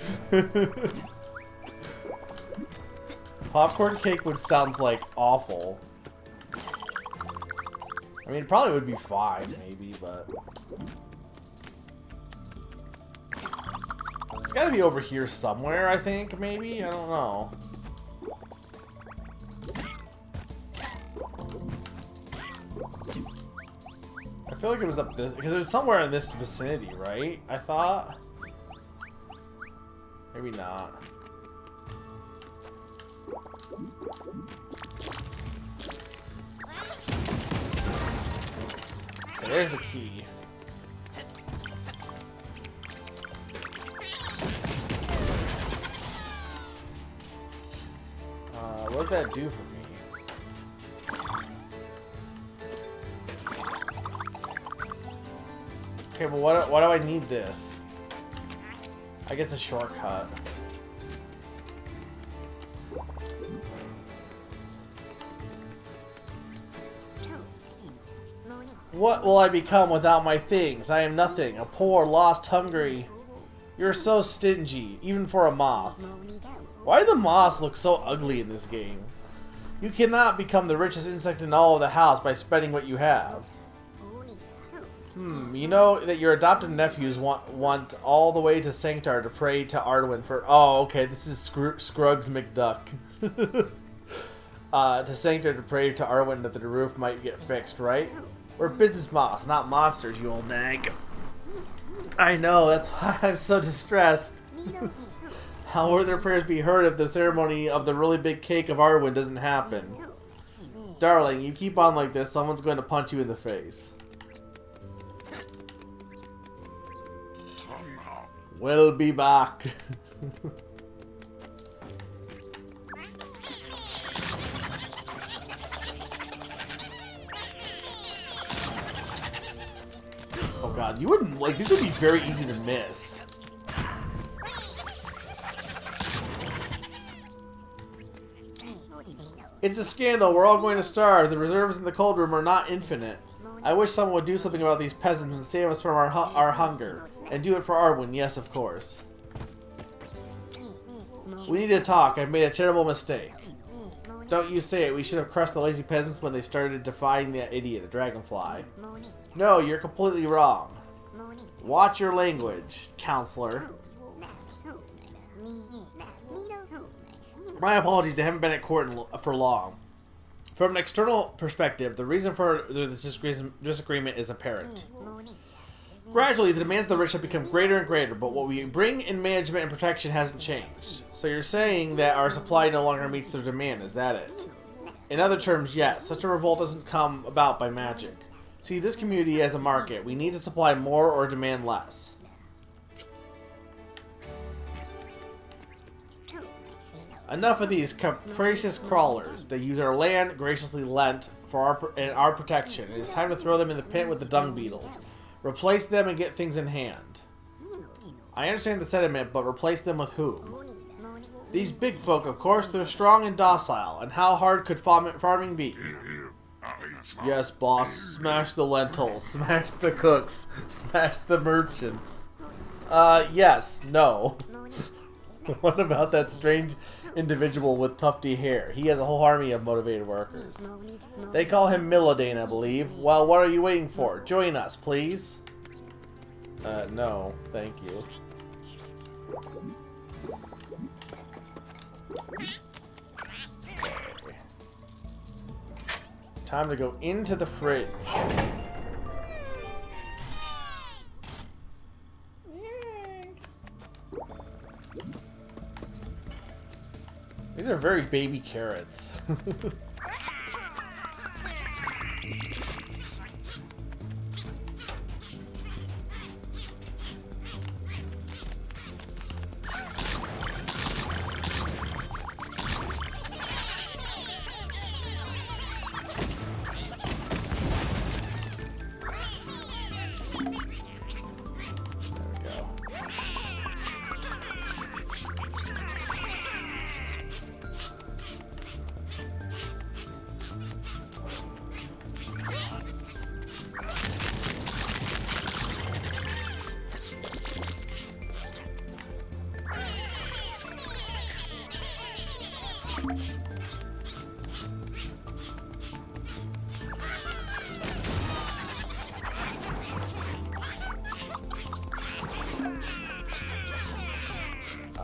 Popcorn cake would sound like awful. I mean, it probably would be fine, maybe, but... It's gotta be over here somewhere, I think, maybe? I don't know. I feel like it was up this... Because it was somewhere in this vicinity, right? I thought? Maybe not. So there's the key. What did that do for me? Okay, but why do I need this? I guess a shortcut. What will I become without my things? I am nothing. A poor, lost, hungry. You're so stingy, even for a moth. Why do the moths look so ugly in this game? You cannot become the richest insect in all of the house by spending what you have. You know that your adopted nephews want all the way to Sanctar to pray to Arwen for... Oh, okay, this is Scruggs McDuck. To Sanctar to pray to Arwen that the roof might get fixed, right? We're business moths, not monsters, you old nag. I know, that's why I'm so distressed. How will their prayers be heard if the ceremony of the really big cake of Arwen doesn't happen? Darling, you keep on like this, someone's going to punch you in the face. We'll be back. Oh god, you wouldn't like this would be very easy to miss. It's a scandal. We're all going to starve. The reserves in the cold room are not infinite. I wish someone would do something about these peasants and save us from our hunger. And do it for Arwen, yes, of course. We need to talk. I've made a terrible mistake. Don't you say it. We should have crushed the lazy peasants when they started defying that idiot, a dragonfly. No, you're completely wrong. Watch your language, counselor. My apologies, I haven't been at court for long. From an external perspective, the reason for this disagreement is apparent. Gradually, the demands of the rich have become greater and greater, but what we bring in management and protection hasn't changed. So you're saying that our supply no longer meets their demand, is that it? In other terms, yes, such a revolt doesn't come about by magic. See this community as a market. We need to supply more or demand less. Enough of these capricious crawlers. They use our land graciously lent for our protection. It is time to throw them in the pit with the dung beetles. Replace them and get things in hand. I understand the sentiment, but replace them with whom? These big folk, of course, they're strong and docile. And how hard could farming be? Yes, boss. Smash the lentils. Smash the cooks. Smash the merchants. Yes. No. What about that strange individual with tufty hair? He has a whole army of motivated workers. They call him Milladane, I believe. Well, what are you waiting for? Join us, please. No, thank you. Okay. Time to go into the fridge. These are very baby carrots.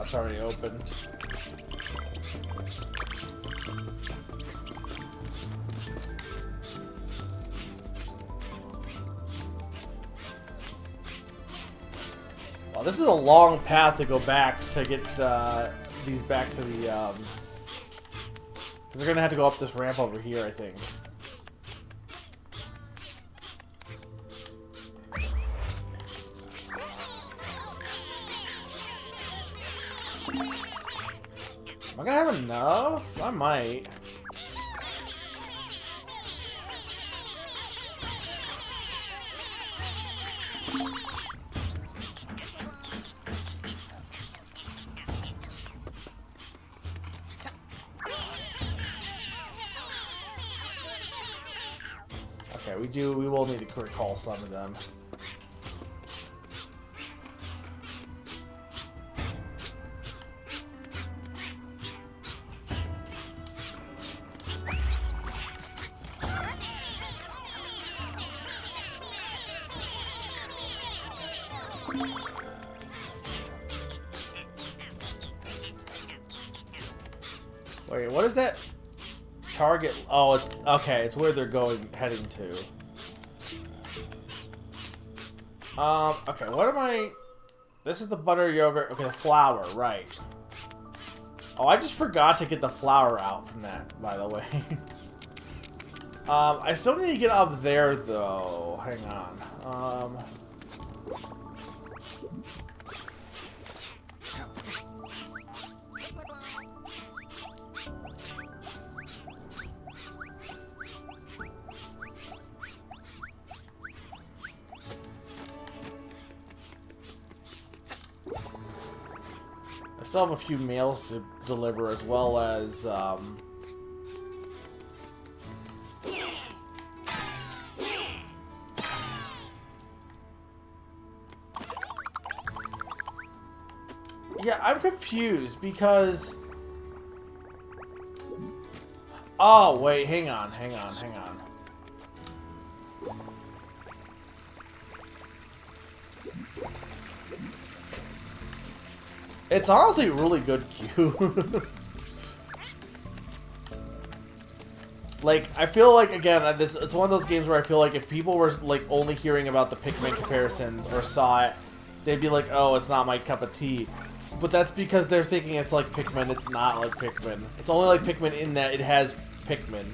It's already opened. Well, this is a long path to go back to get these back to the because they're gonna have to go up this ramp over here, I think. Am I gonna have enough? I might. Okay, we will need to recall some of them. Wait, what is that target? Oh, it's okay. It's where they're heading to. Okay. What am I? This is the butter yogurt. Okay, the flour, right? Oh, I just forgot to get the flour out from that. By the way. I still need to get up there though. Hang on. I still have a few mails to deliver, as well as, yeah, I'm confused, because... Oh, wait, hang on. It's honestly a really good queue. Like, I feel like, again, it's one of those games where I feel like if people were, like, only hearing about the Pikmin comparisons or saw it, they'd be like, oh, it's not my cup of tea. But that's because they're thinking it's like Pikmin. It's not like Pikmin. It's only like Pikmin in that it has Pikmin.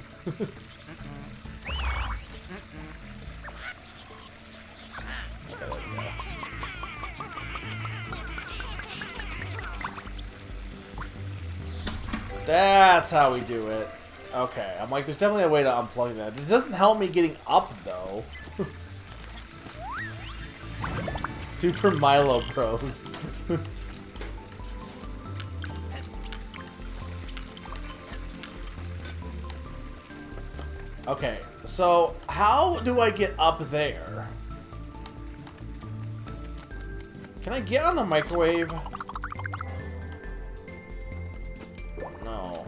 That's how we do it. Okay, I'm like, there's definitely a way to unplug that. This doesn't help me getting up, though. Super Milo Pros. Okay, so how do I get up there? Can I get on the microwave? No.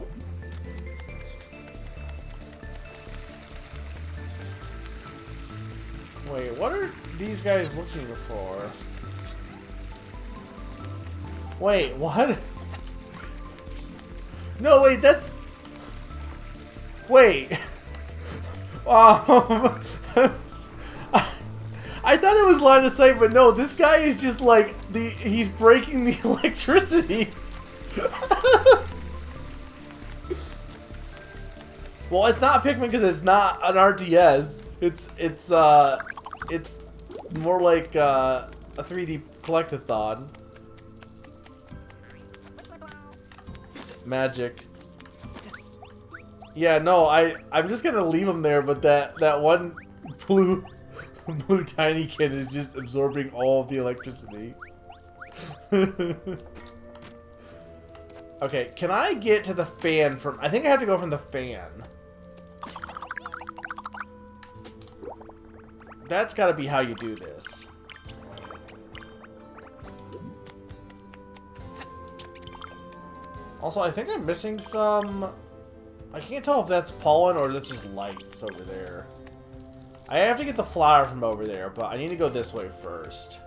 Wait, what are these guys looking for? Wait, what? No, wait, that's... Wait. I thought it was line of sight, but no, this guy is just like, he's breaking the electricity. Well, it's not Pikmin because it's not an RTS. It's more like a 3D collectathon. Magic. Yeah, no, I'm just gonna leave him there, but that one blue Tinykin is just absorbing all of the electricity. Okay, can I get to the fan from... I think I have to go from the fan. That's gotta be how you do this. Also, I think I'm missing some... I can't tell if that's pollen or that's just lights over there. I have to get the flower from over there, but I need to go this way first.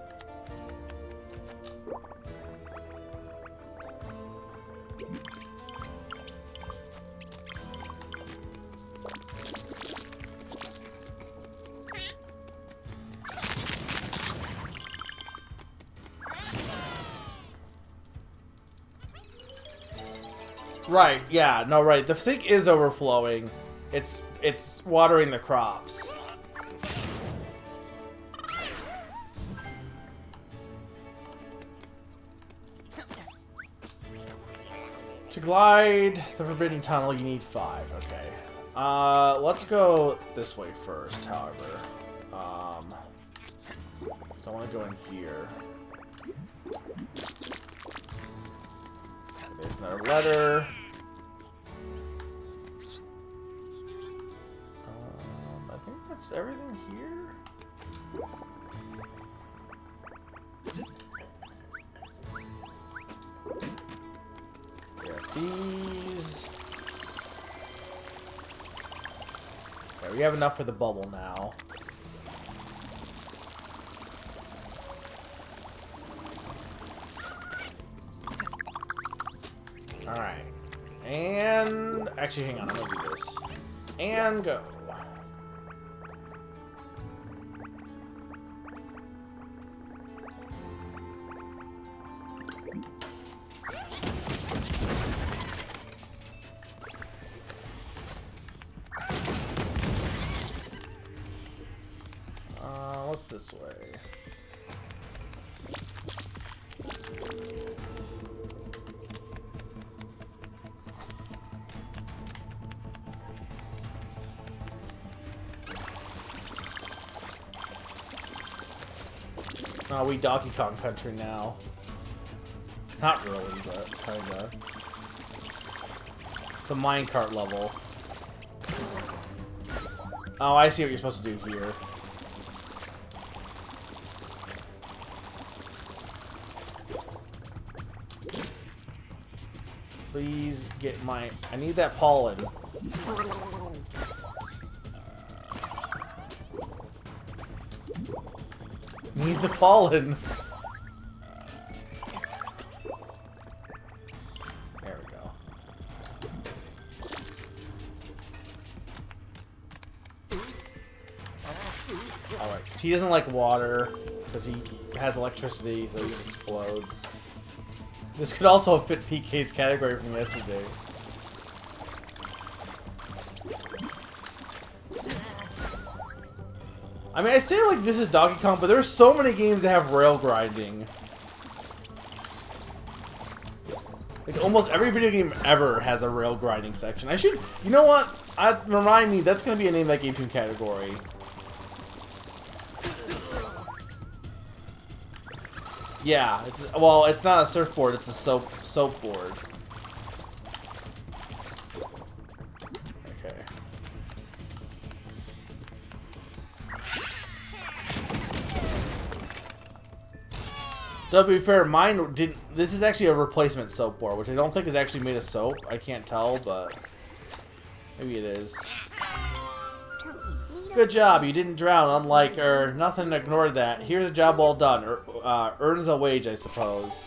Right, yeah, no, right. The sink is overflowing. It's watering the crops. To glide the forbidden tunnel, you need 5. Okay. Let's go this way first, however. So I want to go in here. There's another letter. I think that's everything here. These. Okay, we have enough for the bubble now. Alright. And... Actually, hang on. I'm gonna do this. And go. What's this way? Oh, we Donkey Kong country now. Not really, but kinda. It's a minecart level. Oh, I see what you're supposed to do here. Please get my... I need that pollen. Need the pollen. There we go. Alright, he doesn't like water because he has electricity, so he just explodes. This could also fit PK's category from yesterday. I mean, I say like this is Donkey Kong, but there's so many games that have rail grinding. Like almost every video game ever has a rail grinding section. I should, you know what? Remind me, that's gonna be a name of that game tune category. Yeah, well, it's not a surfboard, it's a soap board. Okay. To be fair, mine didn't... This is actually a replacement soap bar, which I don't think is actually made of soap. I can't tell, but... Maybe it is. Good job, you didn't drown, unlike, nothing ignored that. Here's a job well done. Earns a wage, I suppose.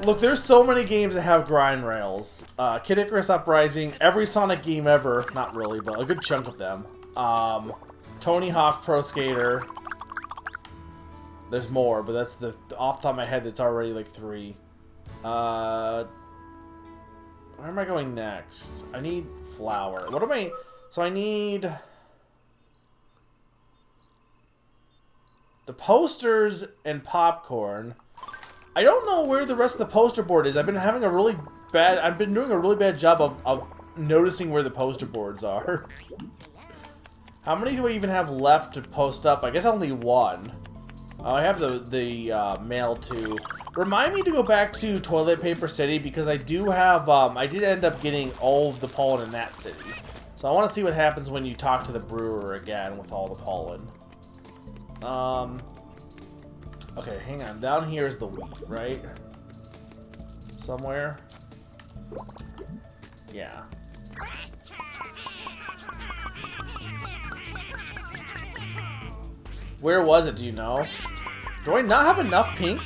Look, there's so many games that have grind rails. Kid Icarus Uprising, every Sonic game ever. Not really, but a good chunk of them. Tony Hawk Pro Skater. There's more, but that's the off the top of my head. That's already like 3. Where am I going next? I need flour. What am I? So I need the posters and popcorn. I don't know where the rest of the poster board is. I've been having a really bad... I've been doing a really bad job of noticing where the poster boards are. How many do I even have left to post up? I guess only 1. I have the mail too. Remind me to go back to Toilet Paper City because I do have... I did end up getting all of the pollen in that city. So I want to see what happens when you talk to the brewer again with all the pollen. Okay, hang on. Down here is the wheat, right? Somewhere? Yeah. Where was it, do you know? Do I not have enough pink?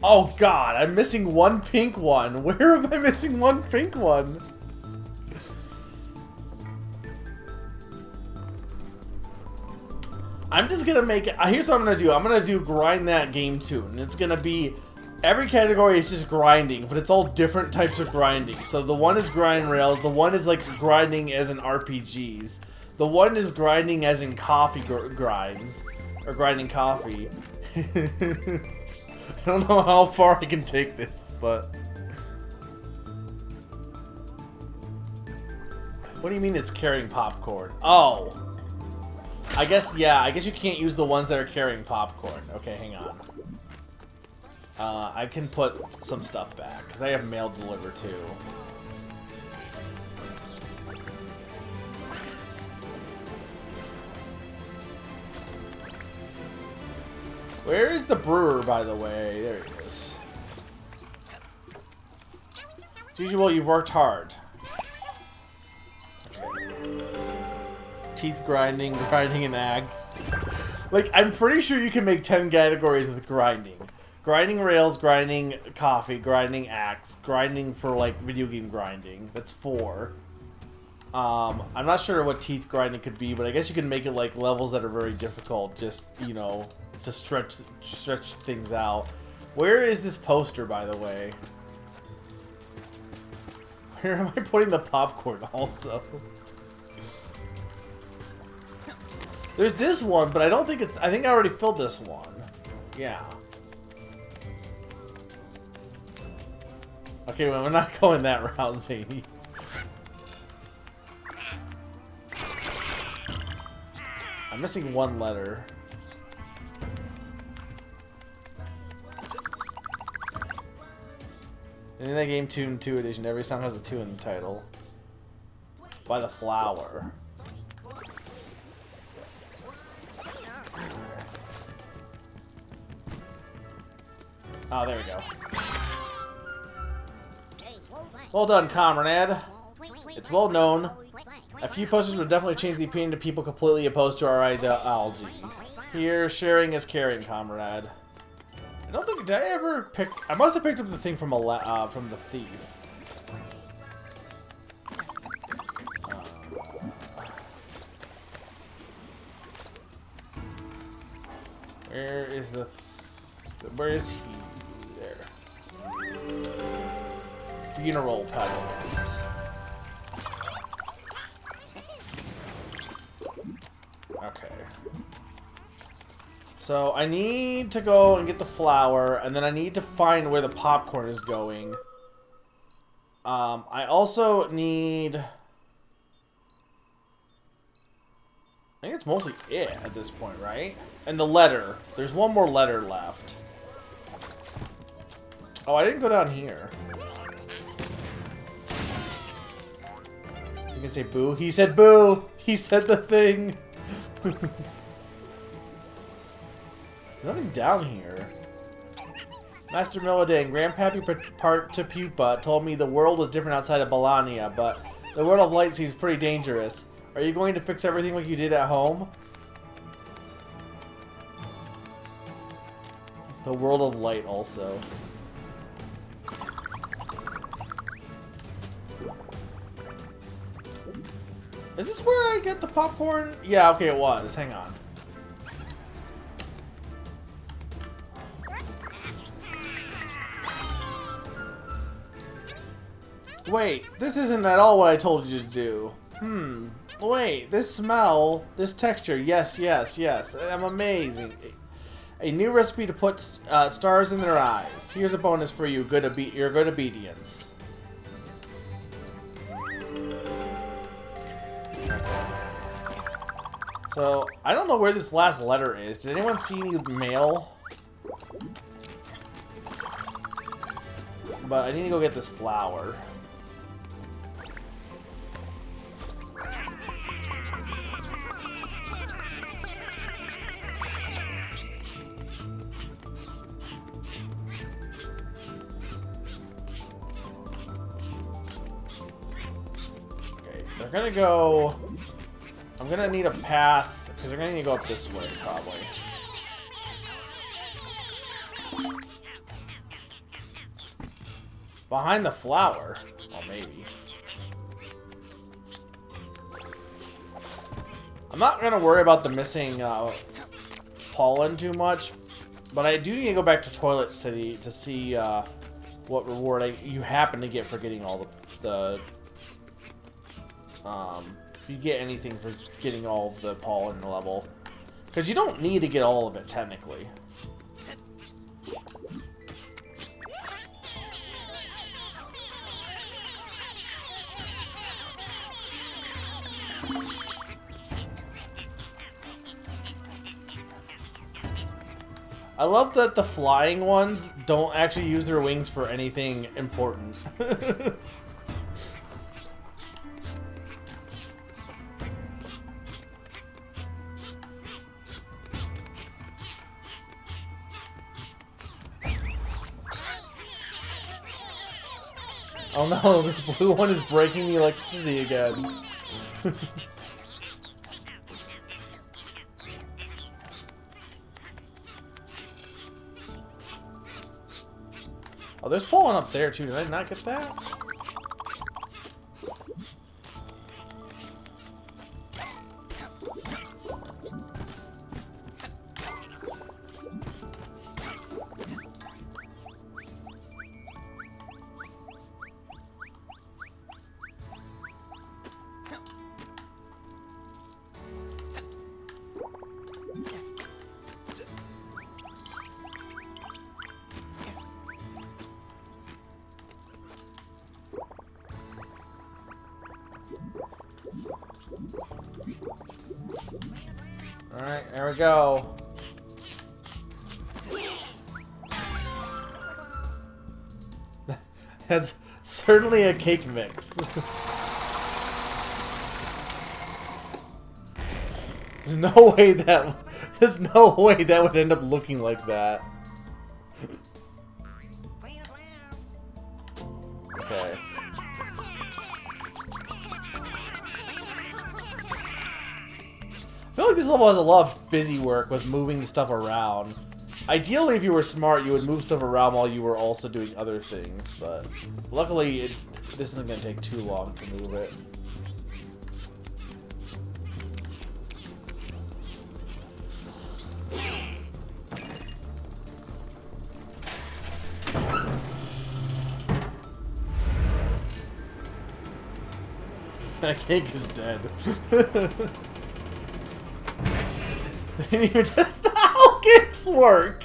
Oh god, I'm missing 1 pink one. Where am I missing 1 pink one? I'm just gonna make it. Here's what I'm gonna do. I'm gonna do grind that game tune. It's gonna be every category is just grinding, but it's all different types of grinding. So the one is grind rails. The one is like grinding as in RPGs. The one is grinding as in coffee grinds or grinding coffee. I don't know how far I can take this, but what do you mean it's carrying popcorn? Oh. I guess, yeah, I guess you can't use the ones that are carrying popcorn. Okay, hang on. I can put some stuff back, because I have mail deliver too. Where is the brewer, by the way? There he is. As usual, you've worked hard. Teeth grinding, grinding an axe. Like, I'm pretty sure you can make 10 categories with grinding. Grinding rails, grinding coffee, grinding axe, grinding for, like, video game grinding. That's 4. I'm not sure what teeth grinding could be, but I guess you can make it, like, levels that are very difficult, just, you know, to stretch things out. Where is this poster, by the way? Where am I putting the popcorn, also? There's this one, but I don't think it's... I think I already filled this one. Yeah. Okay, well, we're not going that route, Zany. I'm missing 1 letter. In that game, Tune 2 edition, every song has a 2 in the title. By the flower. Oh, there we go. Well done, comrade. It's well known. A few posters would definitely change the opinion to people completely opposed to our ideology. Here, sharing is caring, comrade. I don't think... Did I ever pick... I must have picked up the thing from the thief. Where is the... Where is he? There. Funeral petals. Okay. So I need to go and get the flour, and then I need to find where the popcorn is going. I also need... I think it's mostly it at this point, right? And the letter. There's one more letter left. Oh, I didn't go down here. You can say boo. He said boo. He said the thing. There's nothing down here. Master Milladane, Grandpappy Partapupa told me the world was different outside of Balania, but the world of light seems pretty dangerous. Are you going to fix everything like you did at home? The world of light also. Is this where I get the popcorn? Yeah, okay, it was. Hang on. Wait, this isn't at all what I told you to do. Wait, this smell, this texture, yes, yes, yes. I'm amazing. A new recipe to put stars in their eyes. Here's a bonus for you, your good obedience. So, I don't know where this last letter is. Did anyone see any mail? But I need to go get this flower. They're gonna go... I'm gonna need a path, because they're gonna need to go up this way, probably. Behind the flower? Well, maybe. I'm not gonna worry about the missing pollen too much, but I do need to go back to Toilet City to see what reward you happen to get for getting all the if you get anything for getting all of the pollen level. Because you don't need to get all of it, technically. I love that the flying ones don't actually use their wings for anything important. Oh no, this blue one is breaking the electricity again. Oh, there's pollen up there too. Did I not get that? Alright, there we go. That's certainly a cake mix. There's no way that would end up looking like that. Okay. I feel like this level has a lot of busy work with moving the stuff around. Ideally, if you were smart, you would move stuff around while you were also doing other things, but luckily, this isn't going to take too long to move it. That cake is dead. They didn't even test how cakes work.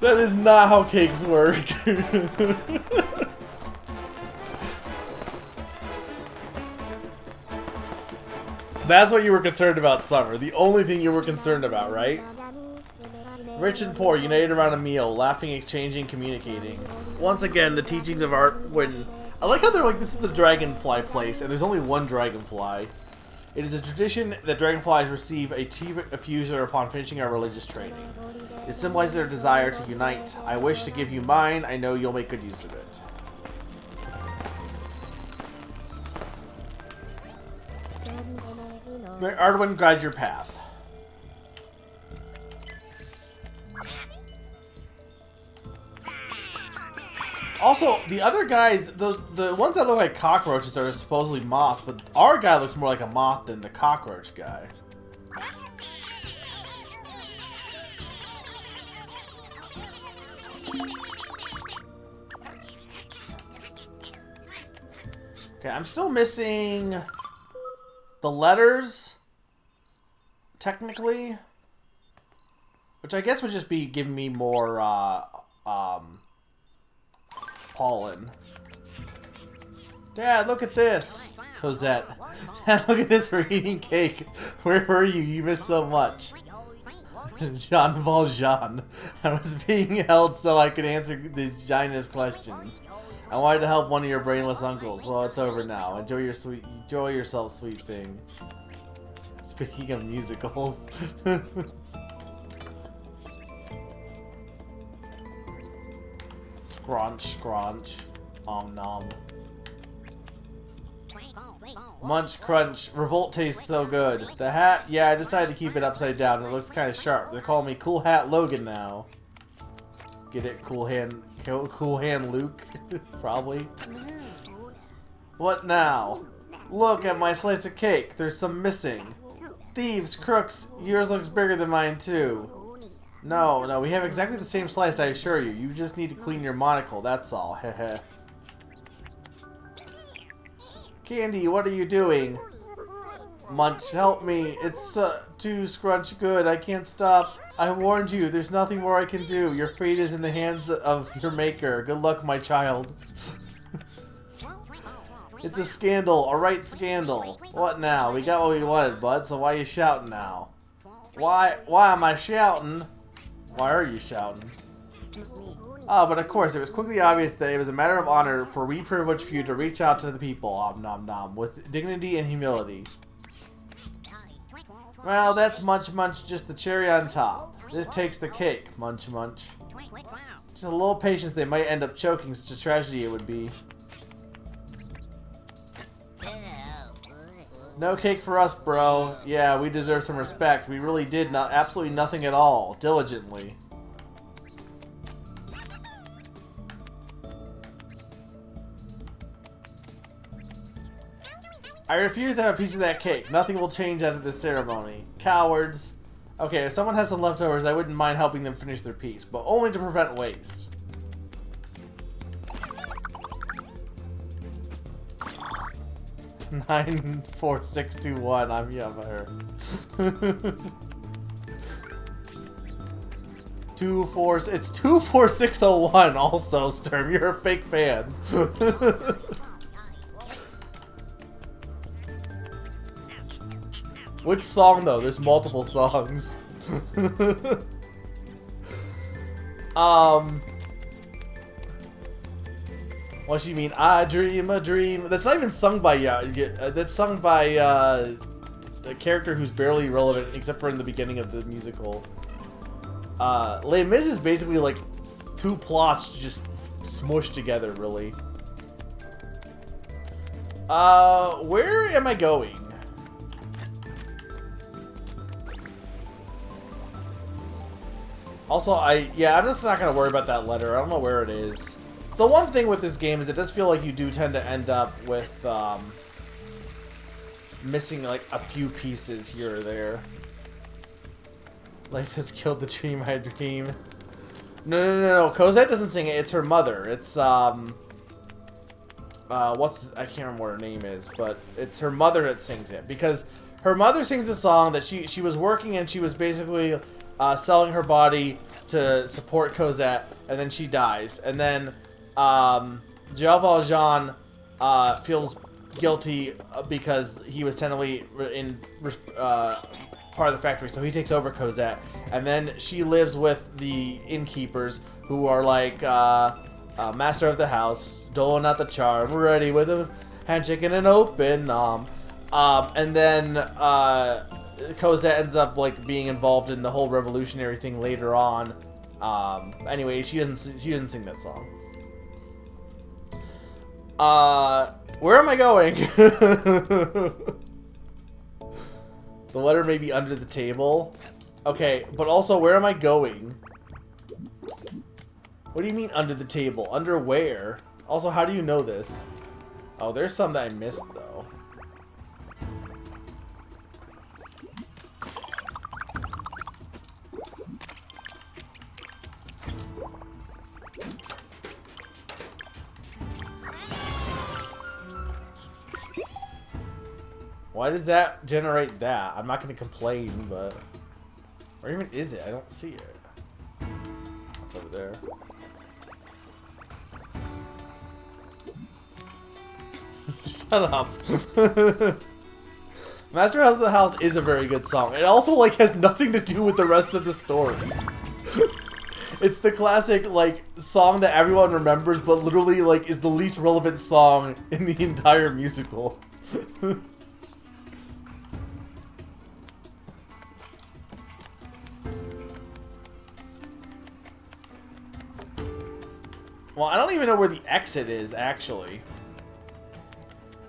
That is not how cakes work. That's what you were concerned about, Summer. The only thing you were concerned about, right? Rich and poor, united around a meal, laughing, exchanging, communicating. Once again, the teachings of art. When I like how they're like, this is the dragonfly place, and there's only one dragonfly. It is a tradition that dragonflies receive a chief effuser upon finishing our religious training. It symbolizes their desire to unite. I wish to give you mine. I know you'll make good use of it. May Arduin guide your path. Also, the other guys, the ones that look like cockroaches are supposedly moths, but our guy looks more like a moth than the cockroach guy. Okay, I'm still missing the letters, technically, which I guess would just be giving me more, pollen. Dad, look at this! Cosette. Dad, look at this for eating cake. Where were you? You missed so much. Jean Valjean. I was being held so I could answer these giantess questions. I wanted to help one of your brainless uncles. Well, it's over now. Enjoy yourself, sweet thing. Speaking of musicals. Scrunch, scrunch. Om nom. Munch, crunch. Revolt tastes so good. The hat? Yeah, I decided to keep it upside down. It looks kind of sharp. They're calling me Cool Hat Logan now. Get it? Cool Hand Luke? Probably. What now? Look at my slice of cake. There's some missing. Thieves, crooks. Yours looks bigger than mine, too. No, we have exactly the same slice, I assure you. You just need to clean your monocle, that's all. Heh. Candy, what are you doing? Munch, help me. It's too scrunch good. I can't stop. I warned you. There's nothing more I can do. Your fate is in the hands of your maker. Good luck, my child. It's a scandal. A right scandal. What now? We got what we wanted, bud, so why are you shouting now? Why am I shouting? Why are you shouting? Oh, but of course, it was quickly obvious that it was a matter of honor for we privileged few to reach out to the people, om nom nom, with dignity and humility. Well, that's munch munch, just the cherry on top. This takes the cake, munch munch. Just a little patience, they might end up choking, such a tragedy it would be. No cake for us, bro. Yeah, we deserve some respect. We really did absolutely nothing at all, diligently. I refuse to have a piece of that cake. Nothing will change after this ceremony. Cowards. Okay, if someone has some leftovers, I wouldn't mind helping them finish their piece, but only to prevent waste. Nine, 4, 6, 2, 1. I'm Yummer. 2, 4. It's 2, 4, 6, 0, 1. Also, Sturm, you're a fake fan. Which song though? There's multiple songs. What you mean? I dream a dream. That's not even sung by that's sung by a character who's barely relevant except for in the beginning of the musical. Les Mis is basically like two plots just smushed together, really. Where am I going? Also, I'm just not gonna worry about that letter. I don't know where it is. The one thing with this game is it does feel like you do tend to end up with missing like a few pieces here or there. Life has killed the dream I dream. No. Cosette doesn't sing it. It's her mother. It's I can't remember what her name is, but it's her mother that sings it because her mother sings a song that she was working and she was basically selling her body to support Cosette, and then she dies, and then Jean Valjean feels guilty because he was technically in part of the factory, so he takes over Cosette, and then she lives with the innkeepers who are like Master of the house, doling out the charm, ready with a handshake and an open and then Cosette ends up like being involved in the whole revolutionary thing later on. Anyway, she doesn't sing that song. Where am I going? The letter may be under the table. Okay, but also, where am I going? What do you mean under the table? Under where? Also, how do you know this? Oh, there's some that I missed, though. Why does that generate that? I'm not going to complain, but... Where even is it? I don't see it. It's over there. Shut up. Master of the House is a very good song. It also, like, has nothing to do with the rest of the story. It's the classic, like, song that everyone remembers, but literally, like, is the least relevant song in the entire musical. Well, I don't even know where the exit is, actually.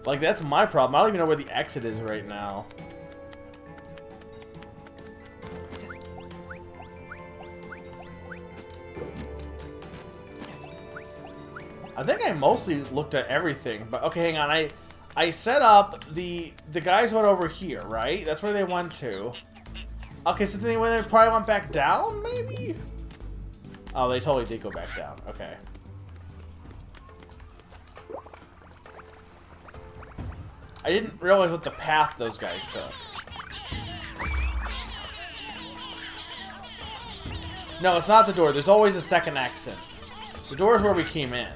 Like, that's my problem. I don't even know where the exit is right now. I think I mostly looked at everything, but okay, hang on. I set up the guys went over here, right? That's where they went to. Okay, so then they probably went back down, maybe? Oh, they totally did go back down. Okay. I didn't realize what the path those guys took. No, it's not the door. There's always a second exit. The door is where we came in.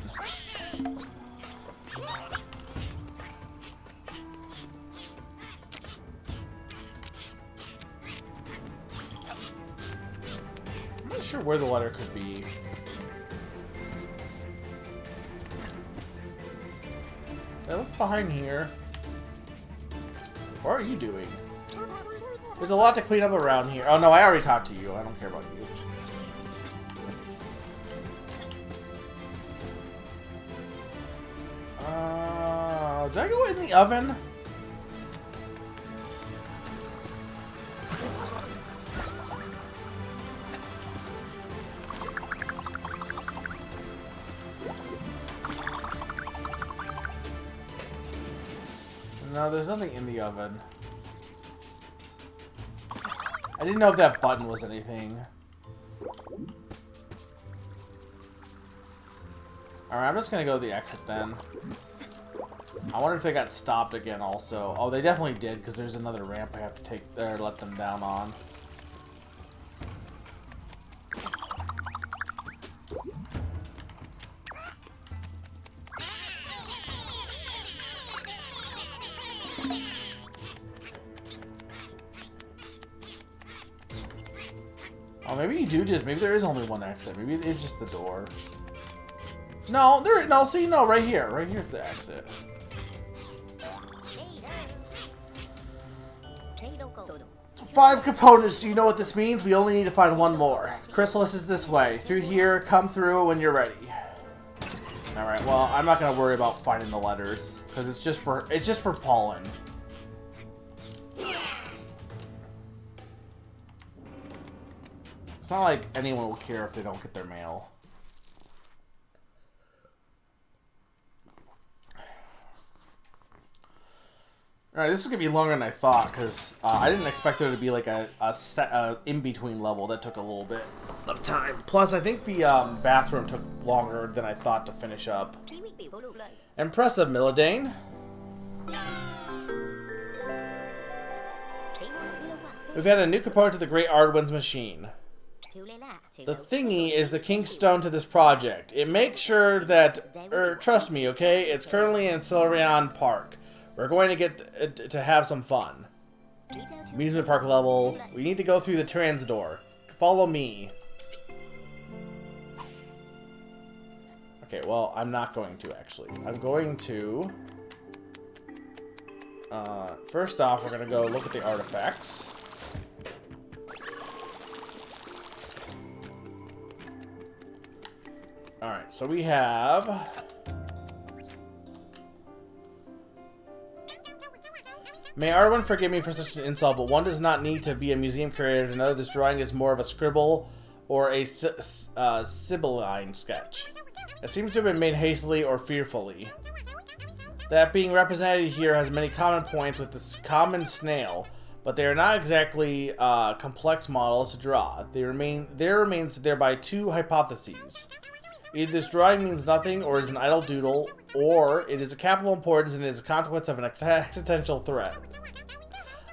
I'm not sure where the letter could be. I look behind here. What are you doing? There's a lot to clean up around here. Oh no, I already talked to you. I don't care about you. Did I go in the oven? No, there's nothing in the oven. I didn't know if that button was anything. Alright, I'm just gonna go to the exit then. I wonder if they got stopped again also. Oh, they definitely did, because there's another ramp I have to take there to let them down on. Oh, maybe you do just... Maybe there is only one exit. Maybe it is just the door. No, there... No, see, no, right here. Right here's the exit. Five components. Do you know what this means? We only need to find one more. Chrysalis is this way. Through here. Come through when you're ready. Alright, well, I'm not going to worry about finding the letters. Because it's just for pollen. It's not like anyone will care if they don't get their mail. Alright, this is going to be longer than I thought, because I didn't expect there to be like a in-between level that took a little bit of time. Plus, I think the bathroom took longer than I thought to finish up. Impressive, Milladane. We've had a new component to the Great Ardwin's machine. The thingy is the kingstone to this project. It makes sure that, trust me, okay? It's currently in Silurian Park. We're going to get to have some fun. Amusement park level. We need to go through the trans door. Follow me. Okay, Okay, well, I'm not going to, actually. I'm going to... first off, we're going to go look at the artifacts. Alright, so we have... May Arwen forgive me for such an insult, but one does not need to be a museum curator to know this drawing is more of a scribble or a sibylline sketch. It seems to have been made hastily or fearfully. That being represented here has many common points with this common snail, but they are not exactly complex models to draw. There remains thereby two hypotheses. Either this drawing means nothing or is an idle doodle, or it is of capital importance and is a consequence of an existential threat.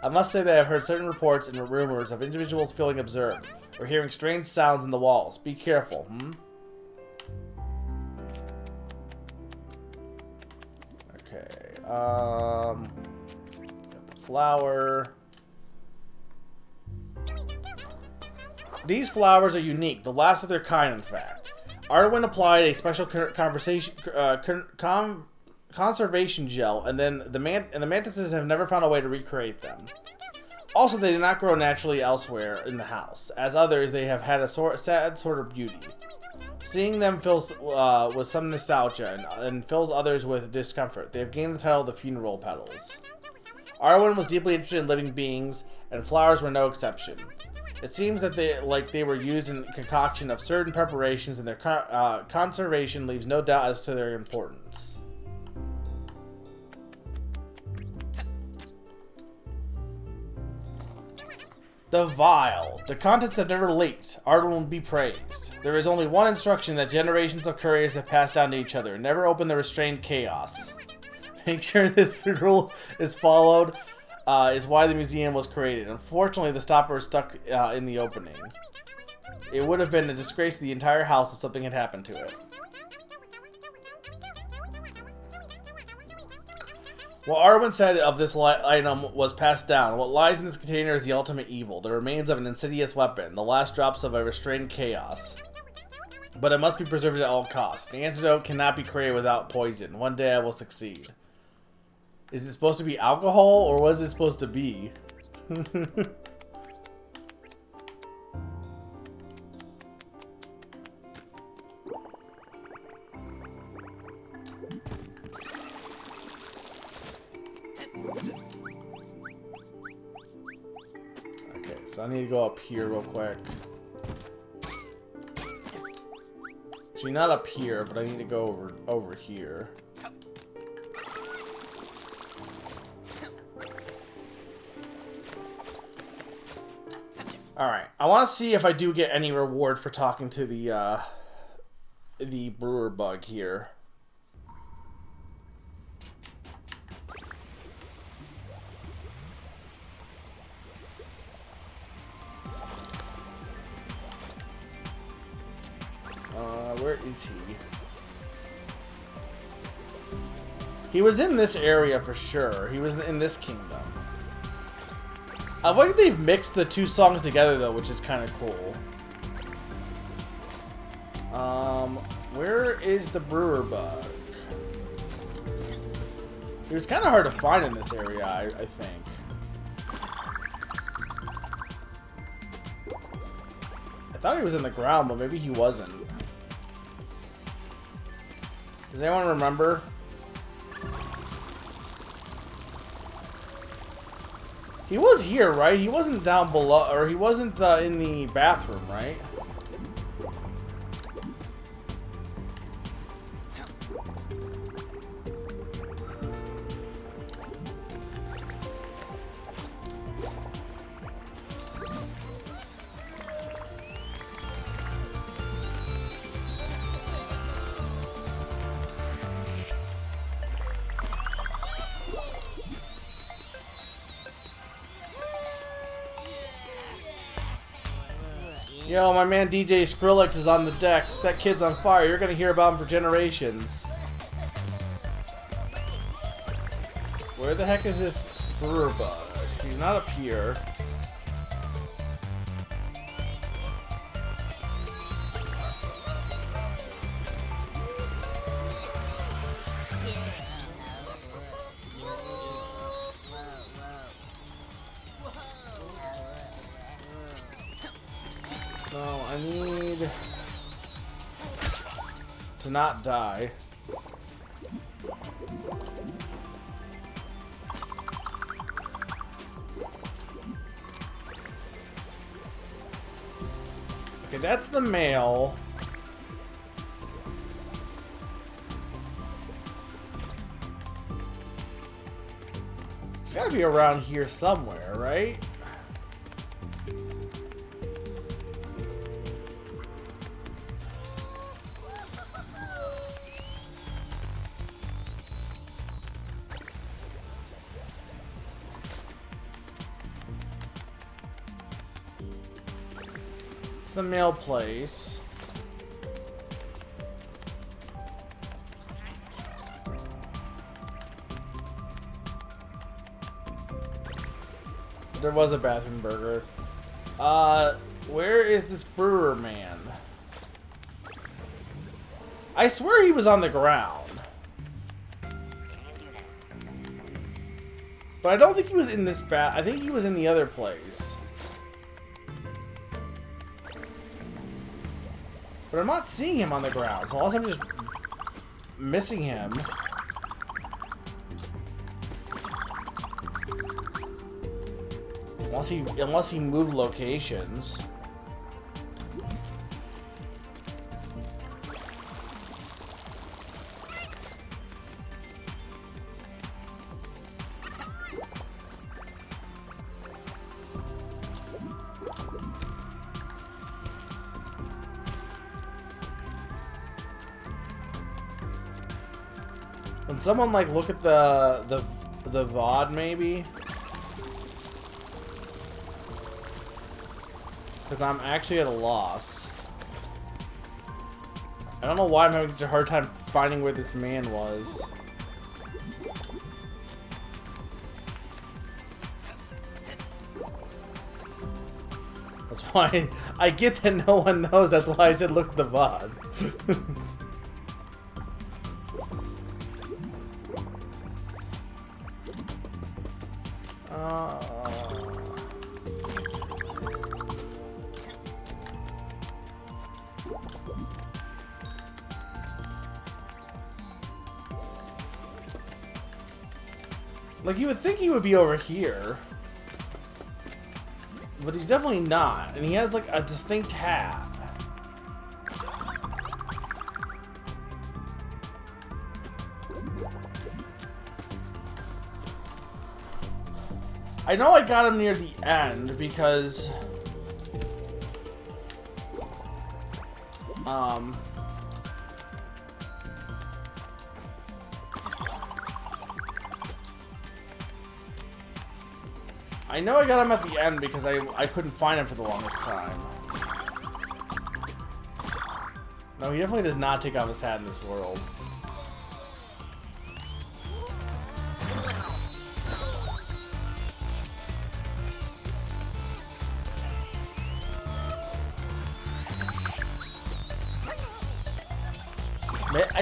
I must say that I have heard certain reports and rumors of individuals feeling observed, or hearing strange sounds in the walls. Be careful, Okay, got the flower. These flowers are unique, the last of their kind, in fact. Arwen applied a special conservation gel, and then the mantises have never found a way to recreate them. Also, they do not grow naturally elsewhere in the house. As others, they have had a sad sort of beauty. Seeing them fills with some nostalgia and fills others with discomfort. They have gained the title of the funeral petals. Arwen was deeply interested in living beings, and flowers were no exception. It seems that they were used in concoction of certain preparations, and their conservation leaves no doubt as to their importance. The vial. The contents have never leaked. Arwen will be praised. There is only one instruction that generations of couriers have passed down to each other. Never open the restrained chaos. Make sure this rule is followed. Is why the museum was created. Unfortunately, the stopper is stuck in the opening. It would have been a disgrace to the entire house if something had happened to it. What Arwen said of this item was passed down. What lies in this container is the ultimate evil, the remains of an insidious weapon, the last drops of a restrained chaos. But it must be preserved at all costs. The antidote cannot be created without poison. One day I will succeed. Is it supposed to be alcohol, or what is it supposed to be? Okay, so I need to go up here real quick. Actually, not up here, but I need to go over here. Alright, I want to see if I do get any reward for talking to the brewer bug here. Where is he? He was in this area for sure. He was in this kingdom. I like they've mixed the two songs together though, which is kind of cool. Where is the brewer bug? He was kind of hard to find in this area, I think. I thought he was in the ground, but maybe he wasn't. Does anyone remember? He was here, right? He wasn't down below, or he wasn't in the bathroom, right? Yo, my man DJ Skrillex is on the decks. That kid's on fire. You're gonna hear about him for generations. Where the heck is this brewer bug? He's not up here. I need to not die. Okay, that's the male. It's gotta be around here somewhere, right? It's the male place. There was a bathroom burger. Where is this brewer man? I swear he was on the ground. But I don't think he was in this bath. I think he was in the other place. But I'm not seeing him on the ground, so unless I'm just missing him. Unless he moved locations. Can someone like look at the VOD maybe? Because I'm actually at a loss. I don't know why I'm having such a hard time finding where this man was. That's why I get that no one knows. That's why I said look at the VOD. Like, you would think he would be over here. But he's definitely not. And he has, like, a distinct hat. I know I got him near the end because... I know I got him at the end because I couldn't find him for the longest time. No, he definitely does not take off his hat in this world.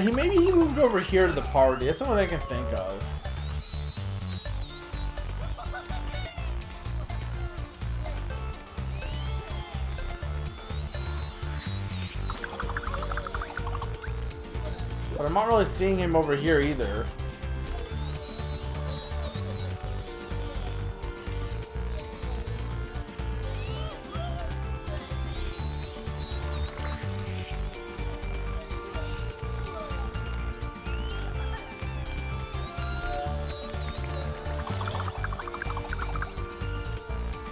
Maybe he moved over here to the party. That's the only thing I can think of. But I'm not really seeing him over here either.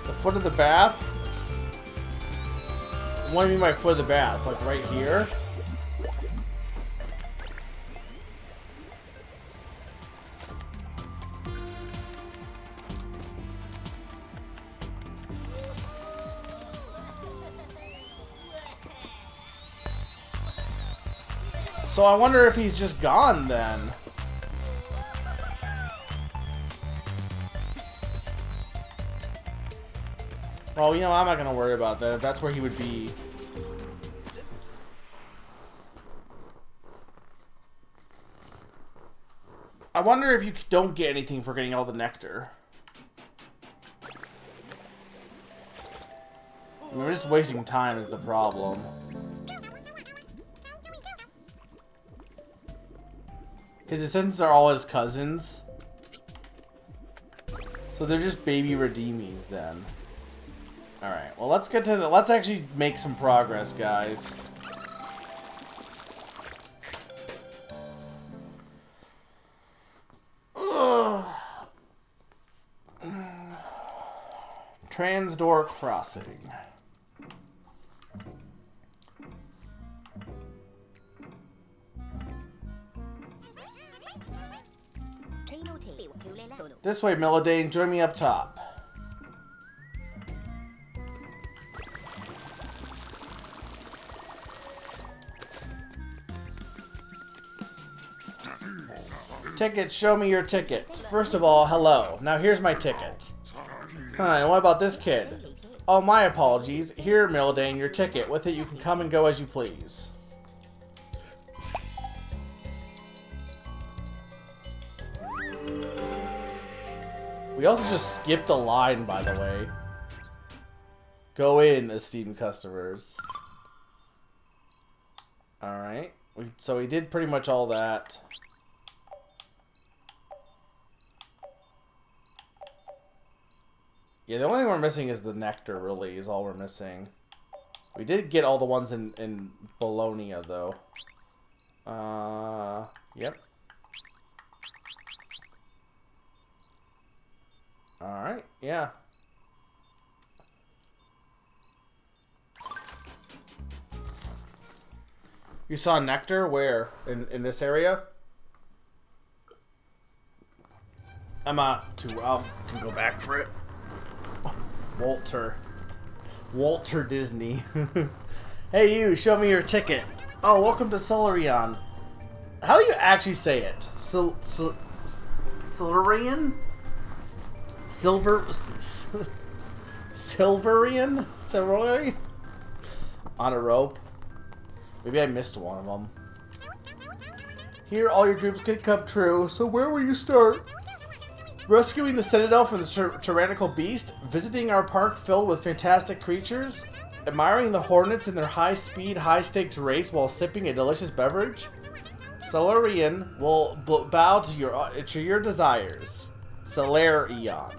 The foot of the bath? What do you mean by foot of the bath? Like right here? So I wonder if he's just gone then. Well, you know, I'm not gonna worry about that. If that's where he would be. I wonder if you don't get anything for getting all the nectar. I mean, we're just wasting time is the problem. His assistants are all his cousins. So they're just baby redeemies then. Alright, well let's get to the... Let's actually make some progress, guys. Ugh. Transdoor Crossing. This way, Melodane. Join me up top. Ticket, show me your ticket. First of all, hello. Now here's my ticket. Hi, and what about this kid? Oh, my apologies. Here, Melodane, your ticket. With it, you can come and go as you please. We also just skipped the line, by the way. Go in, esteemed customers. Alright. So we did pretty much all that. Yeah, the only thing we're missing is the nectar, really, is all we're missing. We did get all the ones in Bologna, though. Yep. Alright, yeah. You saw nectar? Where? In this area? I can go back for it. Walter Disney. Hey you, show me your ticket. Oh, welcome to Solarian. How do you actually say it? Solarian? Silverian? On a rope? Maybe I missed one of them. Here, all your dreams can come true, so where will you start? Rescuing the Citadel from the tyrannical beast? Visiting our park filled with fantastic creatures? Admiring the hornets in their high-speed, high-stakes race while sipping a delicious beverage? Solarian will bow to your desires. Solarian.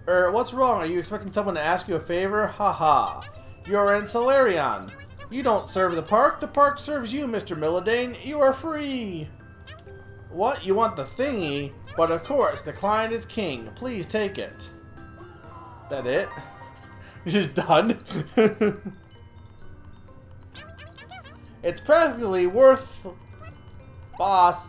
What's wrong? Are you expecting someone to ask you a favor? Haha. You're in Solarian. You don't serve the park serves you, Mr. Melodane. You are free. What? You want the thingy? But of course, the client is king. Please take it. That it? You're just done? It's practically worth... Boss.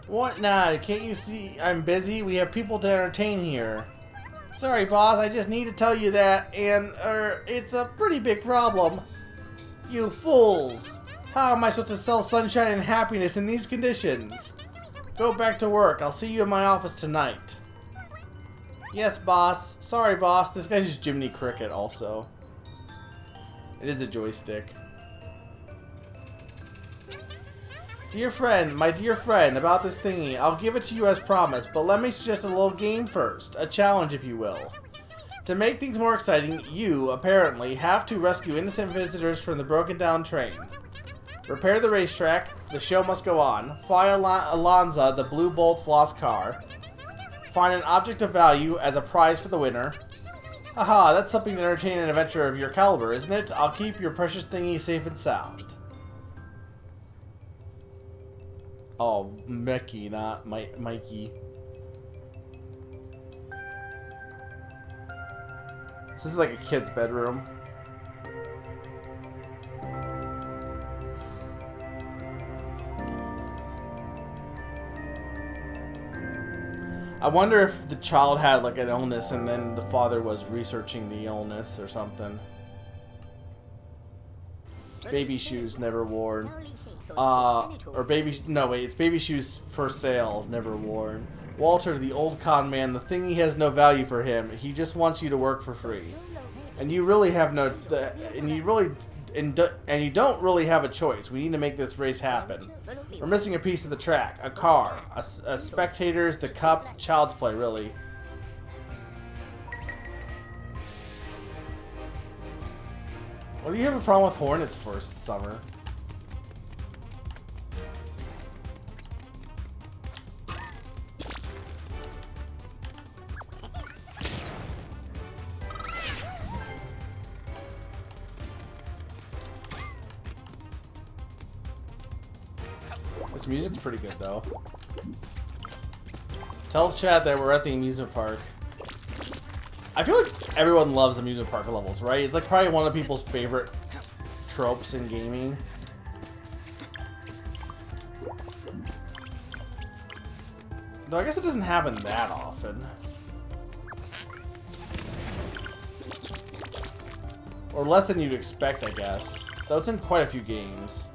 What now? Can't you see I'm busy? We have people to entertain here. Sorry, boss. I just need to tell you that, and, it's a pretty big problem. You fools. How am I supposed to sell sunshine and happiness in these conditions? Go back to work. I'll see you in my office tonight. Yes, boss. Sorry, boss. This guy's just Jiminy Cricket, also. It is a joystick. Dear friend, my dear friend, about this thingy, I'll give it to you as promised, but let me suggest a little game first. A challenge, if you will. To make things more exciting, you, apparently, have to rescue innocent visitors from the broken down train. Repair the racetrack, the show must go on, fly Alonza, the Blue Bolt's lost car, find an object of value as a prize for the winner. Haha, that's something to entertain an adventurer of your caliber, isn't it? I'll keep your precious thingy safe and sound. Oh, Mickey, not Mikey. This is like a kid's bedroom. I wonder if the child had like an illness and then the father was researching the illness or something. Baby shoes never worn. It's baby shoes for sale, never worn. Walter, the old con man, the thingy has no value for him. He just wants you to work for free. And you really have no, and you don't really have a choice. We need to make this race happen. We're missing a piece of the track, a car, a spectators, the cup, child's play, really. What do you have a problem with Hornets first, Summer? This music's pretty good, though. Tell chat that we're at the amusement park. I feel like everyone loves amusement park levels, right? It's like probably one of people's favorite tropes in gaming. Though I guess it doesn't happen that often. Or less than you'd expect, I guess. Though it's in quite a few games.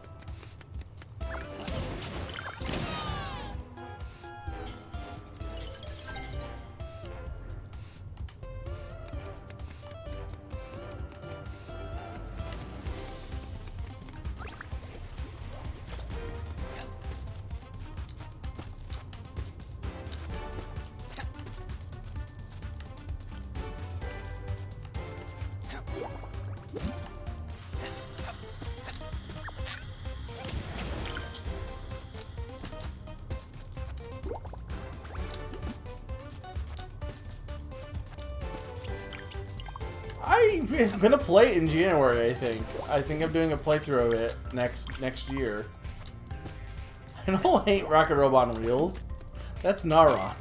I'm gonna play it in January, I think. I think I'm doing a playthrough of it next year. I don't hate Rocket Robot on Wheels. That's Naron.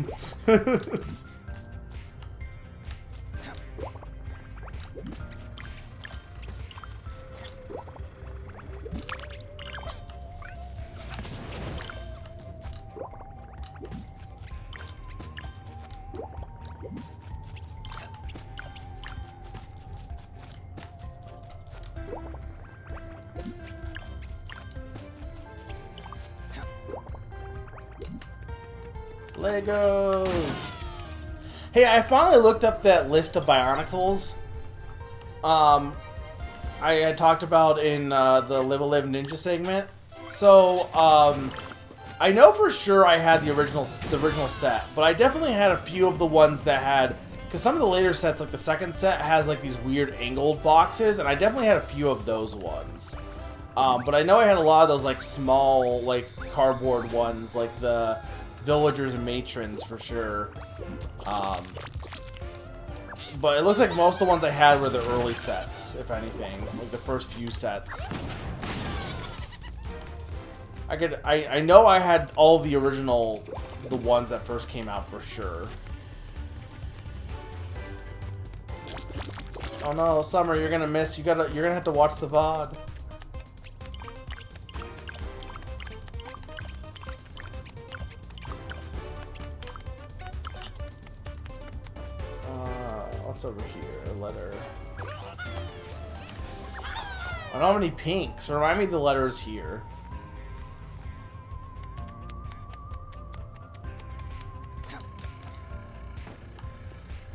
Legos! Hey, I finally looked up that list of Bionicles. I had talked about in the Live a Live Ninja segment. So, I know for sure I had the original set, but I definitely had a few of the ones that had, because some of the later sets, like the second set, has like these weird angled boxes, and I definitely had a few of those ones. But I know I had a lot of those like small, like cardboard ones, like the Villagers and Matrons for sure. But it looks like most of the ones I had were the early sets, if anything, like the first few sets. I know I had all the original, the ones that first came out for sure. Oh no, Summer, you're gonna miss. You're gonna have to watch the VOD. What's over here? A letter. I don't have any pinks. Remind me the letter is here.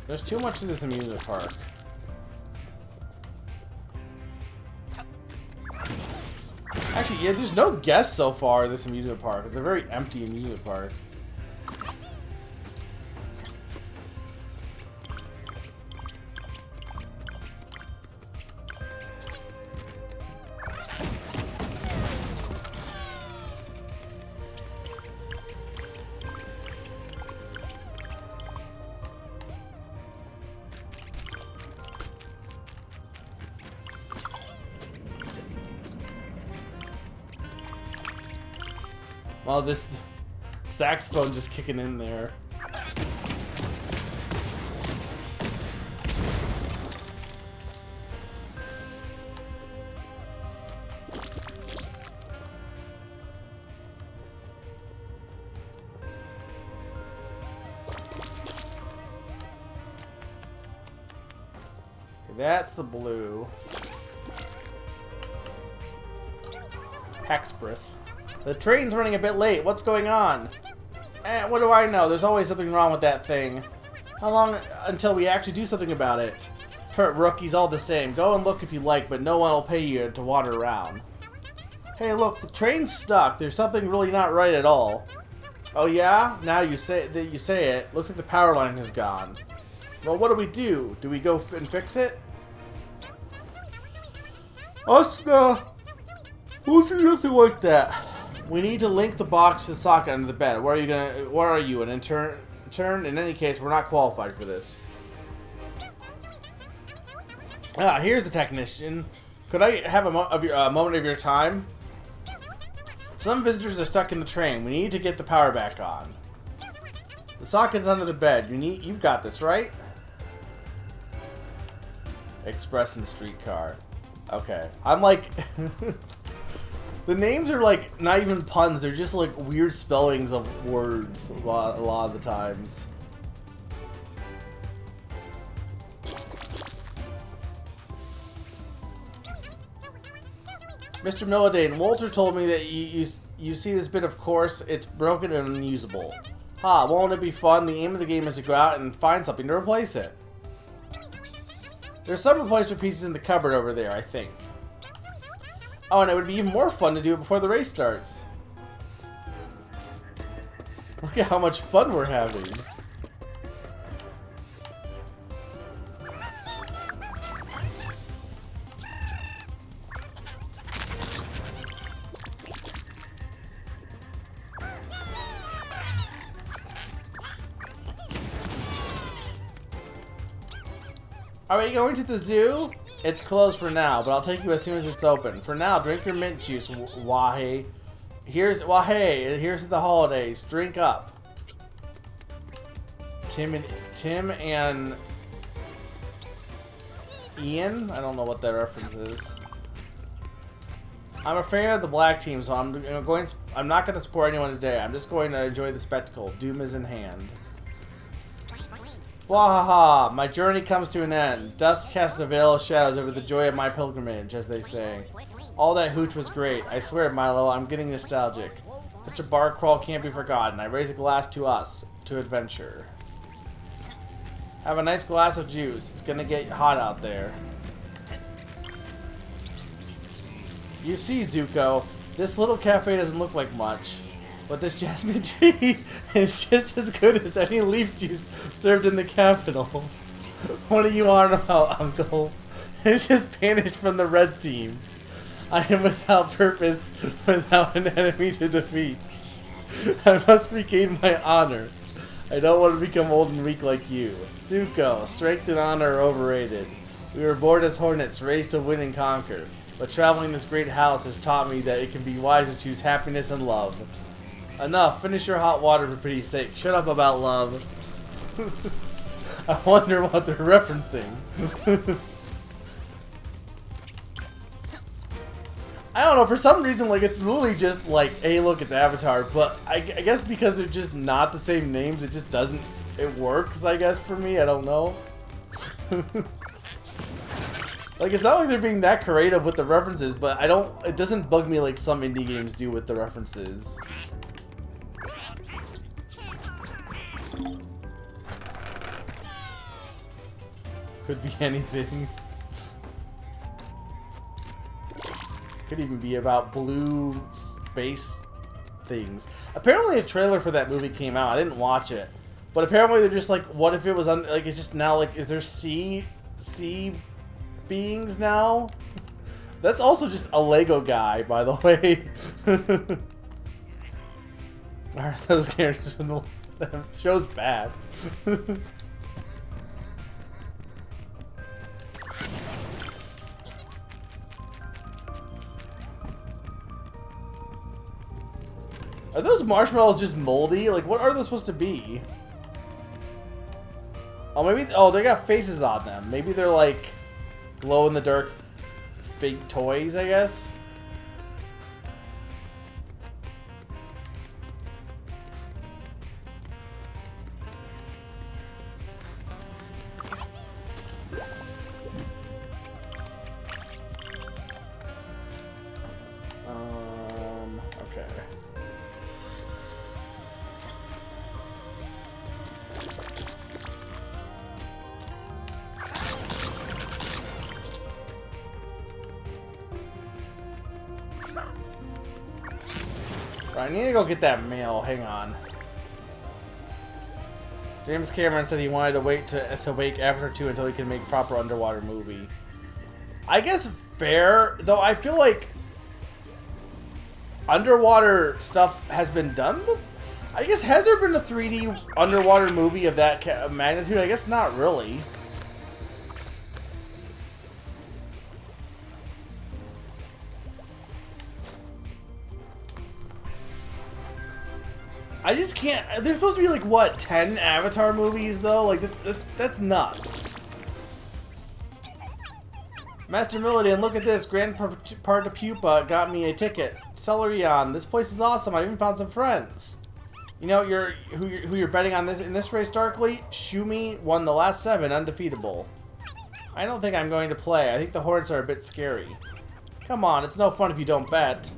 There's too much to this amusement park. Actually, yeah, there's no guests so far in this amusement park. It's a very empty amusement park. Well, this saxophone just kicking in there. That's the blue. Hexpress. The train's running a bit late. What's going on? What do I know? There's always something wrong with that thing. How long until we actually do something about it? Rookies all the same. Go and look if you like, but no one will pay you to wander around. Hey, look, the train's stuck. There's something really not right at all. Oh yeah? Now you say it. Looks like the power line has gone. Well, what do? Do we go and fix it? Us, we'll do nothing like that. We need to link the box to the socket under the bed. What are you, an intern? In any case, we're not qualified for this. Here's the technician. Could I have a moment of your time? Some visitors are stuck in the train. We need to get the power back on. The socket's under the bed. You've got this, right? Express and streetcar. Okay. I'm like... The names are like not even puns, they're just like weird spellings of words a lot of the times. Mr. Milladane, Walter told me that you see this bit, of course, it's broken and unusable. Ha, won't it be fun? The aim of the game is to go out and find something to replace it. There's some replacement pieces in the cupboard over there, I think. Oh, and it would be even more fun to do it before the race starts. Look at how much fun we're having. Are we going to the zoo? It's closed for now, but I'll take you as soon as it's open. For now, drink your mint juice, Wahey. Here's the holidays. Drink up. Tim and Ian? I don't know what that reference is. I'm a fan of the black team, so I'm not going to support anyone today. I'm just going to enjoy the spectacle. Doom is in hand. Wahaha! My journey comes to an end. Dusk casts a veil of shadows over the joy of my pilgrimage, as they say. All that hooch was great. I swear, Milo, I'm getting nostalgic. Such a bar crawl can't be forgotten. I raise a glass to us, to adventure. Have a nice glass of juice. It's gonna get hot out there. You see, Zuko, this little cafe doesn't look like much. But this jasmine tea is just as good as any leaf juice served in the capital. What are you on about, Uncle? It's just banished from the red team. I am without purpose, without an enemy to defeat. I must regain my honor. I don't want to become old and weak like you. Zuko, strength and honor are overrated. We were born as hornets, raised to win and conquer. But traveling this great house has taught me that it can be wise to choose happiness and love. Enough. Finish your hot water for pity's sake. Shut up about love. I wonder what they're referencing. I don't know. For some reason, like, it's really just like, hey, look, it's Avatar. But I guess because they're just not the same names, it just doesn't. It works, I guess, for me. I don't know. Like, it's not like they're being that creative with the references, but it doesn't bug me like some indie games do with the references. Could be anything. Could even be about blue space things. Apparently a trailer for that movie came out. I didn't watch it. But apparently they're just like, what if it was like, it's just now like, is there sea beings now? That's also just a Lego guy, by the way. Alright, those characters from the show's bad. Are those marshmallows just moldy? Like, what are those supposed to be? Oh, maybe... Oh, they got faces on them. Maybe they're, like, glow-in-the-dark fake toys, I guess? Okay. Right, I need to go get that mail. Hang on. James Cameron said he wanted to wait to wake Avatar 2 until he can make proper underwater movie. I guess fair, though I feel like underwater stuff has been done before. I guess, has there been a 3D underwater movie of that magnitude? I guess not really. I just can't. There's supposed to be like what, 10 Avatar movies though? Like that's nuts. Master Millidan, look at this. Grandpa Pupa got me a ticket. Celerion, this place is awesome. I even found some friends. You know who you're betting on this in this race, Darkly? Shumi won the last 7, undefeatable. I don't think I'm going to play. I think the Hornets are a bit scary. Come on, it's no fun if you don't bet.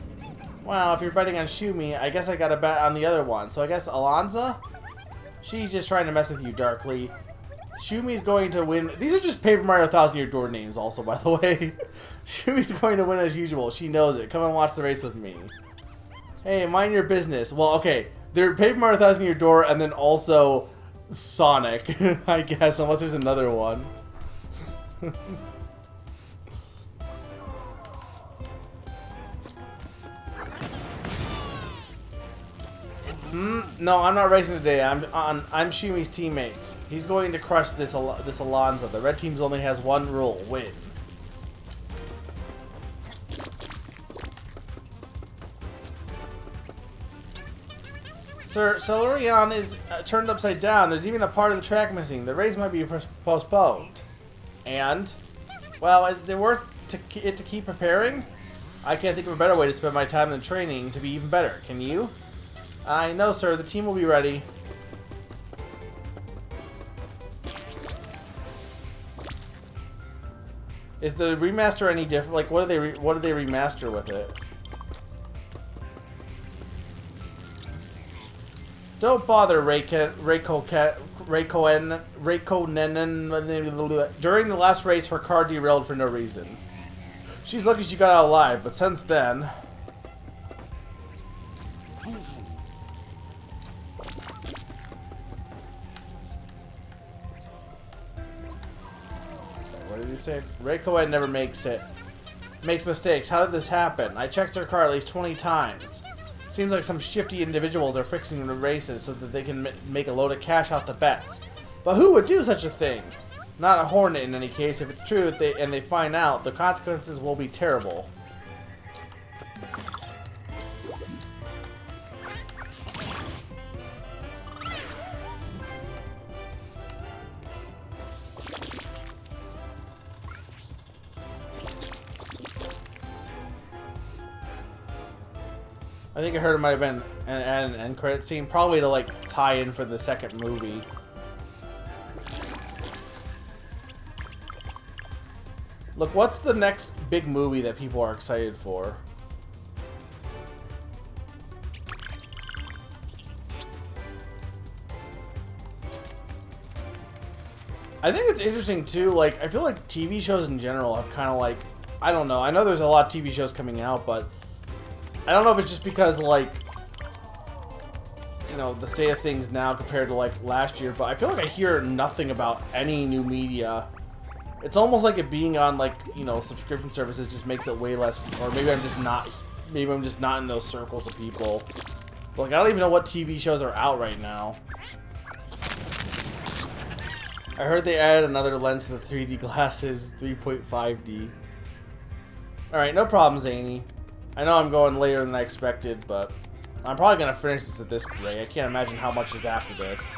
Well, if you're betting on Shumi, I guess I gotta bet on the other one. So I guess Alonza? She's just trying to mess with you, Darkly. Shumi's going to win. These are just Paper Mario 1000-Year Door names also, by the way. Shumi's going to win as usual. She knows it. Come and watch the race with me. Hey, mind your business. Well, okay. They're Paper Mario 1000-Year Door and then also Sonic, I guess, unless there's another one. No, I'm not racing today. I'm Shumi's teammate. He's going to crush this Alonza. The red team only has one rule: win. Sir, Celerion is turned upside down. There's even a part of the track missing. The race might be postponed. And, well, is it worth it to keep preparing? I can't think of a better way to spend my time than training to be even better. Can you? I know, sir. The team will be ready. Is the remaster any different? Like, what do they remaster with it? Don't bother, Reikonen. During the last race, her car derailed for no reason. She's lucky she got out alive, but since then... What did he say? Reikonen never makes mistakes. How did this happen? I checked her car at least 20 times. Seems like some shifty individuals are fixing the races so that they can make a load of cash out the bets. But who would do such a thing? Not a Hornet in any case. If it's true and they find out, the consequences will be terrible. I think I heard it might have been an end credit scene, probably to like tie in for the second movie. Look, what's the next big movie that people are excited for? I think it's interesting too, like, I feel like TV shows in general have kind of like, I don't know, I know there's a lot of TV shows coming out, but I don't know if it's just because, like, you know, the state of things now compared to, like, last year, but I feel like I hear nothing about any new media. It's almost like it being on, like, you know, subscription services just makes it way less, or maybe I'm just not in those circles of people. Like, I don't even know what TV shows are out right now. I heard they added another lens to the 3D glasses, 3.5D. Alright, no problem, Zany. I know I'm going later than I expected, but I'm probably going to finish this at this rate. I can't imagine how much is after this.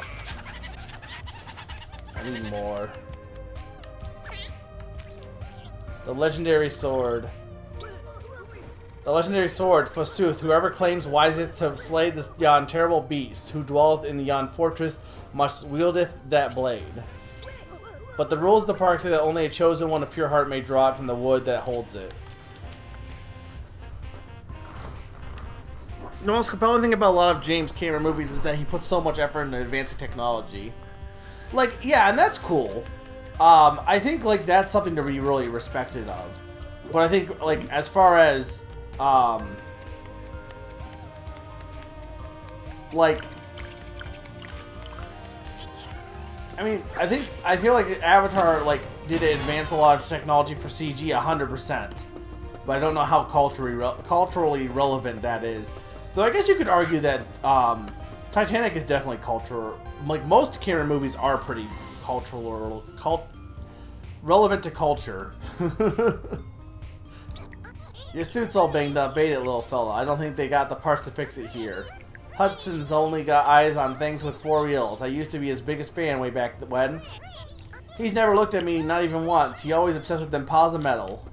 I need more. The legendary sword. The legendary sword, forsooth, whoever claims wiseth to slay this yon terrible beast, who dwelleth in the yon fortress, must wieldeth that blade. But the rules of the park say that only a chosen one of pure heart may draw it from the wood that holds it. The most compelling thing about a lot of James Cameron movies is that he puts so much effort into advancing technology. Like, yeah, and that's cool. I think, like, that's something to be really respected of. But I think, like, as far as, like, I mean, I feel like Avatar like did advance a lot of technology for CG 100%, but I don't know how culturally relevant that is. Though I guess you could argue that Titanic is definitely cultural. Like most Cameron movies are pretty cultural or relevant to culture. Your suit's all banged up. Bait it, little fella. I don't think they got the parts to fix it here. Hudson's only got eyes on things with 4 wheels. I used to be his biggest fan way back when. He's never looked at me, not even once. He always obsessed with them paws of metal.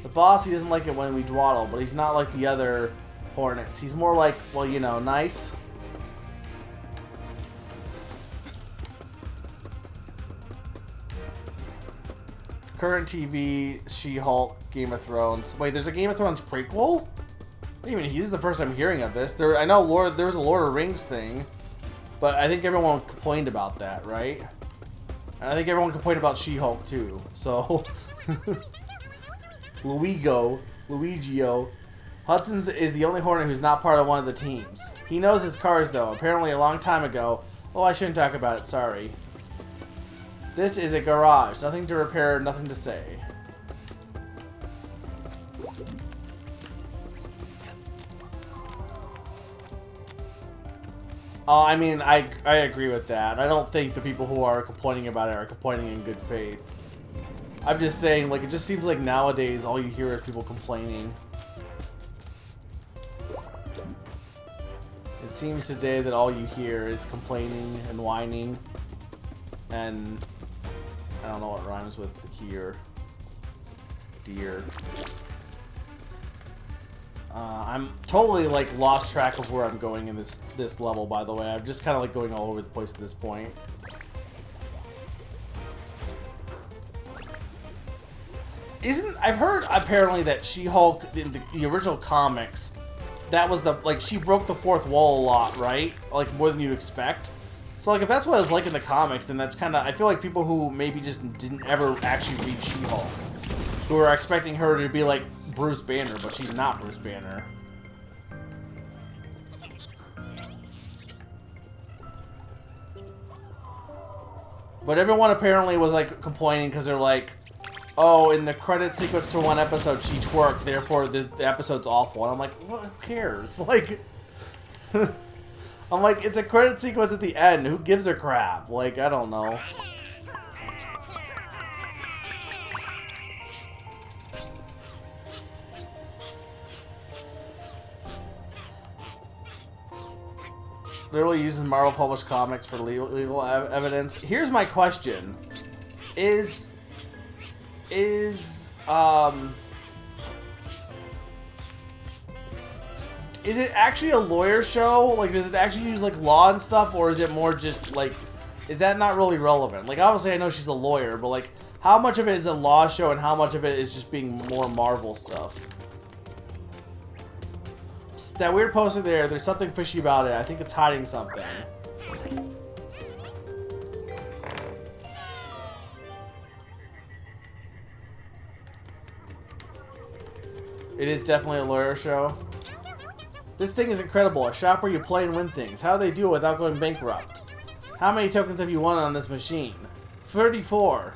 The boss, he doesn't like it when we dwaddle, but he's not like the other Hornets. He's more like, well, you know, nice. Current TV, She-Hulk, Game of Thrones. Wait, there's a Game of Thrones prequel? What do you mean? This is the first I'm hearing of this. I know there was a Lord of the Rings thing, but I think everyone complained about that, right? And I think everyone complained about She-Hulk too. So, Luigio, Hudson's is the only Hornet who's not part of one of the teams. He knows his cars though. Apparently, a long time ago. Oh, I shouldn't talk about it. Sorry. This is a garage. Nothing to repair, nothing to say. I mean, I agree with that. I don't think the people who are complaining about it are complaining in good faith. I'm just saying, like, it just seems like nowadays all you hear is people complaining. It seems today that all you hear is complaining and whining. And I don't know what rhymes with here. Deer. I'm totally like lost track of where I'm going in this level, by the way. I'm just kind of like going all over the place at this point. I've heard apparently that She-Hulk in the original comics, that was she broke the fourth wall a lot, right? Like more than you expect. So like if that's what it's like in the comics, then that's kind of, I feel like people who maybe just didn't ever actually read She-Hulk, who are expecting her to be like Bruce Banner, but she's not Bruce Banner. But everyone apparently was like complaining because they're like, oh, in the credit sequence to one episode she twerked, therefore the episode's awful. And I'm like, well, who cares? Like, I'm like, it's a credit sequence at the end. Who gives a crap? Like, I don't know. Literally uses Marvel published comics for legal evidence. Here's my question: Is it actually a lawyer show? Like, does it actually use like law and stuff, or is it more just like, is that not really relevant? Like, obviously I know she's a lawyer, but like, how much of it is a law show and how much of it is just being more Marvel stuff? That weird poster there's something fishy about it. I think it's hiding something. It is definitely a lawyer show. This thing is incredible. A shop where you play and win things. How do they do it without going bankrupt? How many tokens have you won on this machine? 34.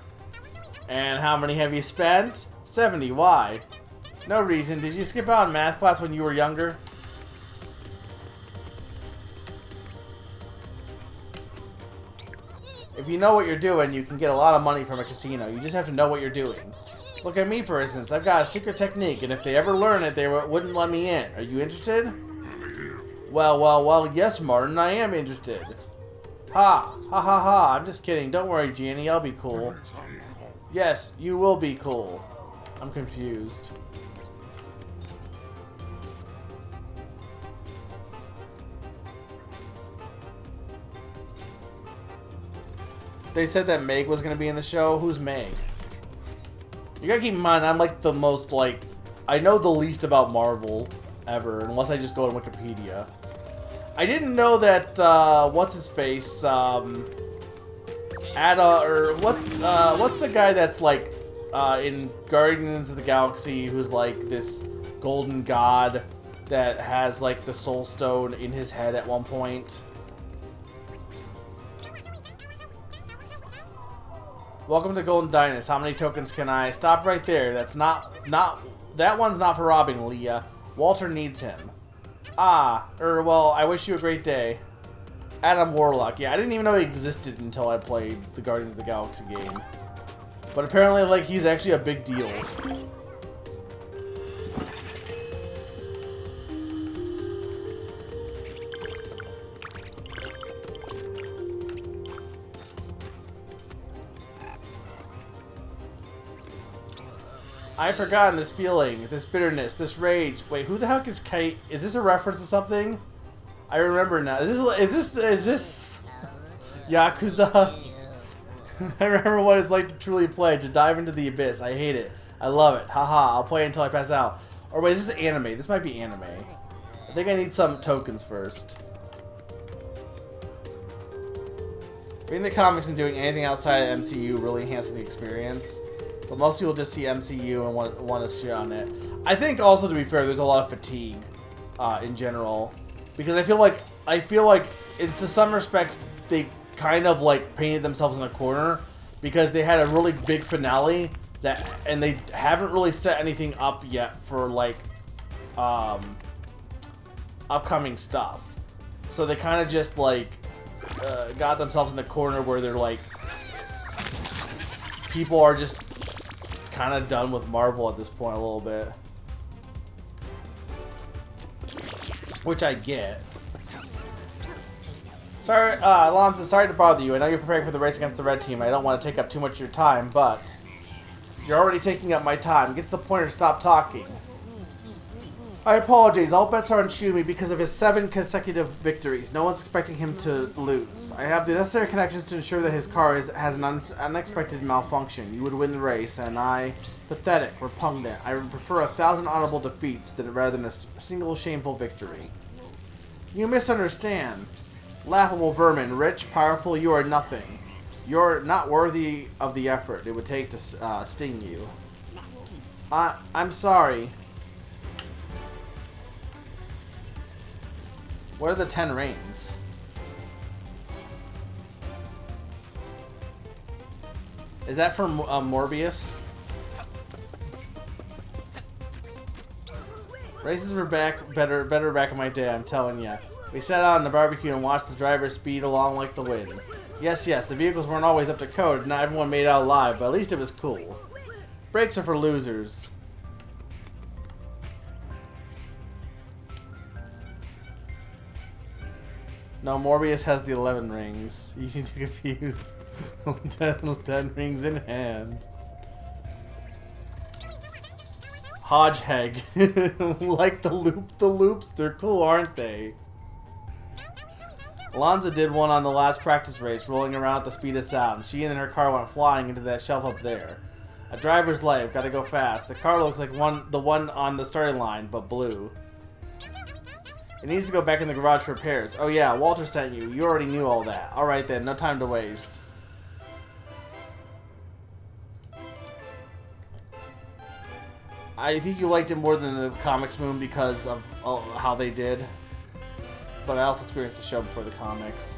And how many have you spent? 70. Why? No reason. Did you skip out in math class when you were younger? If you know what you're doing, you can get a lot of money from a casino. You just have to know what you're doing. Look at me, for instance. I've got a secret technique, and if they ever learn it, they wouldn't let me in. Are you interested? Well, yes, Martin, I am interested. Ha! Ha ha ha! I'm just kidding. Don't worry, Jeannie. I'll be cool. Yes, you will be cool. I'm confused. They said that Meg was going to be in the show. Who's Meg? You gotta keep in mind, I'm like the most, like, I know the least about Marvel ever, unless I just go to Wikipedia. I didn't know that, what's his face, what's the guy that's, like, in Guardians of the Galaxy, who's, like, this golden god that has, like, the Soul Stone in his head at one point? Welcome to Golden Dynast. How many tokens can I... Stop right there. That's not... That one's not for robbing, Leah. Walter needs him. Well, I wish you a great day. Adam Warlock. Yeah, I didn't even know he existed until I played the Guardians of the Galaxy game. But apparently, like, he's actually a big deal. I've forgotten this feeling, this bitterness, this rage. Wait, who the heck is Kite? Is this a reference to something? I remember now. Is this Yakuza? I remember what it's like to truly play, to dive into the abyss. I hate it. I love it. Haha, I'll play until I pass out. Or wait, is this anime? This might be anime. I think I need some tokens first. Reading the comics and doing anything outside of MCU really enhances the experience. But most people just see MCU and want to shit on it. I think also, to be fair, there's a lot of fatigue in general. Because I feel like to some respects, they kind of like painted themselves in a corner. Because they had a really big finale, and they haven't really set anything up yet for like upcoming stuff. So they kind of just like got themselves in a corner where they're like, people are just kind of done with Marvel at this point a little bit. Which I get. Sorry, Alonzo, sorry to bother you. I know you're preparing for the race against the red team. I don't want to take up too much of your time, but you're already taking up my time. Get to the point or stop talking. I apologize. All bets are on Shumi because of his 7 consecutive victories. No one's expecting him to lose. I have the necessary connections to ensure that his car has an unexpected malfunction. You would win the race, and I... Pathetic, repugnant. I would prefer 1,000 honorable defeats rather than a single shameful victory. You misunderstand. Laughable vermin. Rich, powerful, you are nothing. You're not worthy of the effort it would take to sting you. I'm sorry. What are the 10 rings? Is that from Morbius? Races were better back in my day, I'm telling ya. We sat out on the barbecue and watched the drivers speed along like the wind. Yes, the vehicles weren't always up to code, and not everyone made it out alive, but at least it was cool. Brakes are for losers. No, Morbius has the 11 rings. You need to confuse 10 rings in hand. Hodgehog. Like the loops, they're cool, aren't they? Alonzo did one on the last practice race, rolling around at the speed of sound. She and her car went flying into that shelf up there. A driver's life, gotta go fast. The car looks like the one on the starting line, but blue. It needs to go back in the garage for repairs. Oh yeah, Walter sent you. You already knew all that. Alright then, no time to waste. I think you liked it more than the comics, Moon, because of how they did. But I also experienced the show before the comics.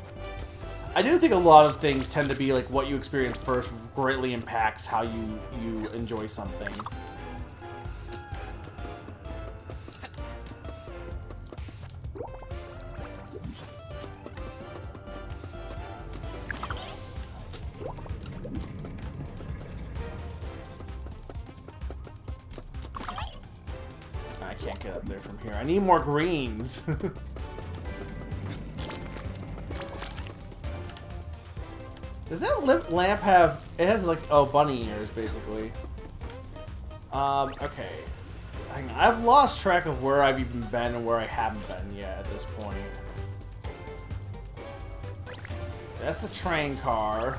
I do think a lot of things tend to be like what you experience first greatly impacts how you enjoy something. I can't get up there from here. I need more greens. Does that lamp have... It has like... Oh, bunny ears, basically. Okay. Hang on. I've lost track of where I've even been and where I haven't been yet at this point. That's the train car.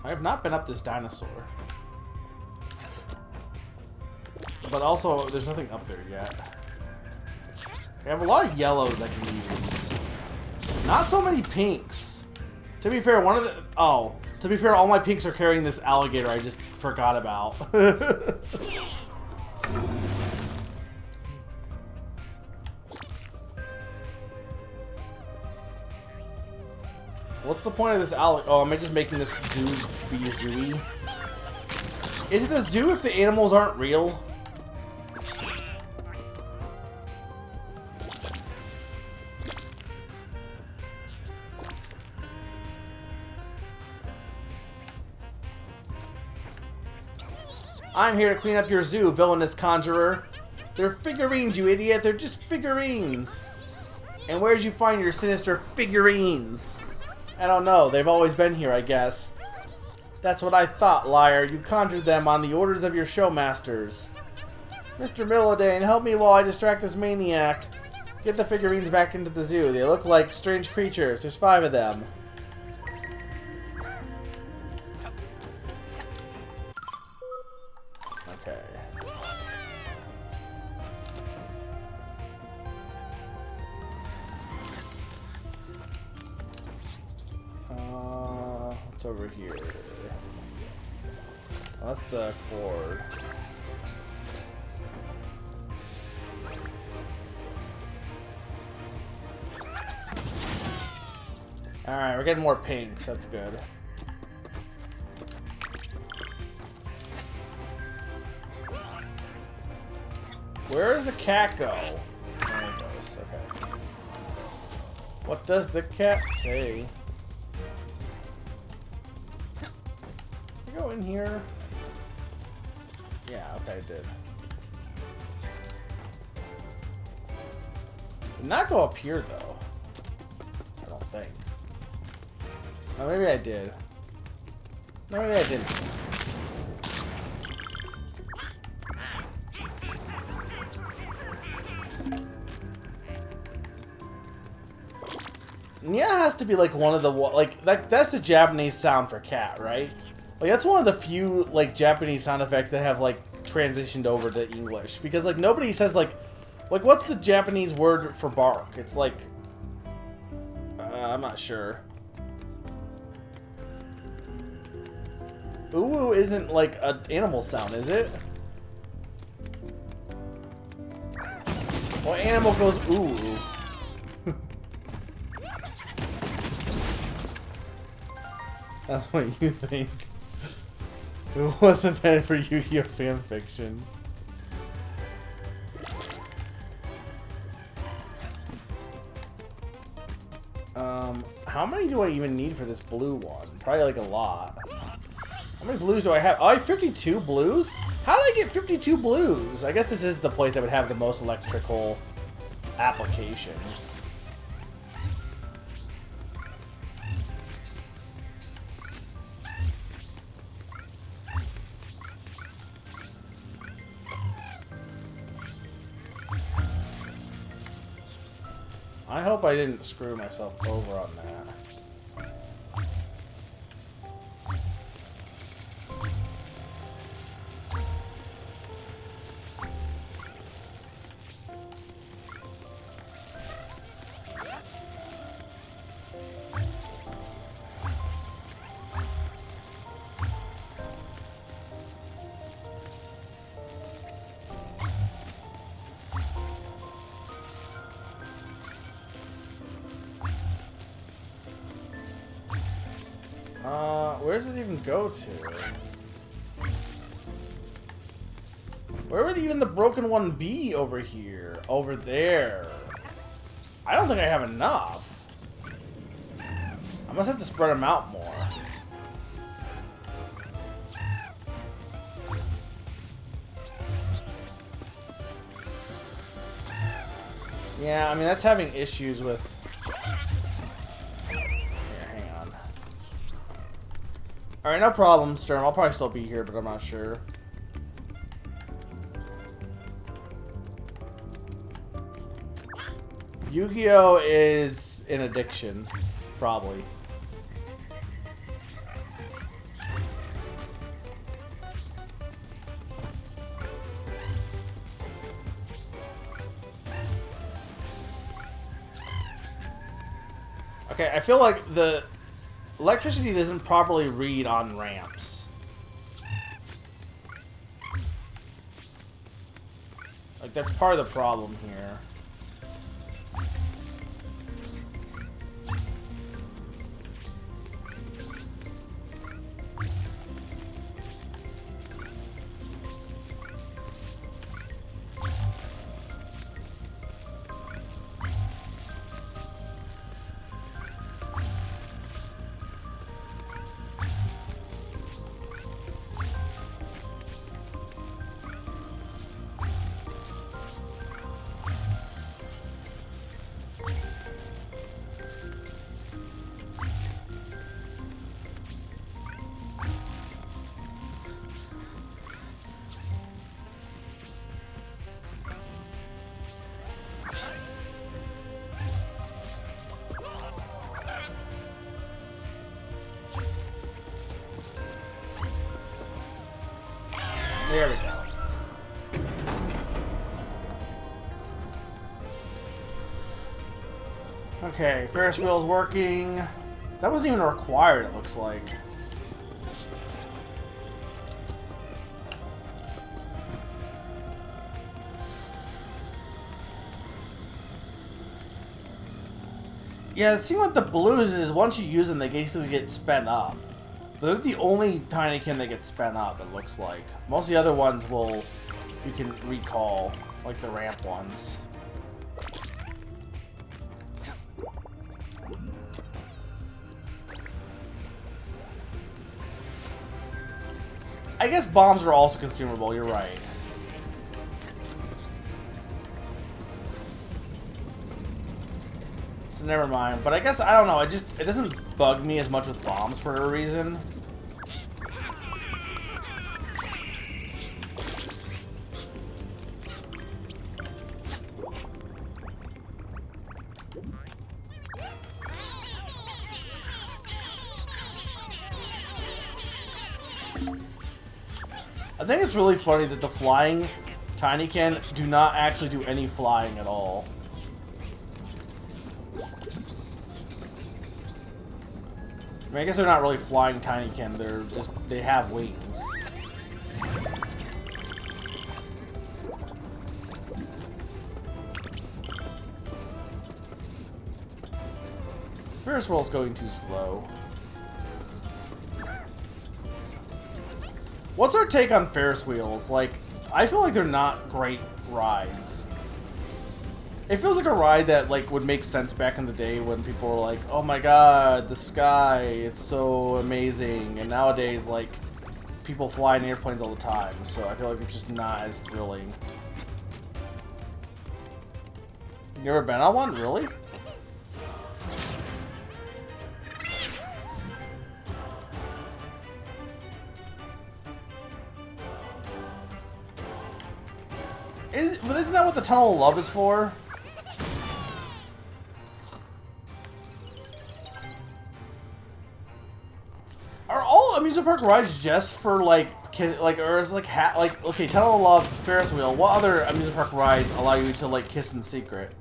I have not been up this dinosaur. But also, there's nothing up there yet. I have a lot of yellows I can use. Not so many pinks. To be fair, to be fair, all my pinks are carrying this alligator I just forgot about. What's the point of this alley? Oh, am I just making this zoo be a zooey? Is it a zoo if the animals aren't real? I'm here to clean up your zoo, villainous conjurer. They're figurines, you idiot. They're just figurines. And where'd you find your sinister figurines? I don't know. They've always been here, I guess. That's what I thought, liar. You conjured them on the orders of your showmasters. Mr. Millodane, help me while I distract this maniac. Get the figurines back into the zoo. They look like strange creatures. There's 5 of them. Okay. What's over here? Oh, that's the cord. Alright, we're getting more pinks. That's good. Where does the cat go? There it goes. Okay. What does the cat say? Can I go in here? Yeah, okay, I did. Did not go up here, though. I don't think. Oh, maybe I did. No, maybe I didn't. Nya has to be like one of the that's the Japanese sound for cat, right? Like that's one of the few like Japanese sound effects that have like transitioned over to English because like nobody says like what's the Japanese word for bark? It's like I'm not sure. Ooh isn't like an animal sound, is it? What animal goes ooh? That's what you think. It wasn't meant for Yu-Gi-Oh! Fanfiction. How many do I even need for this blue one? Probably like a lot. How many blues do I have? Oh, I have 52 blues? How did I get 52 blues? I guess this is the place that would have the most electrical application. I hope I didn't screw myself over on that. Where does this even go to? Where would even the broken one be over here? Over there. I don't think I have enough. I must have to spread them out more. Yeah, I mean, that's having issues with... Alright, no problem, Sturm. I'll probably still be here, but I'm not sure. Yu-Gi-Oh! Is an addiction. Probably. Okay, I feel like the... electricity doesn't properly read on ramps. Like, that's part of the problem here. Okay, Ferris wheel's working. That wasn't even required, it looks like. Yeah, it seems like the blues is once you use them, they basically get spent up. But they're the only Tinykin that gets spent up, it looks like. Most of the other ones you can recall, like the ramp ones. I guess bombs are also consumable, you're right. So never mind. But I guess, I don't know, it doesn't bug me as much with bombs for a reason. I think it's really funny that the flying Tinykin do not actually do any flying at all. I mean, I guess they're not really flying Tinykin, they have wings. This Ferris wheel's going too slow. What's our take on Ferris wheels? Like, I feel like they're not great rides. It feels like a ride that, like, would make sense back in the day when people were like, oh my god, the sky, it's so amazing. And nowadays, like, people fly in airplanes all the time, so I feel like it's just not as thrilling. You ever been on one? Really? But isn't that what the Tunnel of Love is for? Are all amusement park rides just for or is it like okay, Tunnel of Love, Ferris wheel? What other amusement park rides allow you to like kiss in secret?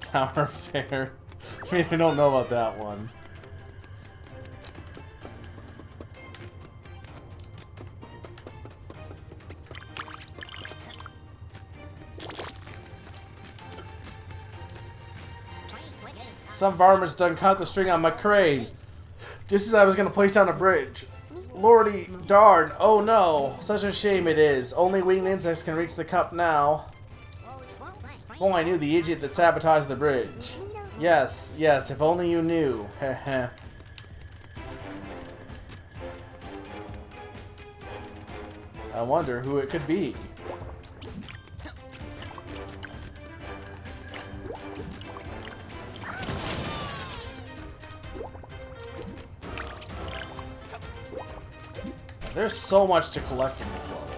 Tower of Terror. I mean, I don't know about that one. Some varmints done caught the string on my crane, just as I was gonna place down a bridge. Lordy darn, oh no, such a shame it is. Only winged insects can reach the cup now. Oh, I knew the idiot that sabotaged the bridge. Yes, yes, if only you knew. Heh. I wonder who it could be. There's so much to collect in this level.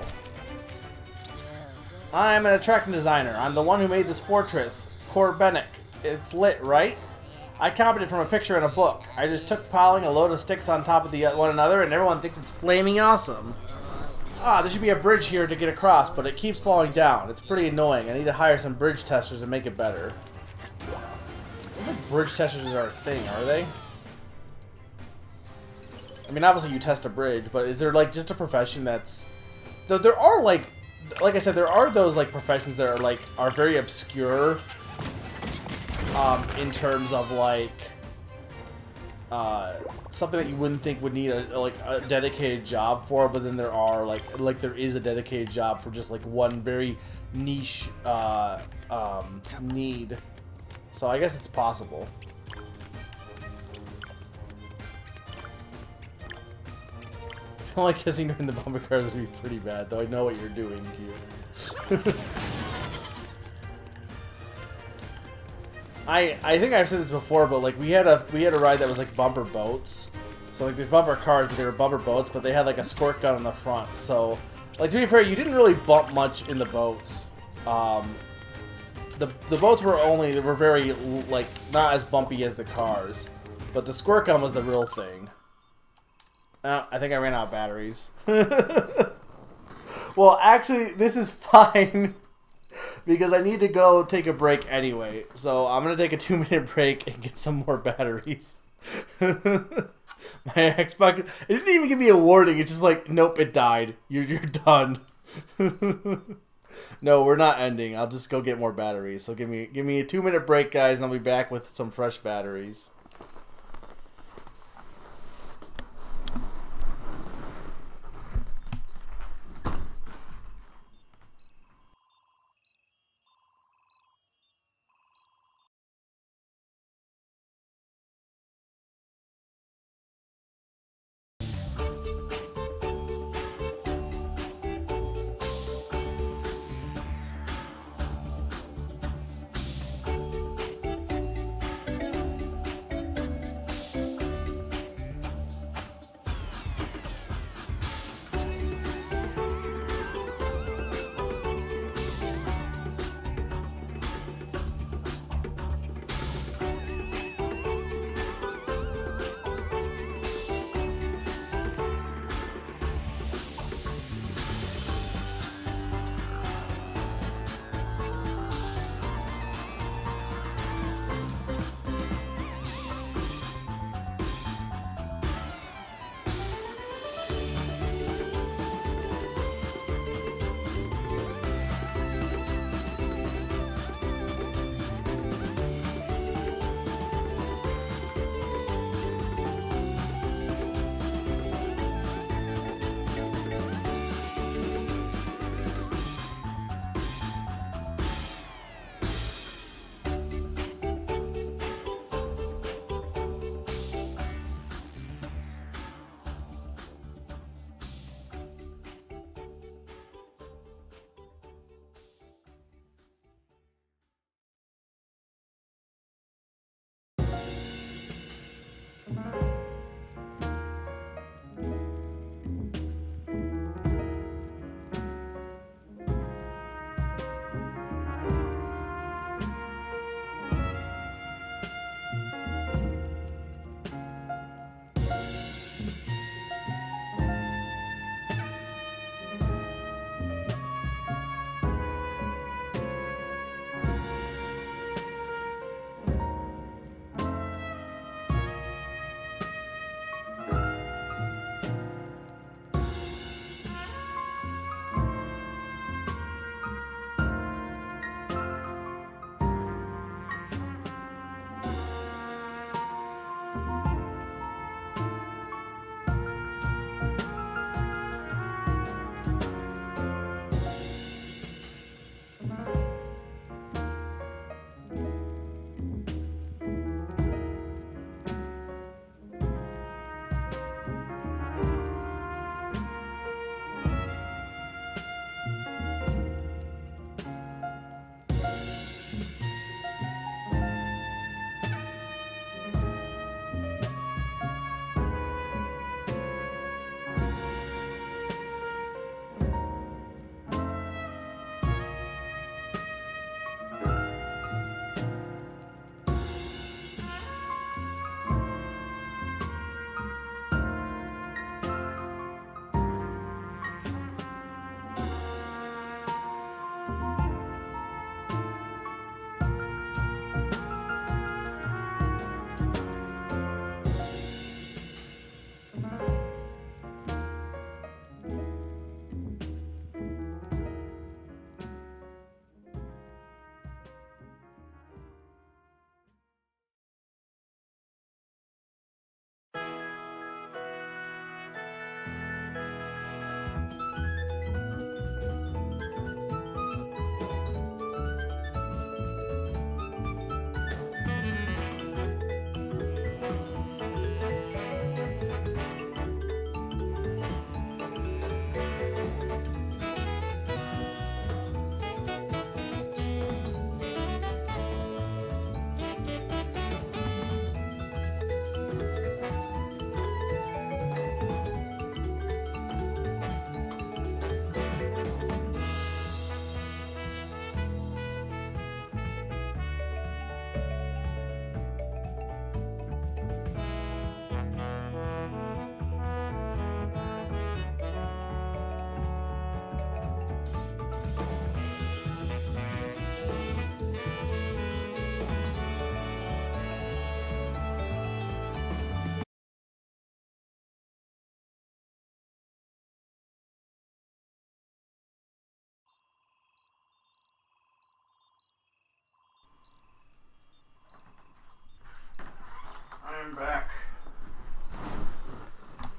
I'm an attraction designer. I'm the one who made this fortress, Corbenic. It's lit, right? I copied it from a picture in a book. I just took piling a load of sticks on top of one another, and everyone thinks it's flaming awesome. Ah, there should be a bridge here to get across, but it keeps falling down. It's pretty annoying. I need to hire some bridge testers to make it better. I don't think bridge testers are a thing, are they? I mean, obviously you test a bridge, but is there like just a profession that's... There are like I said, there are those like professions that are very obscure in terms of like something that you wouldn't think would need a dedicated job for, but then there are like there is a dedicated job for just like one very niche need. So I guess it's possible. I feel like kissing during the bumper cars would be pretty bad, though I know what you're doing to you. I think I've said this before, but like we had a ride that was like bumper boats. So like there's bumper cars, but they were bumper boats, but they had like a squirt gun on the front. So like to be fair, you didn't really bump much in the boats. The boats were very like not as bumpy as the cars, but the squirt gun was the real thing. I think I ran out of batteries. Well, actually, this is fine because I need to go take a break anyway. So I'm going to take a 2-minute break and get some more batteries. My Xbox, it didn't even give me a warning. It's just like, nope, it died. You're done. No, we're not ending. I'll just go get more batteries. So give me a 2-minute break, guys, and I'll be back with some fresh batteries.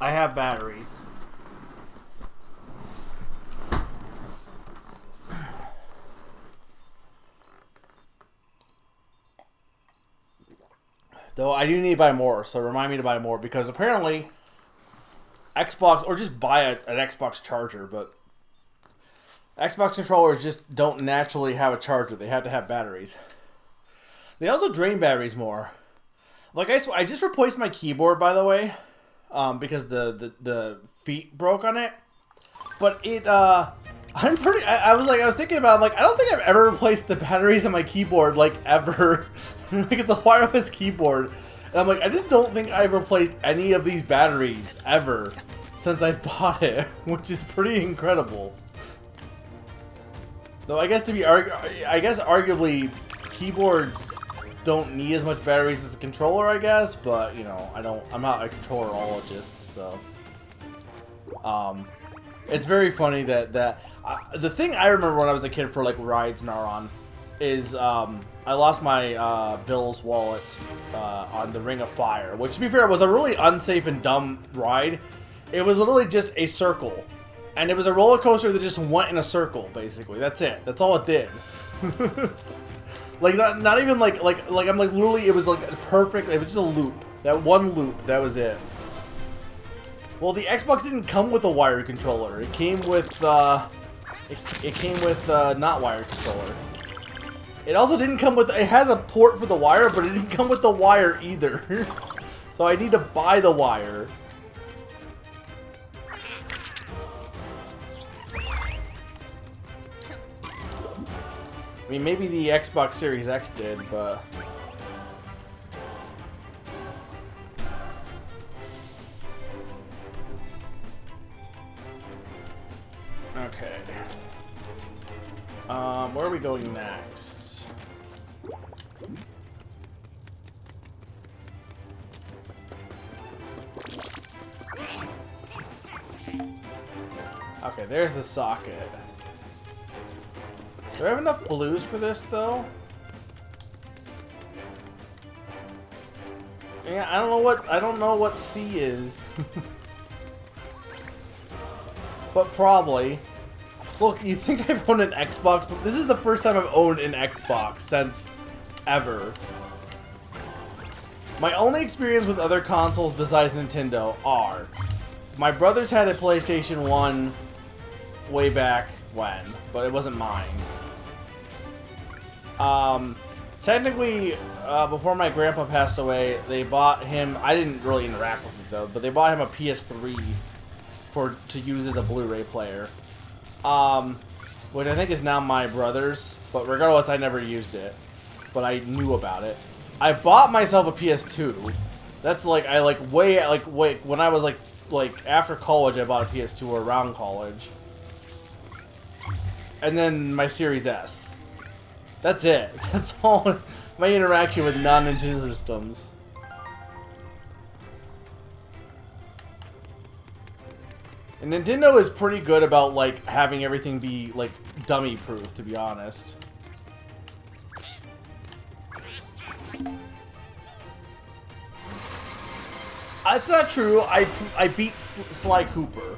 I have batteries. Though I do need to buy more, so remind me to buy more, because apparently Xbox, or just buy an Xbox charger, but Xbox controllers just don't naturally have a charger. They have to have batteries. They also drain batteries more. Like, I just replaced my keyboard, by the way, because the feet broke on it. But it, I was thinking about it, I'm like, I don't think I've ever replaced the batteries on my keyboard, like, ever. Like, it's a wireless keyboard. And I'm like, I just don't think I've replaced any of these batteries, ever, since I bought it, which is pretty incredible. Though, I guess arguably, keyboards don't need as much batteries as a controller, I guess, but, you know, I'm not a controllerologist, so. It's very funny that the thing I remember when I was a kid for, like, rides and on is, I lost my, Bill's wallet, on the Ring of Fire, which, to be fair, was a really unsafe and dumb ride. It was literally just a circle, and it was a roller coaster that just went in a circle, basically. That's it. That's all it did. Like, not even, like, I'm, like, literally, it was, like, perfect. It was just a loop. That one loop. That was it. Well, the Xbox didn't come with a wired controller. It came with, it came with, not wired controller. It also didn't come with, it has a port for the wire, but it didn't come with the wire either. So I need to buy the wire. I mean, maybe the Xbox Series X did, but... Okay. Where are we going next? Okay, there's the socket. Do I have enough blues for this, though? Yeah, I don't know what C is. But probably. Look, you think I've owned an Xbox, but this is the first time I've owned an Xbox since ever. My only experience with other consoles besides Nintendo are my brothers had a PlayStation 1 way back when, but it wasn't mine. Technically, before my grandpa passed away, they bought him, I didn't really interact with it though, but they bought him a PS3 to use as a Blu-ray player. Which I think is now my brother's, but regardless, I never used it. But I knew about it. I bought myself a PS2. That's like, when I was like after college, I bought a PS2 or around college. And then my Series S. That's it. That's all my interaction with non-Nintendo systems. And Nintendo is pretty good about, like, having everything be, like, dummy-proof, to be honest. That's not true. I beat Sly Cooper.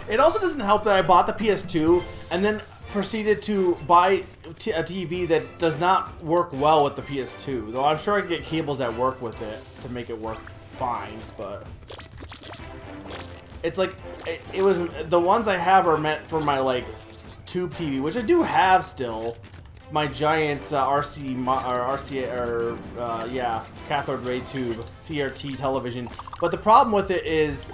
It also doesn't help that I bought the PS2 and then proceeded to buy a TV that does not work well with the PS2. Though I'm sure I can get cables that work with it to make it work fine, but... It's like, it was, the ones I have are meant for my, like, tube TV, which I do have still. My giant cathode ray tube, CRT television. But the problem with it is,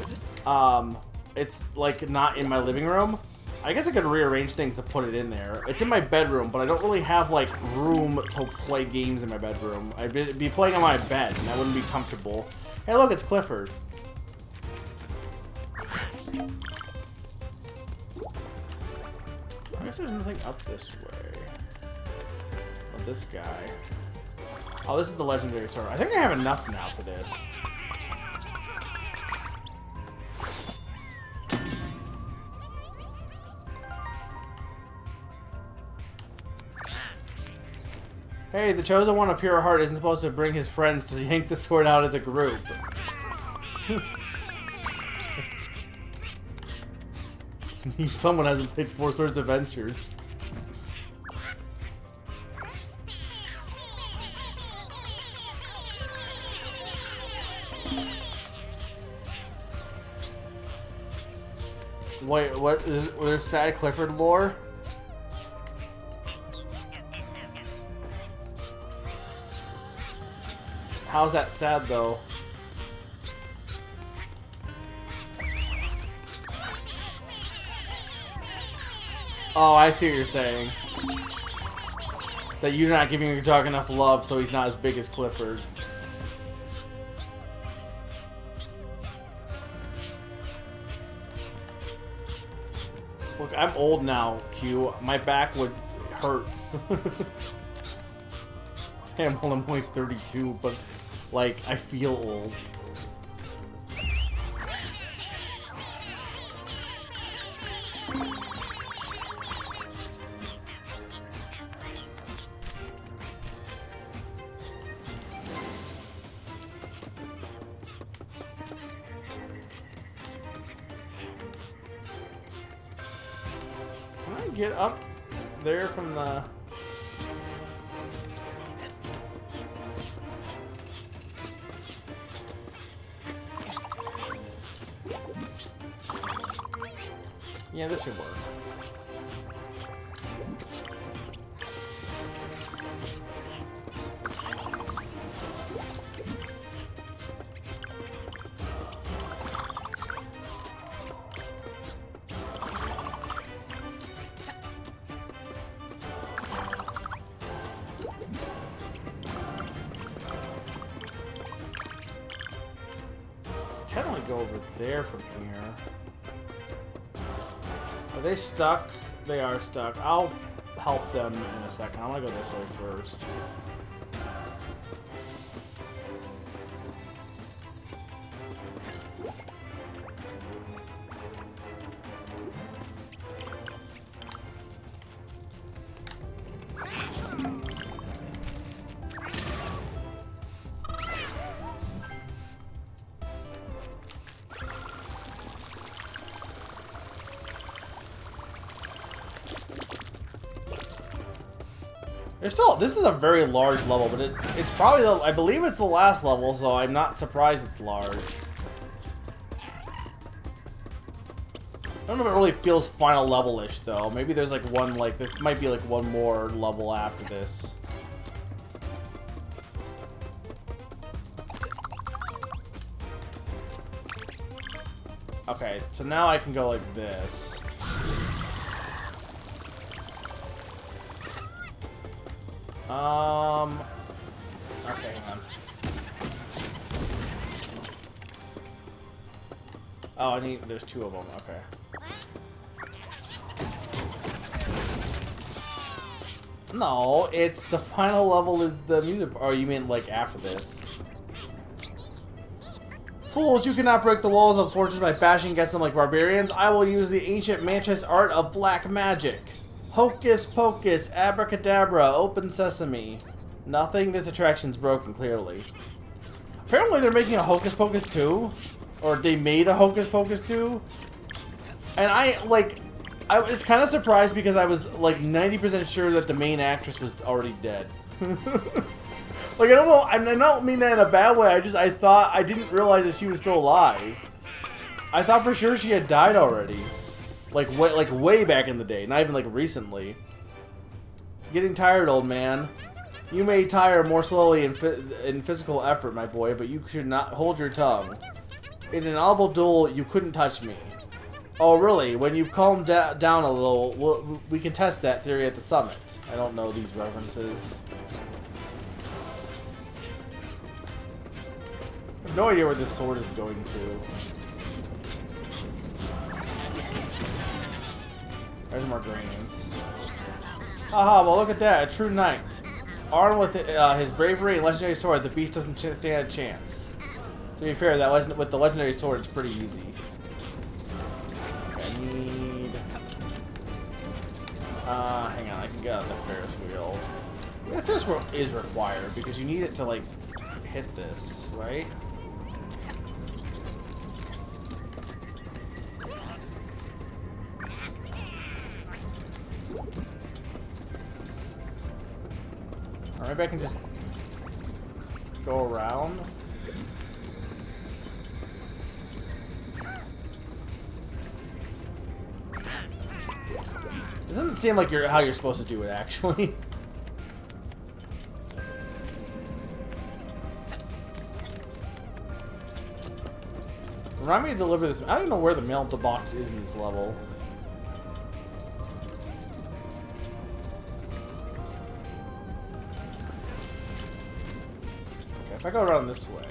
it's, like, not in my living room. I guess I could rearrange things to put it in there. It's in my bedroom, but I don't really have, like, room to play games in my bedroom. I'd be playing on my bed, and that wouldn't be comfortable. Hey, look, it's Clifford. I guess there's nothing up this way. Oh, this guy. Oh, this is the legendary sword. I think I have enough now for this. Hey, the chosen one of pure heart isn't supposed to bring his friends to yank the sword out as a group. Someone hasn't played Four Swords Adventures. Wait, what? There's sad Clifford lore? How's that sad, though? Oh, I see what you're saying. That you're not giving your dog enough love, so he's not as big as Clifford. Look, I'm old now, Q. My back hurts. I'm only 32, but, like, I feel old. Can I get up there from the... Yeah, this should work. Technically go over there from here. Are they stuck? They are stuck. I'll help them in a second. I want to go this way first. There's still, this is a very large level, but it's probably the, I believe it's the last level, so I'm not surprised it's large. I don't know if it really feels final level-ish though. Maybe there's like one, like, there might be like one more level after this. Okay, so now I can go like this. Okay, hang on. Oh, I need, there's two of them, okay. No, it's the final level is the music, or you mean like after this? Fools, you cannot break the walls of fortresses by bashing against them like barbarians. I will use the ancient Manchester art of black magic. Hocus pocus, abracadabra, open sesame. Nothing, this attraction's broken, clearly. Apparently they're making a Hocus Pocus 2. Or they made a Hocus Pocus 2. And I was kind of surprised because I was like 90% sure that the main actress was already dead. Like, I don't know, I don't mean that in a bad way, I didn't realize that she was still alive. I thought for sure she had died already. Like way back in the day, not even like recently. Getting tired, old man. You may tire more slowly in physical effort, my boy, but you should not hold your tongue. In an audible duel, you couldn't touch me. Oh, really? When you've calmed down a little, we can test that theory at the summit. I don't know these references. I have no idea where this sword is going to. There's more greens. Haha, well look at that, a true knight. Armed with his bravery and legendary sword, the beast doesn't stand a chance. To be fair, that with the legendary sword, it's pretty easy. Okay, I need... hang on, I can get out the Ferris wheel. The Ferris wheel is required, because you need it to, like, hit this, right? maybe I can just go around. It doesn't seem like how you're supposed to do it, actually. Remind me to deliver this. I don't even know where the mail-to-box is in this level. Okay, if I go around this way.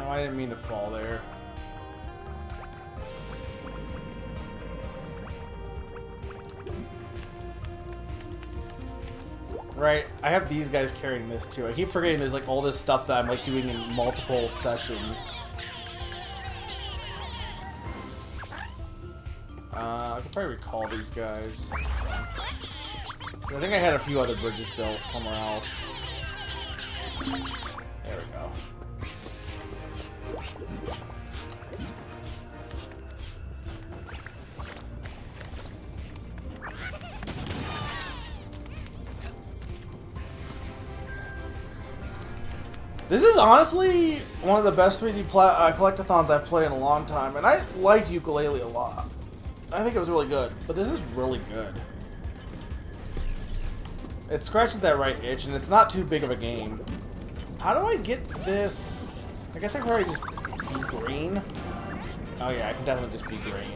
I didn't mean to fall there. Right, I have these guys carrying this too. I keep forgetting there's like all this stuff that I'm like doing in multiple sessions. I could probably recall these guys. I think I had a few other bridges built somewhere else. There we go. This is honestly one of the best 3D collectathons I've played in a long time, and I liked Ukulele a lot. I think it was really good, but this is really good. It scratches that right itch, and it's not too big of a game. How do I get this? I guess I can probably just be green. Oh yeah, I can definitely just be green.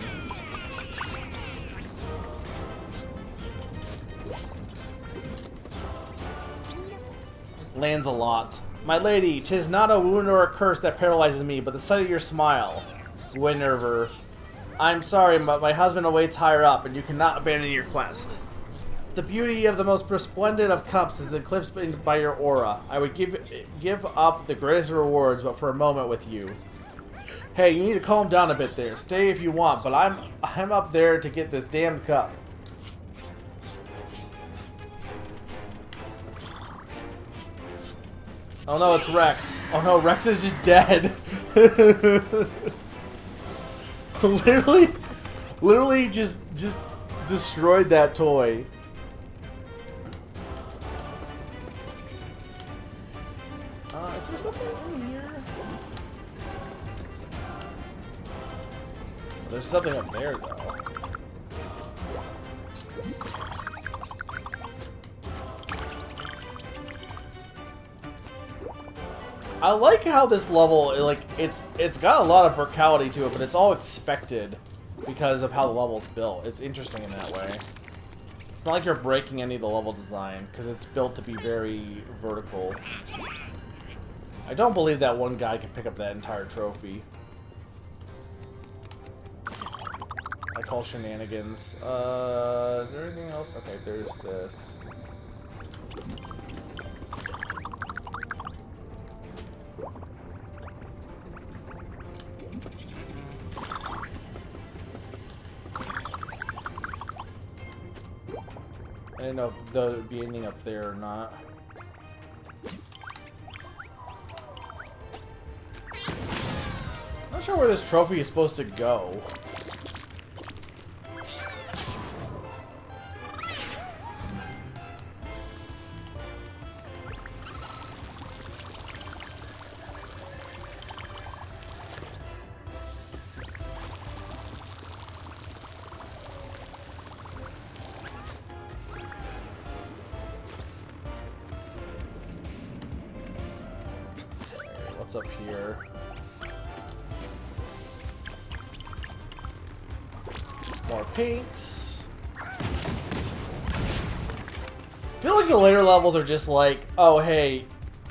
Lands a lot. My lady, 'tis not a wound or a curse that paralyzes me, but the sight of your smile. Winnerver. I'm sorry, but my husband awaits higher up, and you cannot abandon your quest. The beauty of the most resplendent of cups is eclipsed by your aura. I would give up the greatest rewards, but for a moment with you. Hey, you need to calm down a bit there. Stay if you want, but I'm up there to get this damned cup. Oh no, it's Rex. Oh no, Rex is just dead. literally just destroyed that toy. Is there something in here? There's something up there though. I like how this level, like, it's got a lot of verticality to it, but it's all expected because of how the level's built. It's interesting in that way. It's not like you're breaking any of the level design, because it's built to be very vertical. I don't believe that one guy can pick up that entire trophy. I call shenanigans. Is there anything else? Okay, there's this. I didn't know if there would be anything up there or not. Not sure where this trophy is supposed to go. What's up here? More pinks. I feel like the later levels are just like, oh hey,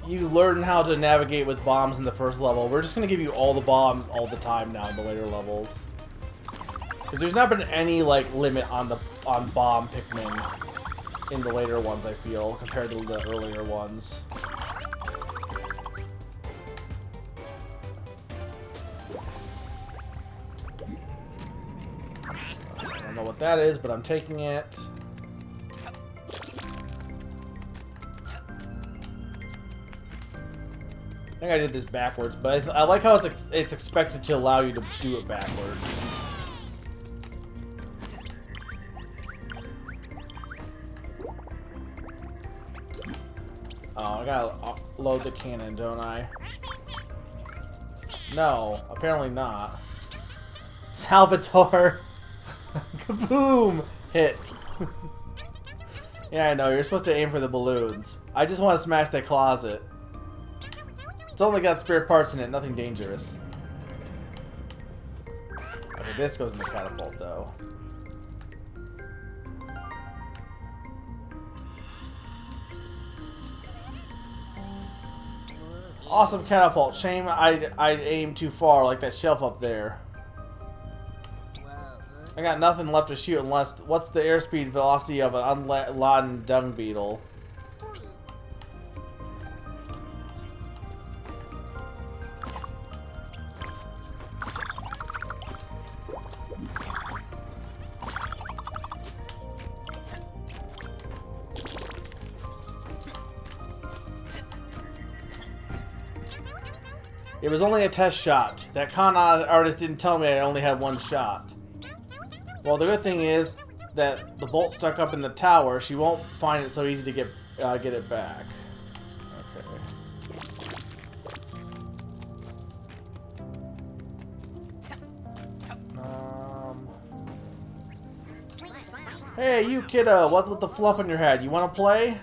you learn how to navigate with bombs in the first level. We're just gonna give you all the bombs all the time now in the later levels. Because there's not been any like limit on bomb Pikmin in the later ones, I feel, compared to the earlier ones. what that is, but I'm taking it. I think I did this backwards, but I like how it's expected to allow you to do it backwards. Oh, I gotta load the cannon, don't I? No, apparently not. Salvatore! Kaboom! Hit. Yeah, I know, you're supposed to aim for the balloons. I just want to smash that closet. It's only got spare parts in it, nothing dangerous. Okay, this goes in the catapult, though. Awesome catapult. Shame I aimed too far, like that shelf up there. I got nothing left to shoot unless... What's the airspeed velocity of an unladen dung beetle? It was only a test shot. That con artist didn't tell me I only had one shot. Well, the good thing is that the bolt stuck up in the tower. She won't find it so easy to get it back. Okay. Hey, you kiddo! What's with the fluff on your head? You want to play?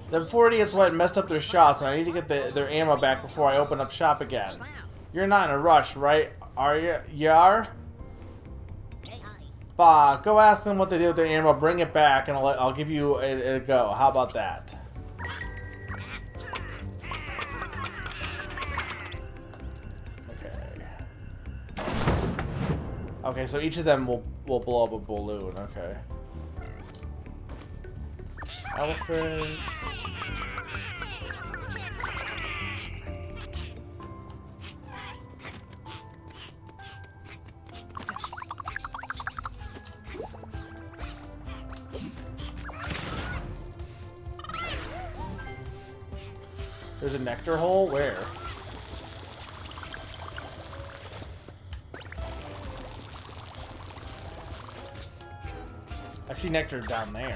Them 4 idiots went and messed up their shots, and I need to get their ammo back before I open up shop again. You're not in a rush, right? Are you? You are? Bah, go ask them what they did with their ammo, bring it back, and I'll give you a go. How about that? Okay. Okay, so each of them will blow up a balloon. Okay. Elephant. There's a nectar hole? Where? I see nectar down there.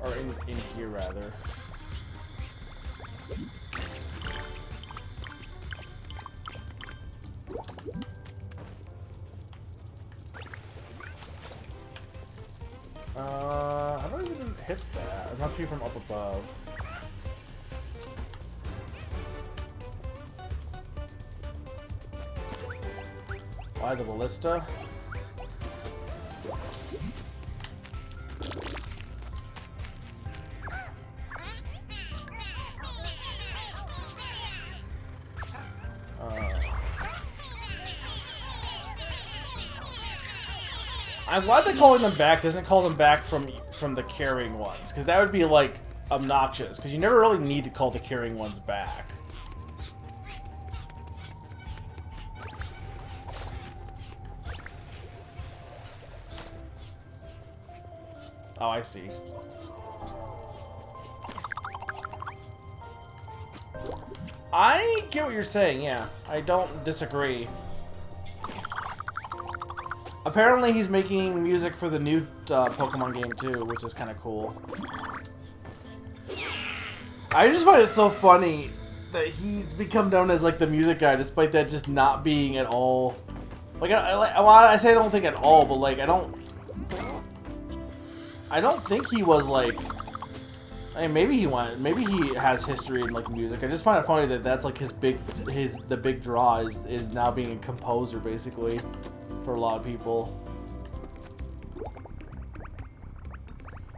Or in here, rather. How do I even hit that? It must be from up above. Why the ballista? I'm glad that calling them back doesn't call them back from the carrying ones, because that would be like obnoxious, because you never really need to call the carrying ones back. Oh, I see. I get what you're saying, yeah. I don't disagree. Apparently he's making music for the new Pokemon game too, which is kind of cool. I just find it so funny that he's become known as like the music guy, despite that just not being at all. Like I say I don't think at all, but like I don't think he was like. I mean, maybe he has history in like music. I just find it funny that that's like the big draw is now being a composer basically. For a lot of people.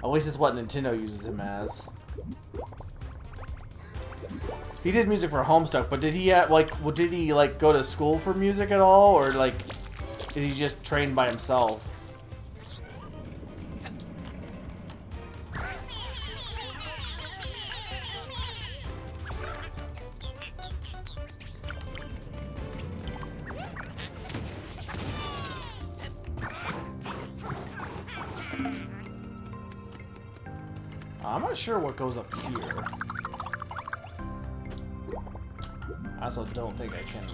At least it's what Nintendo uses him as. He did music for Homestuck, but did he did he go to school for music at all, or like did he just train by himself? I'm not sure what goes up here. I also don't think I can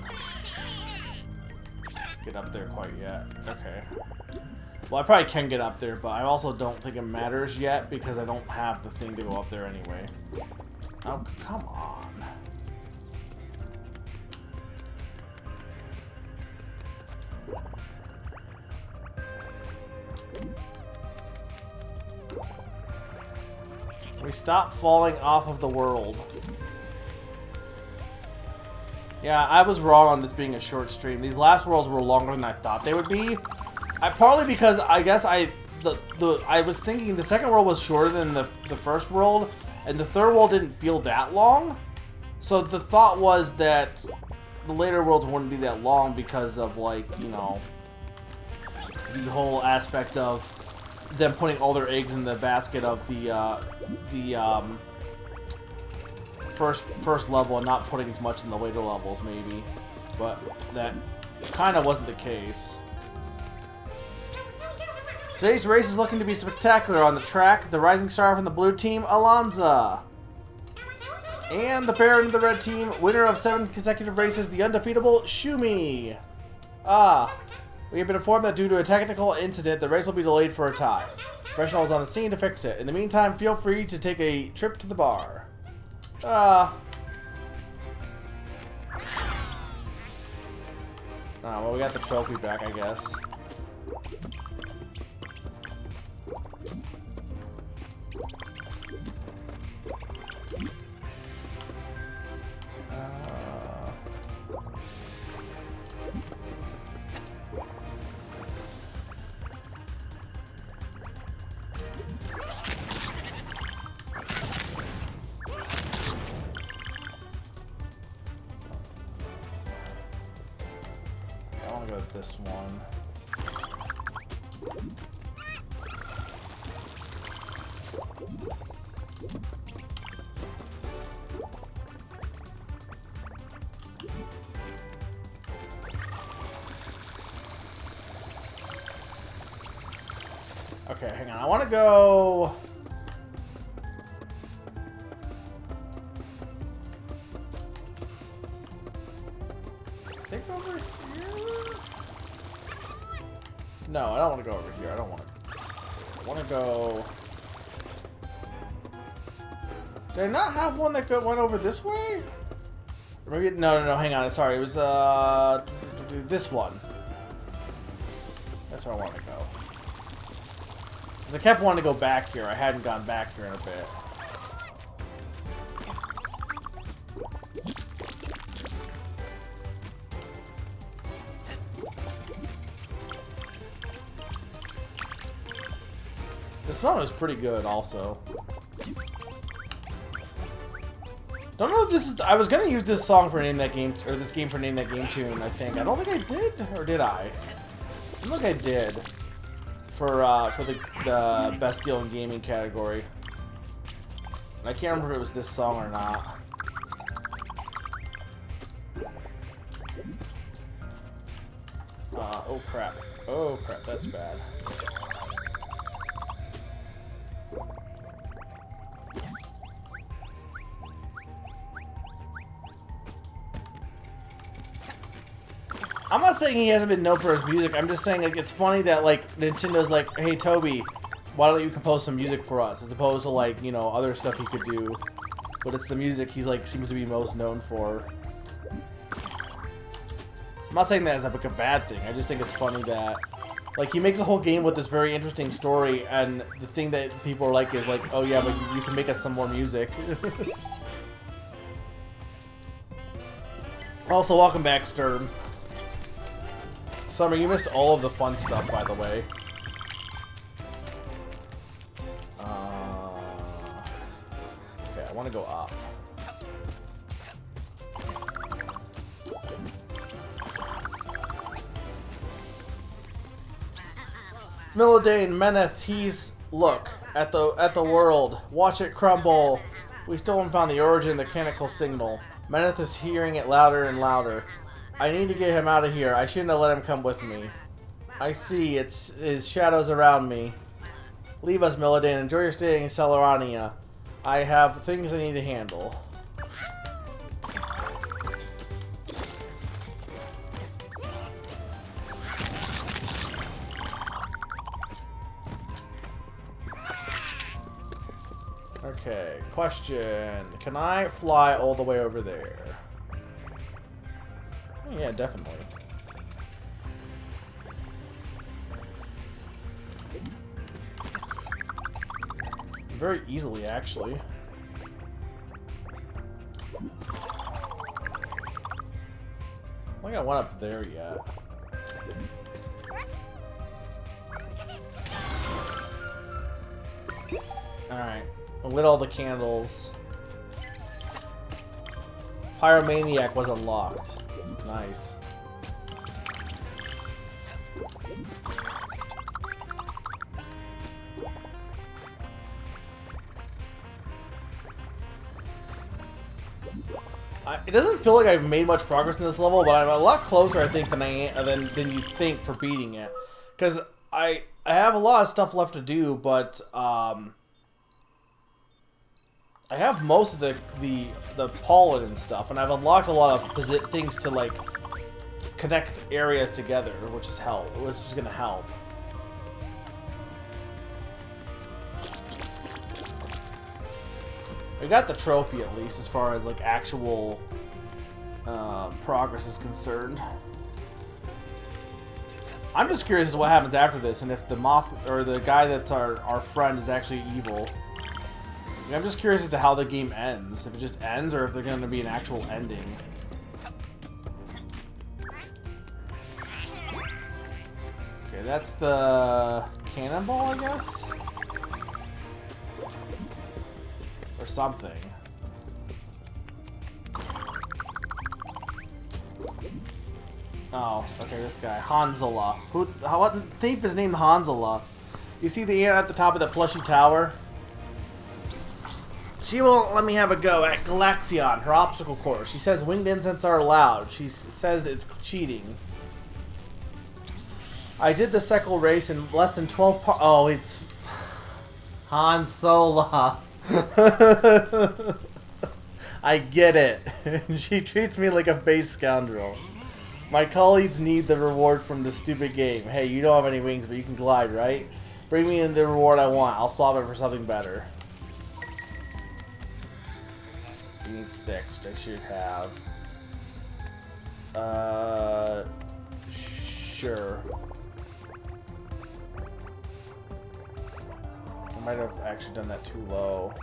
get up there quite yet. Okay. Well, I probably can get up there, but I also don't think it matters yet because I don't have the thing to go up there anyway. Oh, come on. We stop falling off of the world. Yeah, I was wrong on this being a short stream. These last worlds were longer than I thought they would be. Partly because I guess I was thinking the second world was shorter than the first world, and the third world didn't feel that long. So the thought was that the later worlds wouldn't be that long because of, like, you know, the whole aspect of them putting all their eggs in the basket of the first level and not putting as much in the later levels, maybe. But that kind of wasn't the case. Today's race is looking to be spectacular. On the track, the rising star from the blue team, Alonza. And the Baron of the red team, winner of 7 consecutive races, the undefeatable Shumi. We have been informed that due to a technical incident, the race will be delayed for a time. Professional is on the scene to fix it. In the meantime, feel free to take a trip to the bar. Well, we got the trophy back, I guess. This one. Okay, hang on. I want to go... I think over here? No, I don't want to go over here. I don't want to. I want to go... Did I not have one that went over this way? Or maybe... No, hang on. Sorry. It was, this one. That's where I want to go. Because I kept wanting to go back here. I hadn't gone back here in a bit. The song is pretty good, also. Don't know if this is... I was gonna use this song for Name That Game... Or this game for Name That Game Tune, I think. I don't think I did. Or did I? I don't think I did. For the Best Deal in Gaming category. I can't remember if it was this song or not. Oh crap. Oh crap, that's bad. I'm not saying he hasn't been known for his music. I'm just saying, like, it's funny that, like, Nintendo's like, hey, Toby, why don't you compose some music for us? As opposed to, like, you know, other stuff he could do. But it's the music he's, like, seems to be most known for. I'm not saying that as, like, a bad thing. I just think it's funny that, like, he makes a whole game with this very interesting story, and the thing that people are like is, like, oh, yeah, but you can make us some more music. Also, welcome back, Sturm. Summer, you missed all of the fun stuff, by the way. Okay, I want to go up. Milladane, Meneth, he's... Look, at the world. Watch it crumble. We still haven't found the origin of the mechanical signal. Meneth is hearing it louder and louder. I need to get him out of here. I shouldn't have let him come with me. I see. It's his shadows around me. Leave us, Milladane. Enjoy your stay in Celerania. I have things I need to handle. Okay, question. Can I fly all the way over there? Oh, yeah, definitely. Very easily, actually. I don't think I went up there yet. Alright. I lit all the candles. Pyromaniac was unlocked. Nice. It doesn't feel like I've made much progress in this level, but I'm a lot closer, I think, than you think for beating it. Because I have a lot of stuff left to do, but I have most of the pollen and stuff, and I've unlocked a lot of things to like connect areas together, which is gonna help. We got the trophy at least, as far as like actual progress is concerned. I'm just curious as to what happens after this, and if the moth or the guy that's our friend is actually evil. I'm just curious as to how the game ends. If it just ends, or if there's going to be an actual ending. Okay, that's the cannonball, I guess? Or something. Oh, okay, this guy. Hanzola. What thief is named Hanzola? You see the ant at the top of the plushy tower? She won't let me have a go at Galaxion, her obstacle course. She says winged incense are allowed. She says it's cheating. I did the Seckle race in less than 12 Oh, it's Han Solo. I get it. She treats me like a base scoundrel. My colleagues need the reward from this stupid game. Hey, you don't have any wings, but you can glide, right? Bring me in the reward I want. I'll swap it for something better. You need 6, which I should have. Sure. I might have actually done that too low.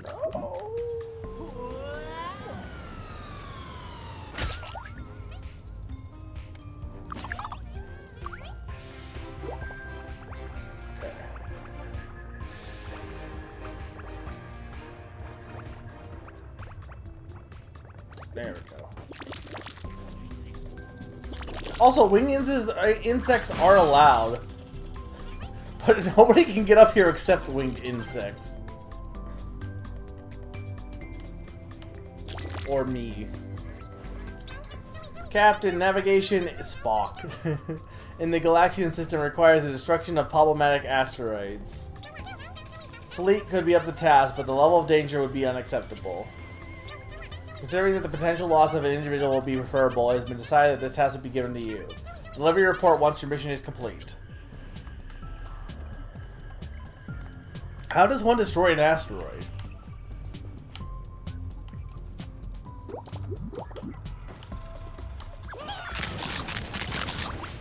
No. There we go. Also, winged insects are allowed, but nobody can get up here except winged insects. Or me. Captain, navigation, Spock. In the Galaxian system requires the destruction of problematic asteroids. Fleet could be up to task, but the level of danger would be unacceptable. Considering that the potential loss of an individual will be preferable, it has been decided that this task will be given to you. Deliver your report once your mission is complete. How does one destroy an asteroid?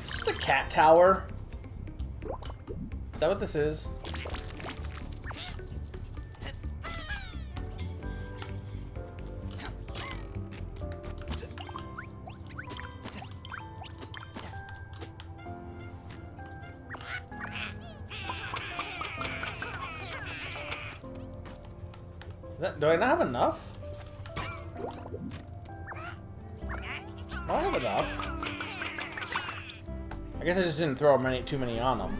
Is this a cat tower? Is that what this is? Do I not have enough? I don't have enough. I guess I just didn't throw too many on them.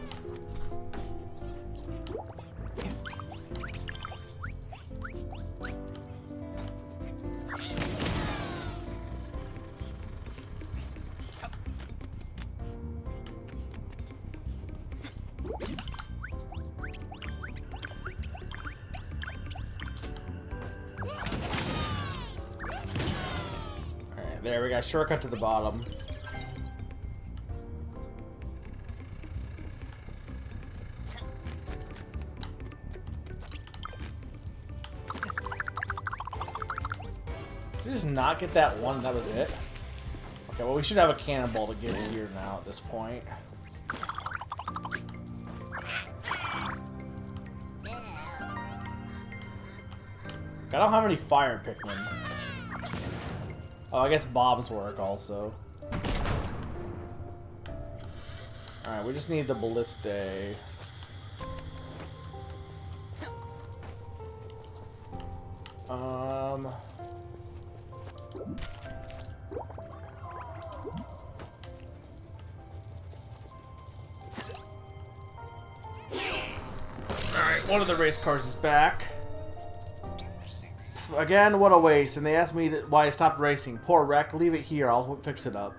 There, we got a shortcut to the bottom. Did you just not get that one? That was it? Okay, well, we should have a cannonball to get in here now at this point. I don't have any fire Pikmin. Oh, I guess bombs work also. Alright, we just need the Balliste. Alright, one of the race cars is back. Again, what a waste. And they asked me why I stopped racing. Poor wreck. Leave it here. I'll fix it up.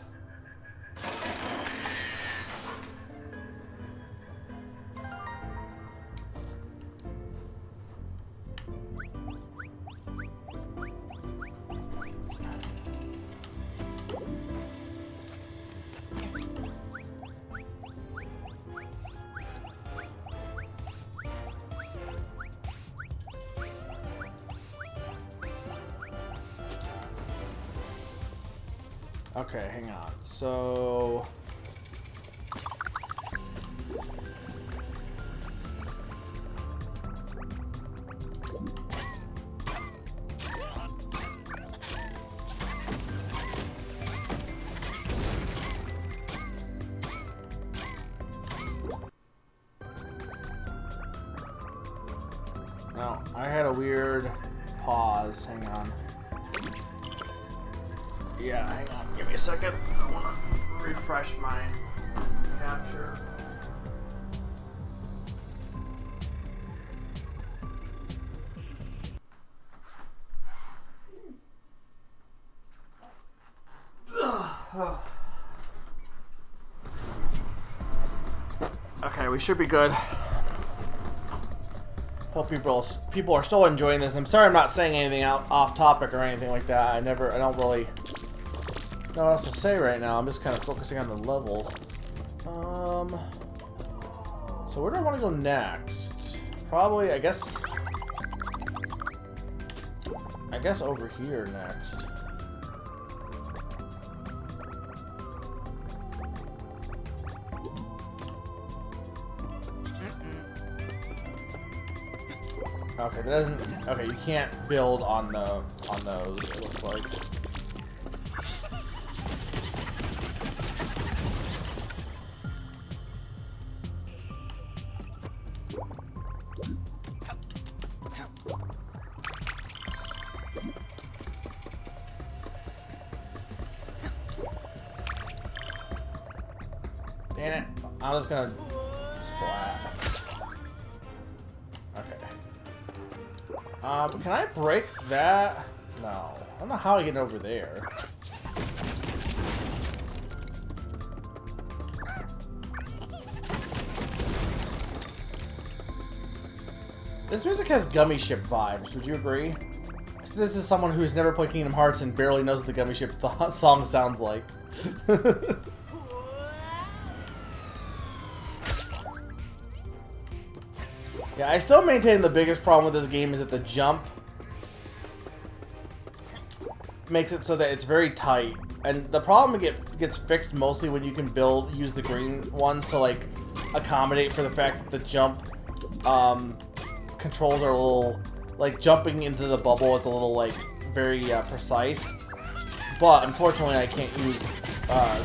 Okay, hang on. So... No, I had a weird pause. Hang on. Yeah, hang on. Give me a second. I want to refresh my capture. Okay, we should be good. Hope people are still enjoying this. I'm sorry I'm not saying anything off topic or anything like that. I don't really know what else to say right now. I'm just kind of focusing on the level. So where do I want to go next? Probably, I guess over here next. Okay, that doesn't. Okay, you can't build on those. It looks like. Damn it! I'm just gonna splat. Can I break that? No. I don't know how I get over there. This music has Gummy Ship vibes, would you agree? So this is someone who's never played Kingdom Hearts and barely knows what the Gummy Ship song sounds like. Yeah, I still maintain the biggest problem with this game is that the jump makes it so that it's very tight. And the problem gets fixed mostly when you can use the green ones to, like, accommodate for the fact that the jump controls are a little, like, jumping into the bubble, it's a little, like, very precise. But, unfortunately, I can't use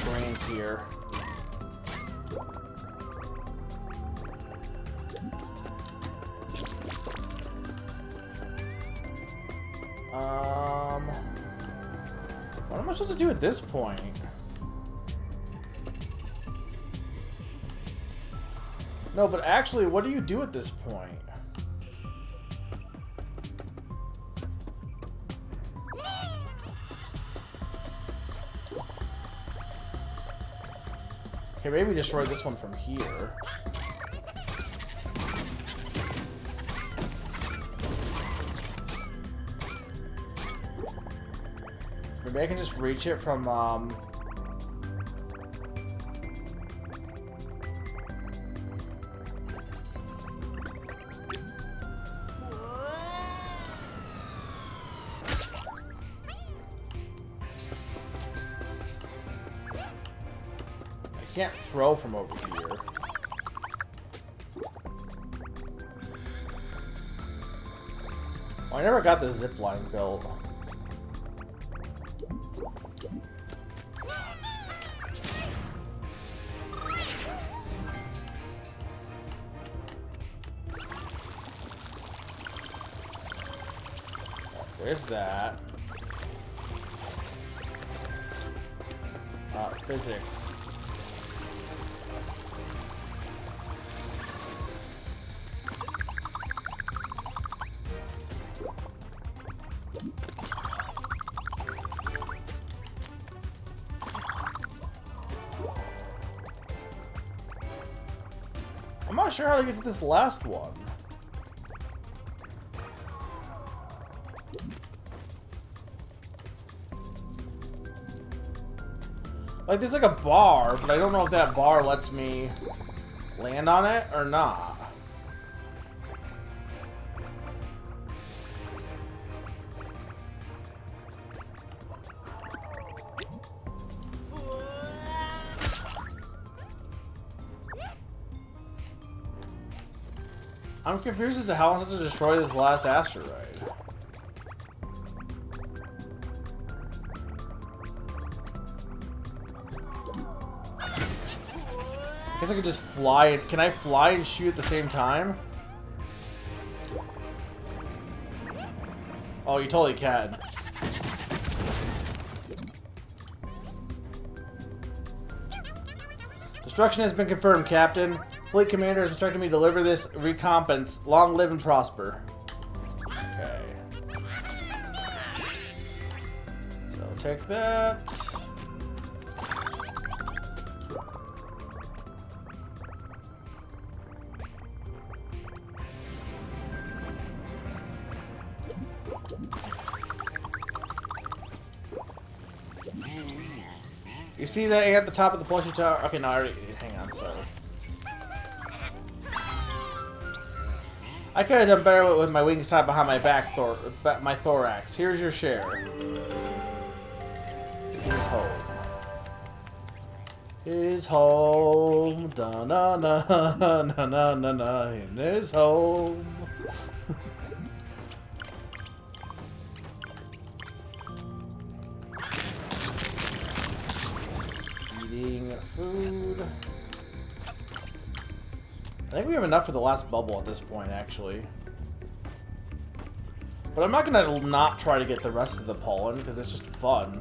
greens here. What am I supposed to do at this point? No, but actually, what do you do at this point? Okay, maybe destroy this one from here. Maybe I can just reach it from, I can't throw from over here. Well, I never got the zip line built. There's that. Physics. I'm not sure how to get to this last one. Like, there's like a bar, but I don't know if that bar lets me land on it or not. I'm confused as to how I'm supposed to destroy this last asteroid. I guess I could just fly. Can I fly and shoot at the same time? Oh, you totally can. Destruction has been confirmed, Captain. Fleet Commander has instructed me to deliver this recompense. Long live and prosper. Okay. So take that. You see that at the top of the plushie tower? Okay, no, I already. Hang on, sorry. I could have done better with my wings tied behind my back, my thorax. Here's your share. His home. His home. Da na na na na na na. In his home. Eating food. I think we have enough for the last bubble at this point, actually. But I'm not gonna not try to get the rest of the pollen, because it's just fun.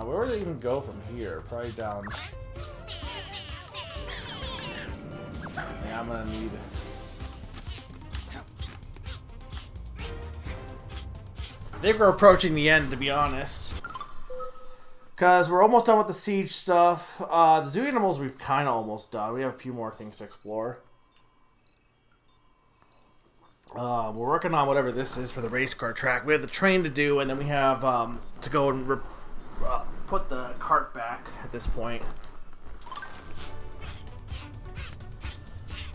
Where do they even go from here? Probably down. Yeah, I'm gonna need. I think we're approaching the end, to be honest. Because we're almost done with the siege stuff. The zoo animals we've kind of almost done. We have a few more things to explore. We're working on whatever this is for the race car track. We have the train to do, and then we have to go and put the cart back at this point.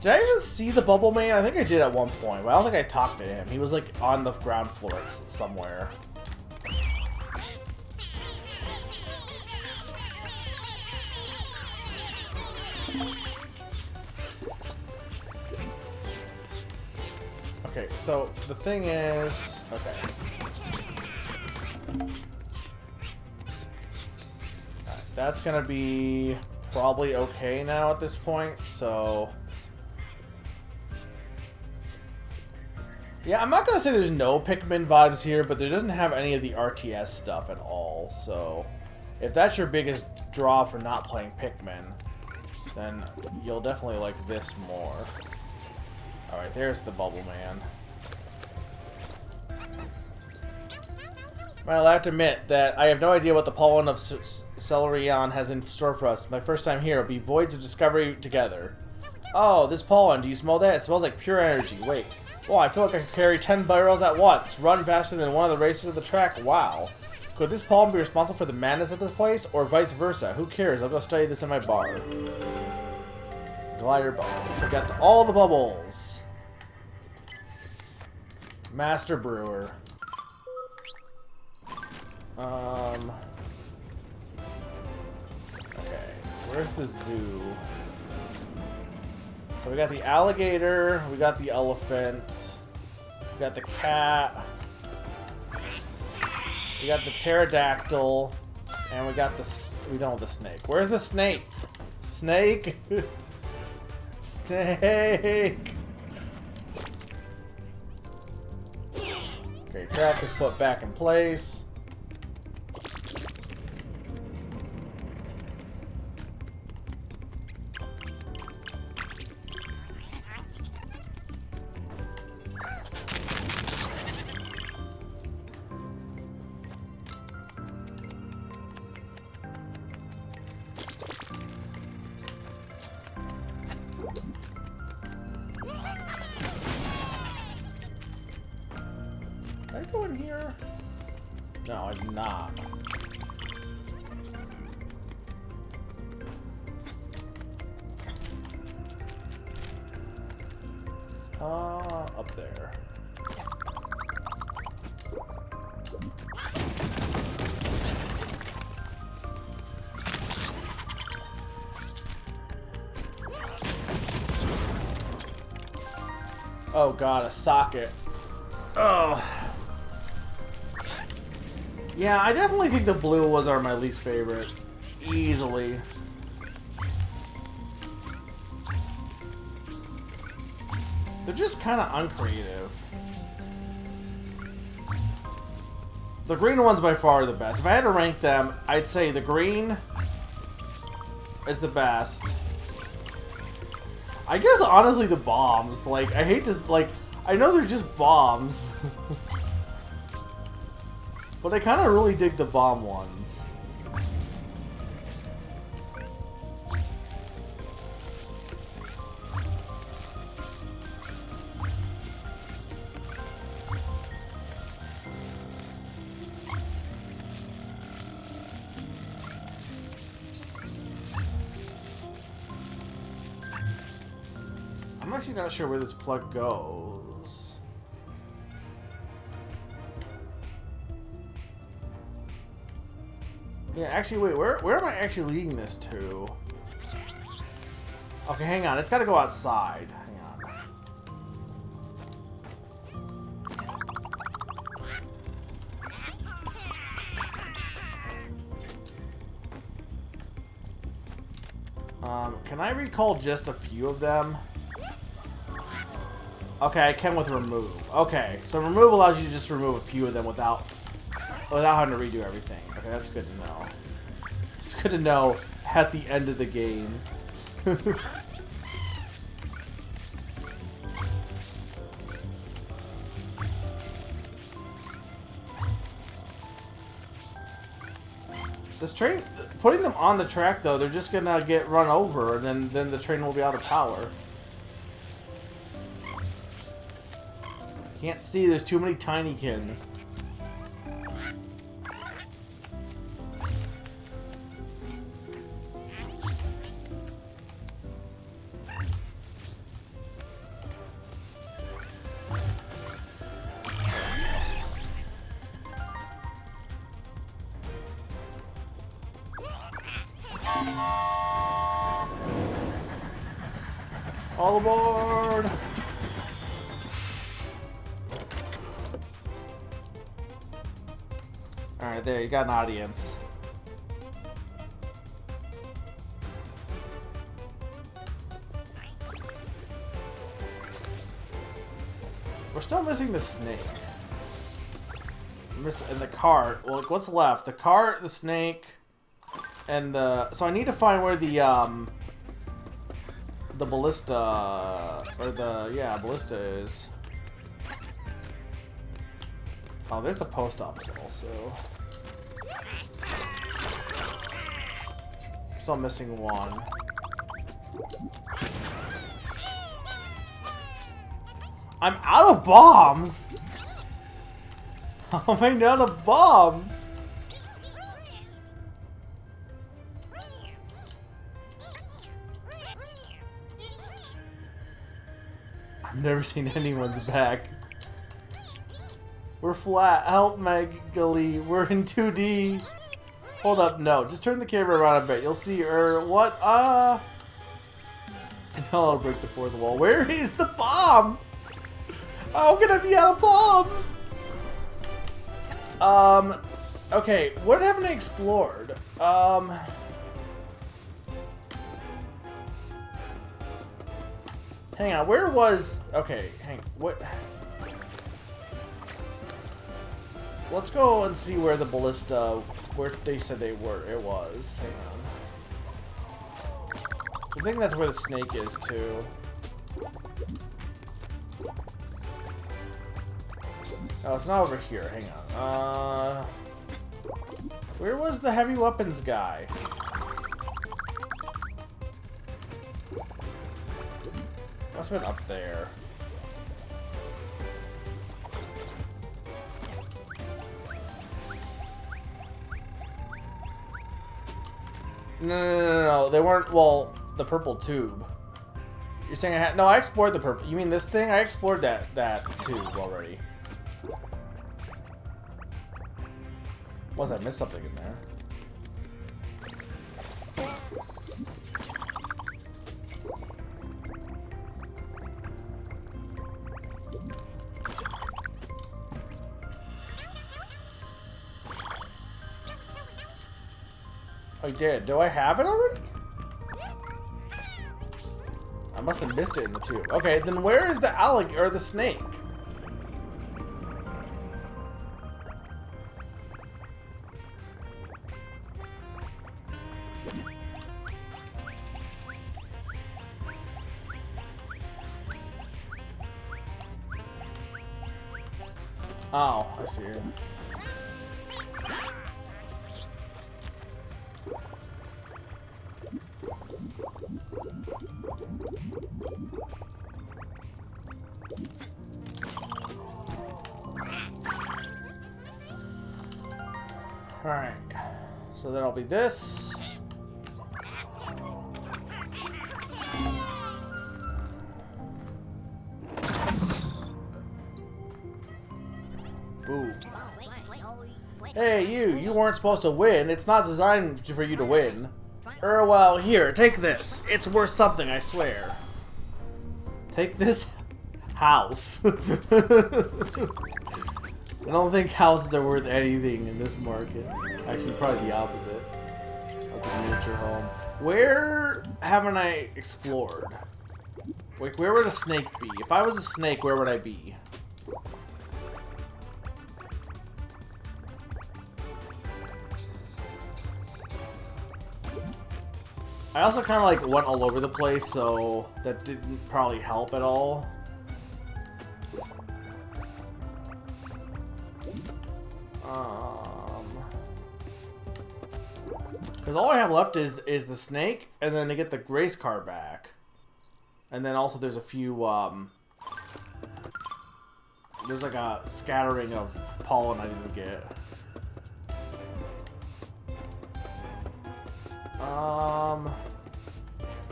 Did I even see the Bubble Man? I think I did at one point, but I don't think I talked to him. He was like on the ground floor somewhere. Okay, so the thing is... Okay. That's gonna be probably okay now at this point, so... Yeah, I'm not gonna say there's no Pikmin vibes here, but there doesn't have any of the RTS stuff at all. So, if that's your biggest draw for not playing Pikmin, then you'll definitely like this more. Alright, there's the Bubble Man. Well, I have to admit that I have no idea what the pollen of Celerion has in store for us. My first time here will be voids of discovery together. Oh, this pollen, do you smell that? It smells like pure energy. Wait. Oh, I feel like I could carry 10 barrels at once. Run faster than one of the races of the track. Wow. Could this pollen be responsible for the madness of this place? Or vice versa? Who cares? I'll go study this in my bar. Glider bubbles. We got all the bubbles. Master Brewer. Okay. Where's the zoo? So we got the alligator, we got the elephant, we got the cat, we got the pterodactyl, and we got the... we don't have the snake. Where's the snake? Snake? Snake! Okay, track is put back in place. Did I go in here? No, I did not. Up there. Oh god, a socket. Oh. Yeah, I definitely think the blue ones are my least favorite. Easily. They're just kind of uncreative. The green ones by far are the best. If I had to rank them, I'd say the green is the best. I guess honestly the bombs. Like, I hate this, like, I know they're just bombs. But I kind of really dig the bomb ones. I'm actually not sure where this plug goes. Yeah, actually, wait, where am I actually leading this to? Okay, hang on. It's got to go outside. Hang on. Can I recall just a few of them? Okay, I can with remove. Okay, so remove allows you to just remove a few of them without having to redo everything. Okay, that's good to know. It's good to know at the end of the game. This train, putting them on the track though, they're just gonna get run over, and then the train will be out of power. Can't see, there's too many Tinykin. All aboard! Alright, there, you got an audience. We're still missing the snake. And the cart. Well, like, what's left? The cart, the snake, and the... So I need to find where the ballista... Or the... Yeah, ballista is. Oh, there's the post office also. Still missing one. I'm out of bombs! How am I out of bombs? I've never seen anyone's back. We're flat. Help, Megali. We're in 2D. Hold up. No. Just turn the camera around a bit. You'll see her. What? And I'll break the fourth wall. Where is the bombs? How can I be out of bombs? Okay. What haven't I explored? Hang on. Where was... Okay. What... Let's go and see where the ballista, where they said they were. It was. Hang on. I think that's where the snake is too. Oh, it's not over here. Hang on. Where was the heavy weapons guy? Must have been up there. No. They weren't. Well, the purple tube. You're saying I had? No, I explored the purple. You mean this thing? I explored that tube already. Was I missed something in there? I did. Do I have it already? I must have missed it in the tube. Okay, then where is the alligator or the snake? Oh, I see it. Alright, so that'll be this. Boom. Hey, you weren't supposed to win. It's not designed for you to win. Well, here, take this. It's worth something, I swear. Take this house. I don't think houses are worth anything in this market. Actually, probably the opposite of the miniature home. Where haven't I explored? Wait, where would a snake be? If I was a snake, where would I be? I also kind of like went all over the place, so that didn't probably help at all. Because all I have left is the snake, and then to get the grace car back. And then also there's a few, there's like a scattering of pollen I didn't get.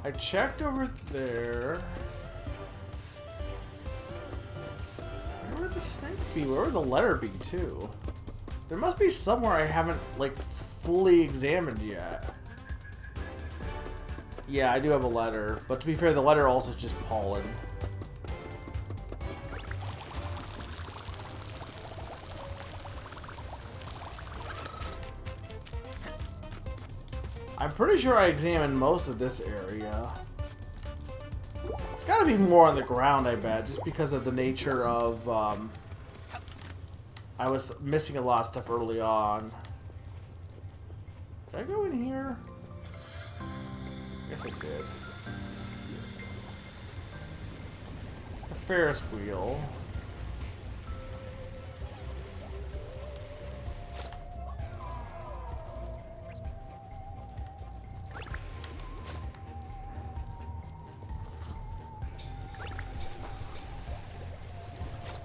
I checked over there. Where would the snake be? Where would the letter be, too? There must be somewhere I haven't, like, fully examined yet. Yeah, I do have a letter. But to be fair, the letter also is just pollen. I'm pretty sure I examined most of this area. It's gotta be more on the ground, I bet, just because of the nature of, I was missing a lot of stuff early on. Did I go in here? I guess I did. It's the Ferris wheel.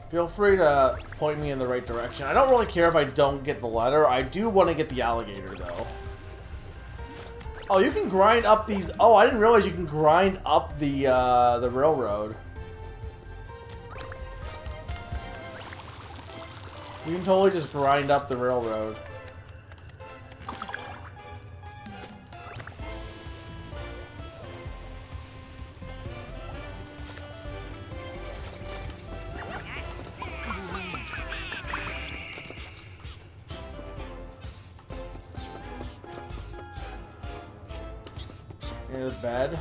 Feel free to point me in the right direction. I don't really care if I don't get the letter. I do want to get the alligator, though. Oh, you can grind up these... Oh, I didn't realize you can grind up the railroad. You can totally just grind up the railroad. Near the bed.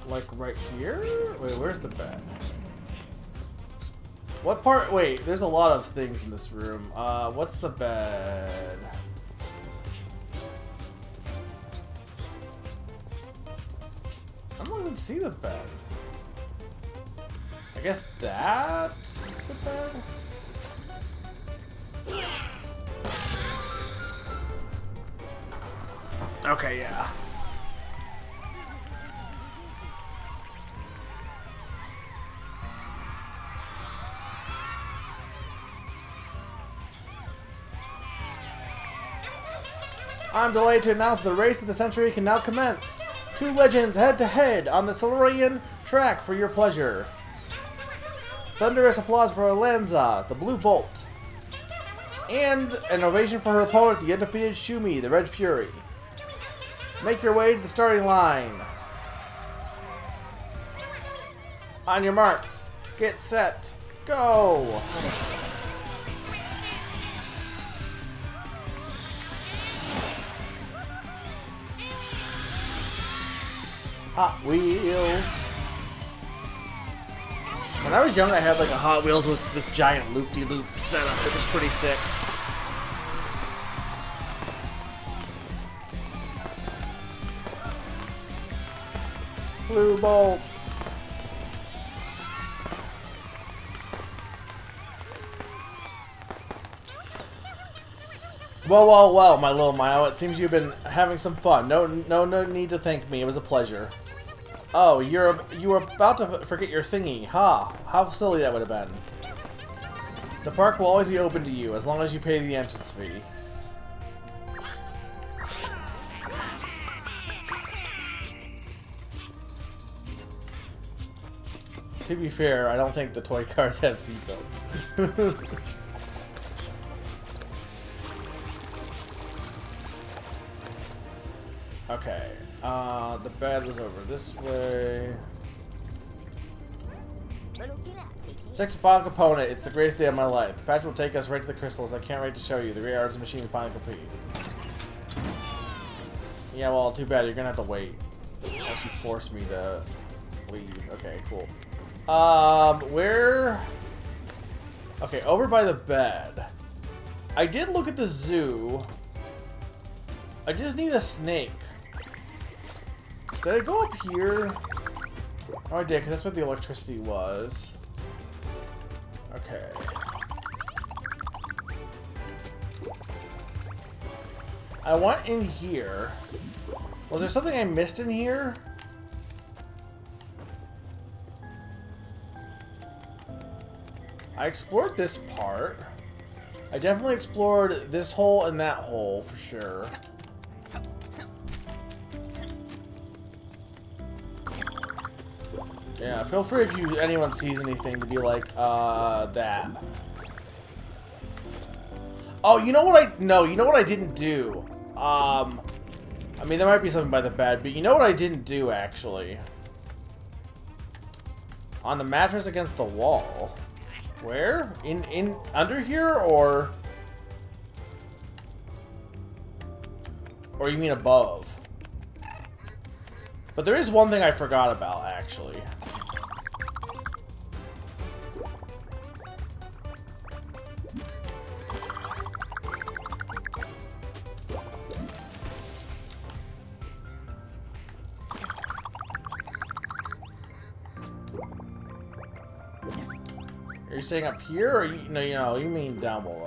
Like right here? Wait, where's the bed? What part? Wait, there's a lot of things in this room. What's the bed? I don't even see the bed. I guess that's the bed? Okay, yeah. I'm delighted to announce the race of the century can now commence. Two legends head-to-head on the Silurian track for your pleasure. Thunderous applause for Alanza, the Blue Bolt. And an ovation for her opponent, the undefeated Shumi, the Red Fury. Make your way to the starting line. On your marks, get set, go! Hot Wheels. When I was young, I had like a Hot Wheels with this giant loop-de-loop setup. It was pretty sick. Blue Bolt. Well, my little Mio. It seems you've been having some fun. No need to thank me. It was a pleasure. Oh, you were about to forget your thingy. Ha! How silly that would have been. The park will always be open to you, as long as you pay the entrance fee. To be fair, I don't think the toy cars have seatbelts. Okay, the bed was over this way. Sixth final component. It's the greatest day of my life. The patch will take us right to the crystals. I can't wait to show you. The Great Arts Machine finally complete. Yeah, well, too bad. You're gonna have to wait. Unless you force me to leave. Okay, cool. Where... Okay, over by the bed. I did look at the zoo. I just need a snake. Did I go up here? Oh, I did, because that's what the electricity was. Okay. I want in here. Was there something I missed in here? I explored this part. I definitely explored this hole and that hole for sure. Yeah, feel free if anyone sees anything to be like, that. Oh, you know what you know what I didn't do? I mean, there might be something by the bed, but you know what I didn't do, actually? On the mattress against the wall. Where? Under here, or? Or you mean above? But there is one thing I forgot about, actually. Are you saying up here, or you mean down below?